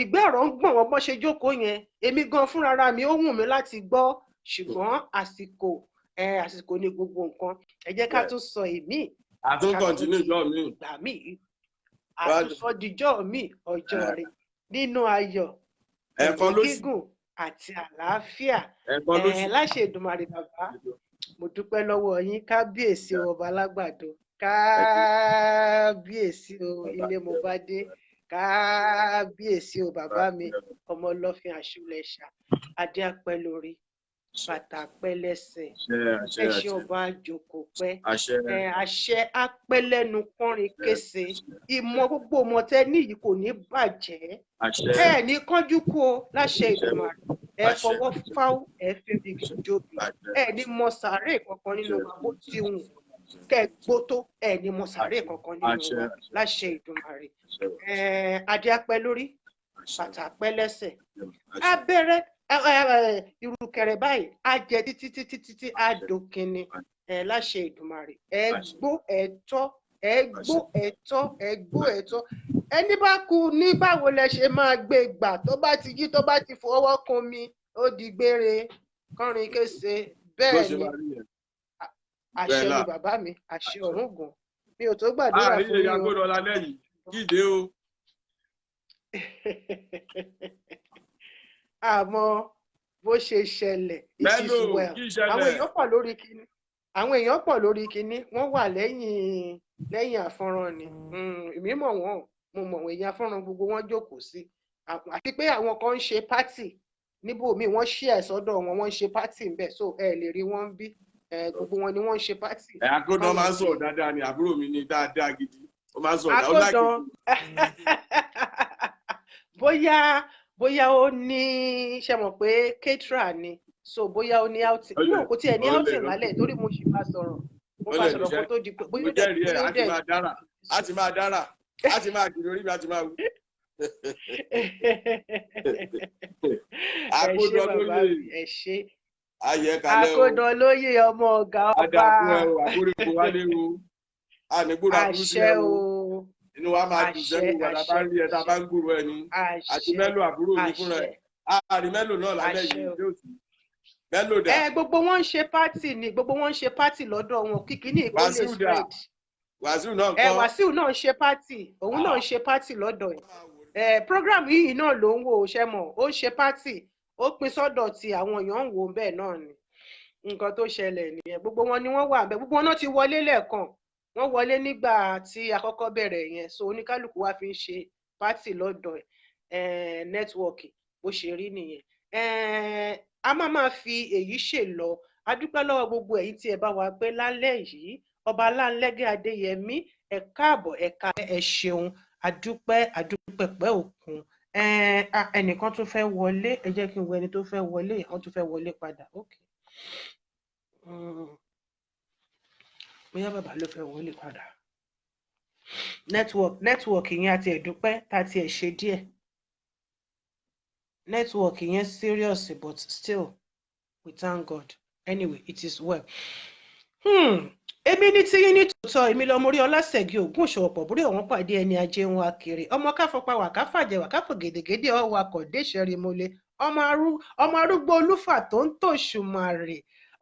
ìgbẹ́ ọ̀rọ̀ ń gbọ̀n wọ́n bọ́ ṣe jókòó yẹn èmi gan fúnra mi ó wù mí láti gbọ́ ṣùgbọ́n àsìkò ní gbogbo nǹkan ẹ jẹ́ ká tún sọ èmi àtúnkọ̀ntínú ìjọ mi ìgbà mi àtúnṣọdíjọ́ mi ọjọ́ rẹ̀ nínú ayọ̀ gígùn àti àlàáfíà láṣẹ Èdùmàrè bàbá mo dúpẹ́ lọ́wọ́ yín kábíyèsí ọba alágbàdo kábíyèsí o ilé mo bá dé kábíyèsí o bàbá mi ọmọ ọlọ́fin àṣùlẹ̀ṣà adé apẹ́ lórí bàtà apẹ́ lẹ́sẹ̀ ẹṣin ọba àjòkò pẹ́ àṣẹ apẹ́ lẹ́nu kọrin kése ìmọ̀ gbogbo ọmọ tẹ níyì kò ní bàjẹ́ ẹ ní kánjú kú o láṣẹ Èdùmàrè ẹ fọwọ́ fáwọ́ ẹ fi igi jóbi ẹ ní mọ sàárè kankan nínú àpò tí wù kẹ gbó tó ẹ ní mọ sàárè kankan nínú wa láṣẹ Èdùmàrè adé apẹ́ lórí bàtà apẹ́ lẹ́sẹ̀ abẹ́rẹ́ ìrùkẹ̀rẹ̀ báyìí á jẹ títí á dókinni láṣẹ Èdùmàrè ẹ gbó ẹ̀tọ́ ẹni bá kú ní báwo lẹ ṣe máa gbé gbà tó bá ti jí tó bá ti fọwọ́ kan mi ó di gbére kọrin kése bẹ́ẹ̀ ni àṣẹ ni bàbá mi àṣẹ ọ̀run gùn mi ò tó gbàdúrà fún yín o. àmọ́ bó ṣe ṣẹlẹ̀ it is well àwọn èèyàn pọ̀ lórí kinní wọ́n wà lẹ́yìn àfọ́nrán ni èmi mọ̀ wọ́n mo mọ̀ wọ́n èèyàn àfọ́nrán gbogbo wọn jókòó sí àti pé àwọn kan ń ṣe pátì níbòmíì wọ́n ṣí ẹ̀ sọ́dọ̀ wọn wọ́n ń ṣe pátì ńbẹ̀ so ẹ lè rí wọn bí gbogbo wọn ni wọ́n ń ṣe pátì. Akódán máa ń sọ̀rọ̀ dáadáa ni àbúrò mi ni dáadáa gidi ó máa ń sọ̀rọ̀ dáadáa bóyá ó ní ṣe mọ̀ pé caterer ni so bóyá ó ní outing mo kò tiẹ̀ ní outing lálẹ́ torí mo sì máa sọ̀rọ̀ mo bá sọ̀rọ̀ kó tó di pé bóyá ó dẹ̀ á ti máa dára á ti máa dìrò orí mi á ti máa wù. Akódán lóye ọmọ ọ̀gá ọba àṣẹ o inú wa máa dùn sẹ́nu wàdà bá rí ẹ tá a bá ń gbúrò ẹni àti mẹ́lò àbúrò mi fúnra ẹ̀ àrí mẹ́lò náà lálẹ́ yìí yóò sì mẹ́lò dà. gbogbo wọn ń ṣe pátì ni gbogbo wọn ń ṣe pátì lọ́dọ̀ wọn kíkí ní ìkólé spread. Wàsíù náà kọ́ Wàsíù náà ń ṣe pátì òun náà ń ṣe pátì lọ́dọ̀ ẹ̀ program yìí náà ló ń wò ó ṣe mọ̀ ó ń ṣe pátì ó pín sọ́dọ̀ tí àwọn èèyàn ń wò ó bẹ́ẹ̀ náà ni nǹkan tó ṣẹlẹ̀ nìyẹn gbogbo wọn ni wọ́n wà bẹ́ẹ̀ gbogbo wọn náà ti wọlé lẹ́ẹ̀kan wọ́n wọlé nígbà tí àkọ́kọ́ bẹ̀rẹ̀ yẹn so oníkálukú wa fi ń ṣe pátì lọ́dọ̀ nẹ́tíwọ̀kì bó ṣe rí nìyẹn a máa fi èyí ṣe lọ a dúpẹ́ lọ́wọ́ gbogbo ẹ̀yin tí ẹ bá wa pé lálẹ́ yìí ọba Láńlẹ́gẹ́ Adéyẹmí ẹ káàbọ̀ ẹ̀ka ẹ ṣeun adúpẹ́ pẹ́ òkun ẹnìkan tún fẹ́ wọlé ẹ jẹ́ kí n wo ẹni tó fẹ́ wọlé àwọn tún fẹ́ wọlé padà okay. Bóyá bàbá ló fẹ́ wọlé padà network yẹn àti ẹ̀dúpẹ́ tá ti ẹ̀ ṣe díẹ̀ network yẹn serious but still we thank God anyway it is well. Èmi ní tí yín ní tòótọ́ èmi lọ mórí Ọlásẹ̀gì Ògún Òṣòwòpọ̀ búrẹ́ ọ̀wọ́n pàdé ẹni ajé ń wá kiri ọmọ káfọpá wà káfàjẹ wà káfọ gèdègèdè ọwọ́ akọ̀dé ṣẹ́rìmọ́lẹ̀ ọmọ arúgbó olúfà tó ń tòṣùmàrè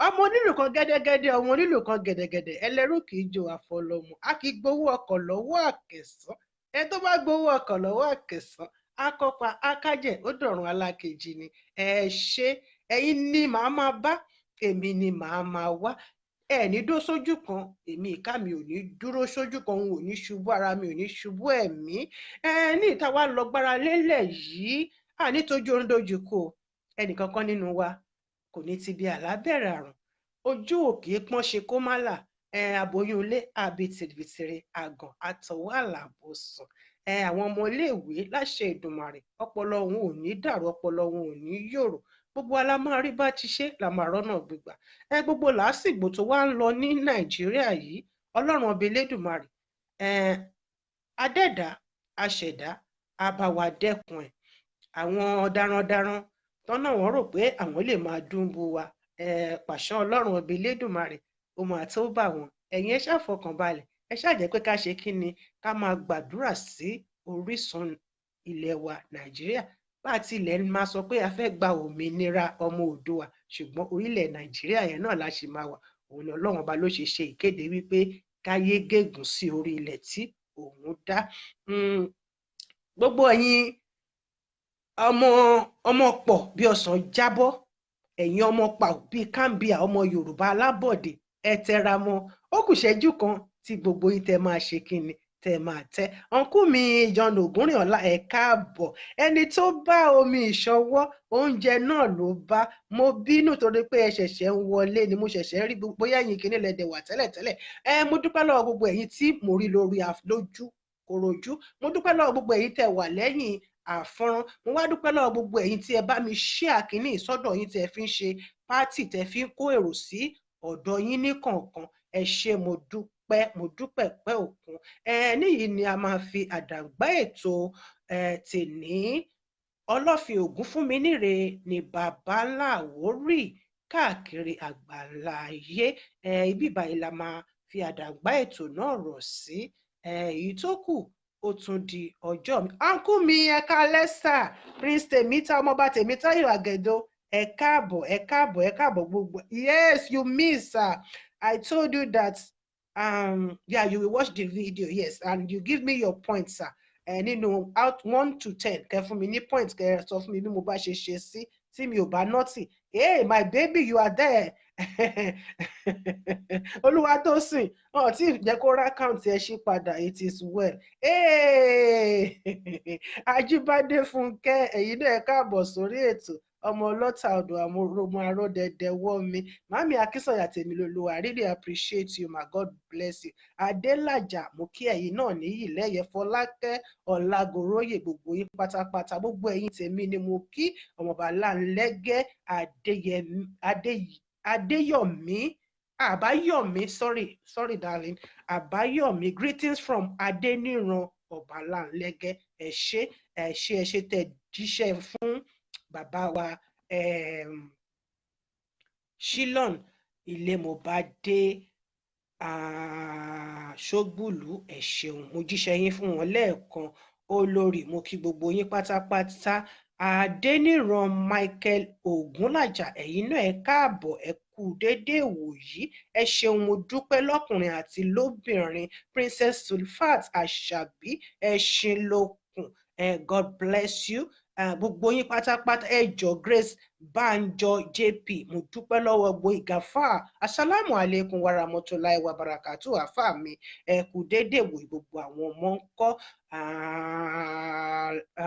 ọmọ onílù kan gẹ́dẹ́gẹ́dẹ́ ọmọ onílù kan gẹ̀dẹ̀gẹ̀dẹ̀ ẹlẹ́rú kì í jò àfọlọ́mù a kì í gbowó ọkọ̀ lọ́wọ́ àkẹsàn ẹ tó bá gbowó ọkọ̀ lọ́wọ́ àkẹsàn akọ́pa akájẹ̀ ó dọ̀run alákejì ni. Ẹ ṣé, ẹ̀yin ni màá máa bá, èmi ni màá máa wá. Ẹ ní dó sójú kan, èmi ìka mi ò ní dúró sójú kan, òun ò ní ṣubú, ara mi ò ní ṣubú ẹ̀mí. Ní ìta wa lọ gbára lélẹ̀ yìí, nítorí orin dojú kò ẹnìkankan nínú wa kò ní ti bí àlábẹ̀rẹ̀ àrùn. Ojú òkè pọ́n ṣe kó má là, aboyún ilé àbí tìrìbìtìrì àgàn àtọwọ́ àlàbòsùn. Àwọn ọmọ iléèwé láṣẹ Èdùmàrè ọpọlọ wọn ò ní dàrú, ọpọlọ wọn ò ní yòrò. Gbogbo wa la máa rí bá ti ṣe la máa rọ́nà gbígbà. Gbogbo làásìgbò tó wá ń lọ ní Nàìjíríà yìí, Ọlọ́run ọba Elédùmarè, adẹ́dá aṣẹ̀dá á bá wa dẹ́kun ẹ̀. Àwọn darandaran tọ́nà wọn rò pé àwọn lè máa dúnbú wa, pàṣán Ọlọ́run ọba Elédùmarè ó máa tó bá wọn. Ẹ̀yin ẹ ṣáà fọkàn balẹ̀, ẹ ṣáà jẹ́ pé ká ṣe kí ni, ká máa gbàdúrà sí orísun ilẹ̀ wa Nàìjíríà. Bá a tilẹ̀ máa sọ pé a fẹ́ gba òmìnira ọmọ Oòduà, ṣùgbọ́n orílẹ̀ Nàìjíríà yẹn náà la ṣì máa wà. Òun ni Ọlọ́run ọba ló ṣe ṣe ìkéde wípé káyé gégùn sí orí ilẹ̀ tí òun dá. Gbogbo ẹ̀yin ọmọ pọ̀ bí ọ̀sán jábọ́, ẹ̀yin ọmọ pa bí kámbíà, ọmọ Yorùbá alábọ̀dé, ẹ tẹra mọ́. Ó kù ṣẹ́jú kan tí gbogbo yín tẹ máa ṣe kí ni, tẹ máa tẹ. Ọ̀nkú mi John Ògúnrìnọlá, ẹ káàbọ̀. Ẹni tó bá omi ìṣọwọ́ oúnjẹ náà ló bá. Mo bínú torí pé ẹ ṣẹ̀ṣẹ̀ ń wọlé ni, mo ṣẹ̀ṣẹ̀ rí bóyá ẹ̀yin kìíní lẹ́dẹ̀ wà tẹ́lẹ̀tẹ́lẹ̀. Mo dúpẹ́ lọ́wọ́ gbogbo ẹ̀yin tí mo rí lórí lójú korojú. Mo dúpẹ́ lọ́wọ́ gbogbo ẹ̀yin tẹ wà lẹ́yìn àfọ́nrán. Mo wá dúpẹ́ lọ́wọ́ gbogbo ẹ̀yin tí ẹ bá mi share kínní ìsọ́dọ̀ yín tí ẹ fi ń ṣe pátì, tẹ fi ń kó èrò sí ọ̀dọ̀ yín ní kọ̀ọ̀kan. Ẹ ṣé, mo dúpẹ́ pẹ́ òkun. Níyìí ni a máa fi àdàgbà ètò tèní. Ọlọ́fin Ògúnfúnminíre ni bàbá ńlá Àwórì káàkiri àgbàlá ayé. Ibi báyìí la máa fi àdàgbà ètò náà rọ̀ sí. Èyí tó kù ó tún di ọjọ́ mi. Uncle mi ẹ káalẹ́ sà, Prince Tèmítà ọmọọba Tèmítáyọ̀ Àgẹ̀dọ̀, ẹ káàbọ̀ gbogbo. Yes, you miss sir. I told you that yeah, you will watch the video, yes, and you give me your points sir. Nínú out 1 to 10 kẹ́ fún mi ní points, kẹ́ sọ fún mi bí mo bá ṣe ṣe sí tí mi ò bá nọ́tì. Hey my baby, you are there. Olúwatósìn tí jẹ́ kó rá káùntì ẹ ṣí padà, it is well. Ajíbádé Fúnkẹ́, ẹ̀yin náà ẹ káàbọ̀ sórí ètò. Ọmọ ọlọ́ta ọ̀dọ̀ àmọ́ arọ́dẹ̀dẹ̀ wọ́ mi. Màmí Akínsọ̀yà Tèmilolúwa, I really appreciate you, my God bless you. Adélàjà, mo kí ẹ̀yin náà níyì lẹ́yẹ. Fọlákẹ́ Ọlágoróyè, gbogbo yín pátápátá, gbogbo ẹ̀yin tèmi ni mo kí. Ọmọọba Láńlẹ́gẹ́ Adéyọ̀mí, Àbáyọ̀mí, sorry darling, Àbáyọ̀mí, greetings from Adéníran Ọba Láńlẹ́gẹ́. Ẹ ṣé tẹ́ jíṣẹ́ fún bàbá wa Shilon Ilémobádé Ṣógbùlù, ẹ ṣeun, mo jíṣẹ́ yín fún wọn lẹ́ẹ̀kan. Olórí, mo kí gbogbo yín pátápátá. Adéníran Michael Ògúnlàjà, ẹ̀yin náà ẹ káàbọ̀, ẹ kú déédéé wòyí. Ẹ ṣeun, mo dúpẹ́ lọ́kùnrin àti lóbìnrin. Princess Sulfat Àṣàbí, ẹ ṣin lókun. God bless you. Gbogbo yín pátápátá. Ẹjọ Grace Banjo JP, mo dúpẹ́ lọ́wọ́ gbogbo ìgàfà. Assalamu alaikum warahmatullahi wabarakatuh. Àfà mi, ẹ kú déédéé wòyí. Gbogbo àwọn ọmọ ń kọ́.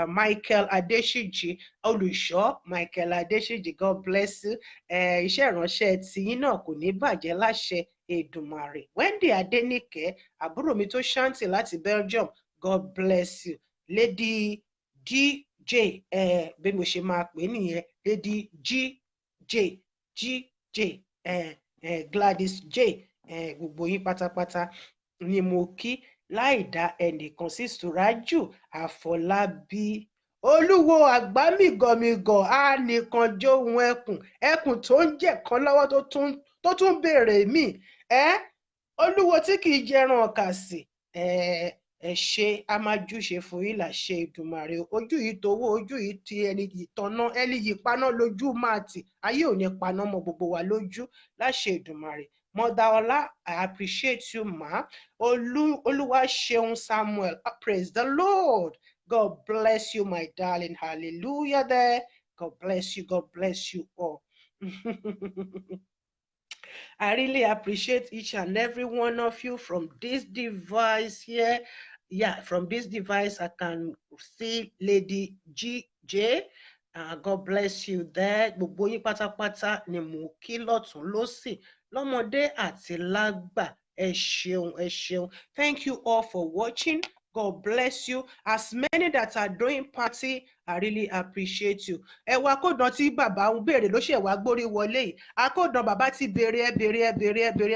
Michael Adéṣíjì, olùṣọ́ Michael Adéṣíjì, God bless you. Iṣẹ́ ìránṣẹ́ tiyín náà kò ní bàjẹ́ láṣẹ Èdùmàrè. Wendy Adéníkẹ́, àbúrò mi tó ṣáǹtì láti Belgium, God bless you. Lady DJ, bí mo ṣe máa pè nìyẹn, Lady GJ, Gladys J, gbogbo yín pátápátá ni mo kí, láì dá ẹnìkan sí. Sùrájù Àfọlábí, Olúwo àgbámìgọ̀mìgọ̀ á nìkan jóhun ẹkùn tó ń jẹ̀kan lọ́wọ́ tó tún béèrè mí. Olúwo tí kì í jẹran ọ̀kàsì. Ẹ ṣe, a máa júṣe fún yín láṣẹ Èdùmàrè. Ojú yìí towó, ojú yìí ti ẹni ìtọ́nà, ẹni yìí paná lójú máa tì. Ayé ò ní paná mọ́ gbogbo wa lójú láṣẹ Èdùmàrè. Mother Ọlá, I appreciate you ma. Olúwaṣeun Samuel, praise the Lord. God bless you, my darling. Hallelujah there. God bless you. God bless you all. I really appreciate each and every one of you from this device here. Yeah, from this device, I can see Lady GJ. God bless you there. Gbogbo yín pátápátá ni mò ń kí lọ́tún lósì, lọ́mọdé àti lágbà. Ẹ ṣeun, ẹ ṣeun. Thank you all for watching. God bless you. As many that are doing party, I really appreciate you. Ẹ wá kódàn tí bàbá ń béèrè ló ṣe wá gbórí wọlé yìí. Akódàn bàbá ti béèrè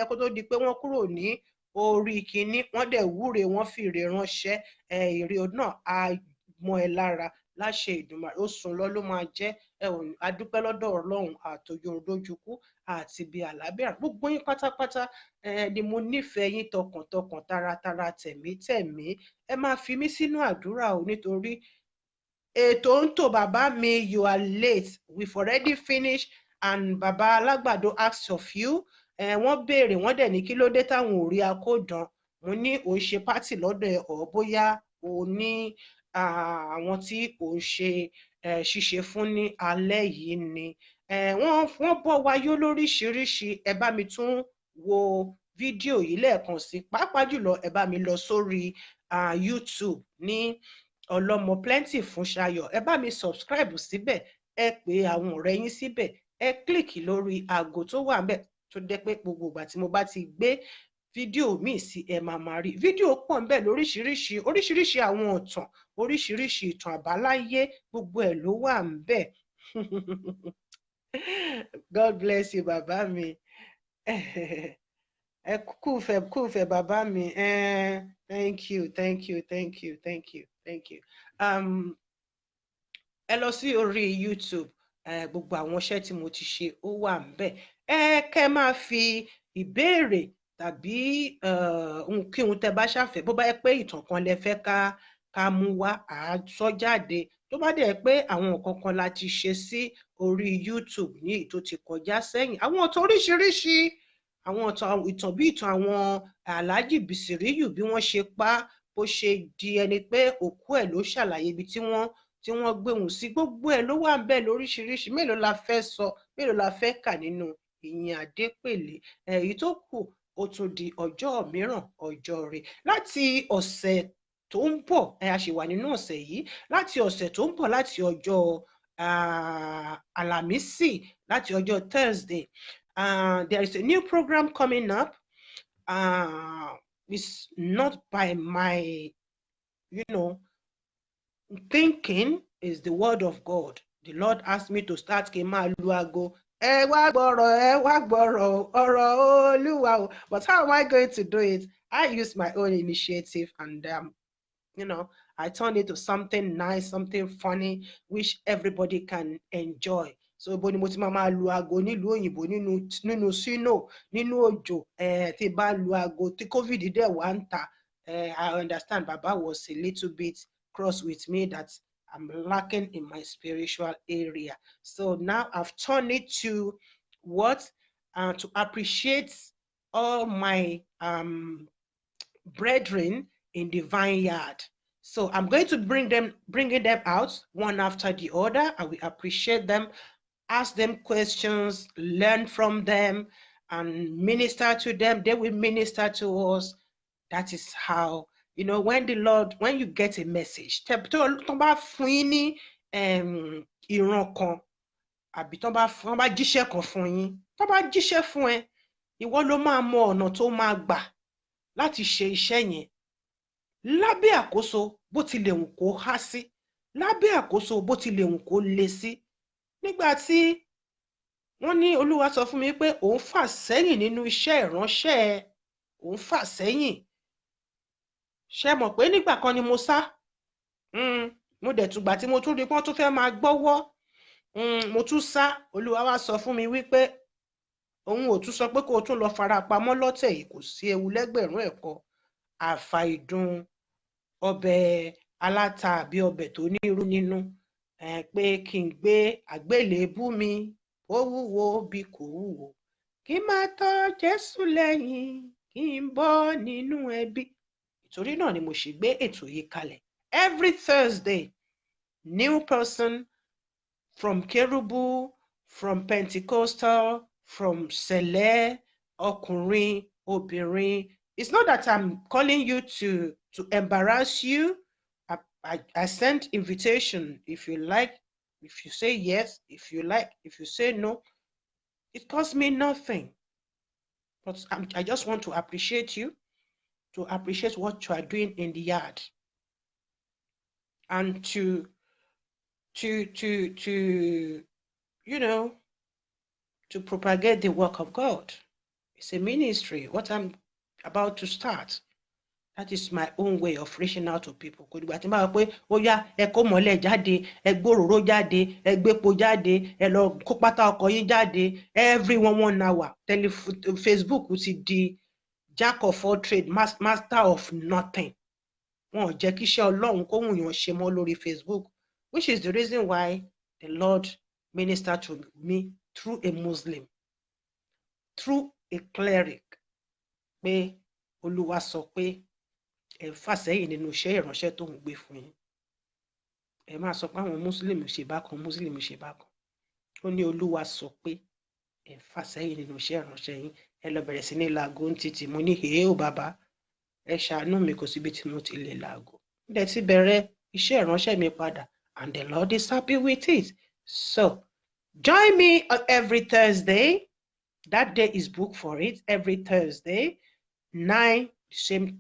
kó tó di pé wọ́n kúrò ní orí kínní. Wọ́n dẹ̀ wúre, wọ́n fìrè ránṣẹ́. Èrè náà á mọ́ ẹ lára láṣẹ Ìdùmarè. Ó sùn lọ ló máa jẹ́. A dúpẹ́ lọ́dọ̀ Ọlọ́run àtòyòròdójúkú àti bíi àlábẹ́rà. Gbogbo yín pátápátá ni mo nífẹ̀ẹ́ yín tọkàntọkàn, taratara, tẹ̀mítẹ̀mí. Ẹ máa fi mí sínú àdúrà o, nítorí ètò ń tò bàbá mi. You are late. We've already finished and bàbá alágbàdo asked of you. Wọ́n béèrè, wọ́n dẹ̀ ní kí ló dé táwọn ò rí akódàn. Mo ní ò ń ṣe pátì lọ́dọ̀ ẹ̀ ọ́ bóyá o ní àwọn tí ò ń ṣe ṣíṣe fún ní alẹ́ yìí ni. Wọ́n bọ́ wáyé lóríṣiríṣi. Ẹ bá mi tún wo fídíò yìí lẹ́ẹ̀kan sí, pàápàá jùlọ ẹ bá mi lọ sórí YouTube ní Ọlọ́mọ Plenty Fúnṣayọ̀. Ẹ bá mi subscribe síbẹ̀, ẹ pè àwọn ọ̀rẹ́ yín síbẹ̀, ẹ click lórí aago tó wà ńbẹ̀ tó jẹ́ pé gbogbo ìgbà tí mo bá ti gbé fídíò míì sí ẹ máa rí. Fídíò pọ̀ ńbẹ̀ lóríṣiríṣi àwọn ọ̀tàn, oríṣiríṣi ìtàn àbáláyé, gbogbo ẹ̀ ló wà ńbẹ̀. God bless you bàbá mi. Ẹ kúfẹ̀ bàbá mi. Thank you. Ẹ lọ sí orí YouTube. Gbogbo àwọn iṣẹ́ tí mo ti ṣe ó wà ńbẹ̀. Kẹ́ máa fi ìbéèrè tàbí ohunkóhun tẹ́ bá ṣàfẹ́, bó bá yẹ pé ìtàn kan lẹ fẹ́ ká mú wá, à á sọ jáde. Tó bá dẹ̀ pé àwọn nǹkan kan la ti ṣe sí orí YouTube ní èyí tó ti kọjá sẹ́yìn, àwọn ọ̀tàn oríṣiríṣi, àwọn ìtàn bí ìtàn àwọn Alhaji Bisiriyu bí wọ́n ṣe pa, bó ṣe di ẹni pé òkú ẹ̀ ló ṣàlàyé ibi tí wọ́n gbé òun sí. Gbogbo ẹ̀ ló wà ńbẹ̀ lóríṣiríṣi. Mélòó la fẹ́ sọ, mélòó la fẹ́ kà nínú Ìyìn Adépèlé. Èyí tó kù ó tún di ọjọ́ mìíràn, ọjọ́ rẹ̀. Láti ọ̀sẹ̀ tó ń bọ̀, a ṣì wà nínú ọ̀sẹ̀ yìí. Láti ọ̀sẹ̀ tó ń bọ̀, láti ọjọ́ Àlàmísì, láti ọjọ́ Thursday, there is a new program coming up. It's not by my, thinking, is the word of God. The Lord asked me to start kí n máa lu aago. Ẹ wá gbọ́rọ̀ ọ̀rọ̀ Olúwa o. But how am I going to do it? I use my own initiative and I turn it to something nice, something funny, which everybody can enjoy. So ibo ni mo ti máa lu aago nílùú òyìnbó nínú sínú nínú òjò tí bá lu aago tí COVID dẹ̀ wá ń ta. I understand Baba was a little bit cross with me that I'm lacking in my spiritual area. So now I've turned it to what? To appreciate all my brethren in the vineyard. So I'm going to bringing them out one after the other. I will appreciate them, ask them questions, learn from them, and minister to them. They will minister to us. That is how, when you get a message, tó bá fún yín ní ìran kan, àbí tó bá jíṣẹ́ kan fún yín, tó bá jíṣẹ́ fún ẹ, ìwọ ló máa mọ ọ̀nà tó máa gbà láti ṣe iṣẹ́ yẹn. Lábẹ́ àkóso bó tilẹ̀ wù kó há sí, lábẹ́ àkóso bó tilẹ̀ wù kó le sí. Nígbà tí wọ́n ní Olúwa sọ fún mi pé òun fà sẹ́yìn nínú iṣẹ́ ìránṣẹ́, òun fà sẹ́yìn. Ṣé mọ̀ pé nígbà kan ni mo sá? Mo dẹ̀ tùgbà tí mo tún rí pé wọ́n tún fẹ́ máa gbọ́wọ́, mo tún sá. Olúwa wá sọ fún mi wípé òun ò tún sọ pé kó o tún lọ fara pamọ́ lọ́tẹ̀ yìí, kò sí ewu lẹ́gbẹ̀rún ẹ̀kọ́. Àfàìdùn ọbẹ̀ aláta àbí ọbẹ̀ tó ní irú nínú, pé kí n gbé àgbélébú mi, ó wúwo bí kò wúwo, kí n máa tọ̀ Jésù lẹ́yìn, kí n bọ́ nínú ẹbí. Ìtorí náà ni mo ṣe gbé ètò yìí kalẹ̀. Every Thursday, new person from Kerubu, from Pentecostal, from Sele, Ọkùnrin, Obìnrin. It's not that I'm calling you to embarrass you. I sent invitation. If you like, if you say yes, if you like, if you say no, it costs me nothing. But I just want to appreciate you, to appreciate what you are doing in the yard, and to you know, to propagate the work of God. It's a ministry. What I'm about to start, that is my own way of reaching out to people. Kò dìgbà tí n bá wọ pé ó yá ẹ kó mọ́lẹ̀ jáde, ẹ gbóròró jáde, ẹ gbépo jáde, ẹ lọ kó pátá ọkọ̀ yín jáde, every 1 hour. Facebook ti di jack of all trade, master of nothing. Wọn ò jẹ́ kí iṣẹ́ Ọlọ́run kó wù yàn ṣe mọ́ lórí Facebook, which is the reason why the Lord ministered to me through a Muslim, through a cleric, pé Olúwa sọ pé ẹ fàsẹ́yìn nínú iṣẹ́ ìránṣẹ́ tó ń gbé fún yín. Ẹ máa sọ pé àwọn Muslim ṣe bákan, Muslim ṣe bákan. Ó ní Olúwa sọ pé ẹ fàsẹ́yìn nínú iṣẹ́ ìránṣẹ́ yín, ẹ lọ bẹ̀rẹ̀ sí ní laago ń títì. Mo ní hèé o bàbá, ẹ ṣàánú mi, kò síbi tí mo ti lè laago. Dẹ̀ ti bẹ̀rẹ̀ iṣẹ́ ìránṣẹ́ mi padà, and the Lord is happy with it. So join me on every Thursday. That day is booked for it. Every Thursday, 9, same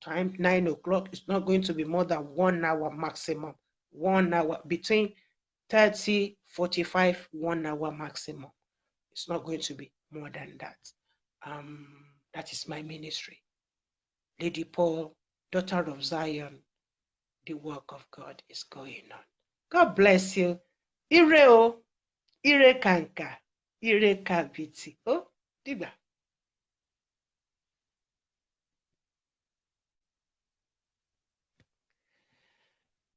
time, 9 o'clock. It's not going to be more than 1 hour maximum. 1 hour, between 30, 45, 1 hour maximum. It's not going to be more than that. That is my ministry. Lady Paul, daughter of Zion, the work of God is going on. God bless you. Ire o, ire kanka, ire kabiti. Oh, diba.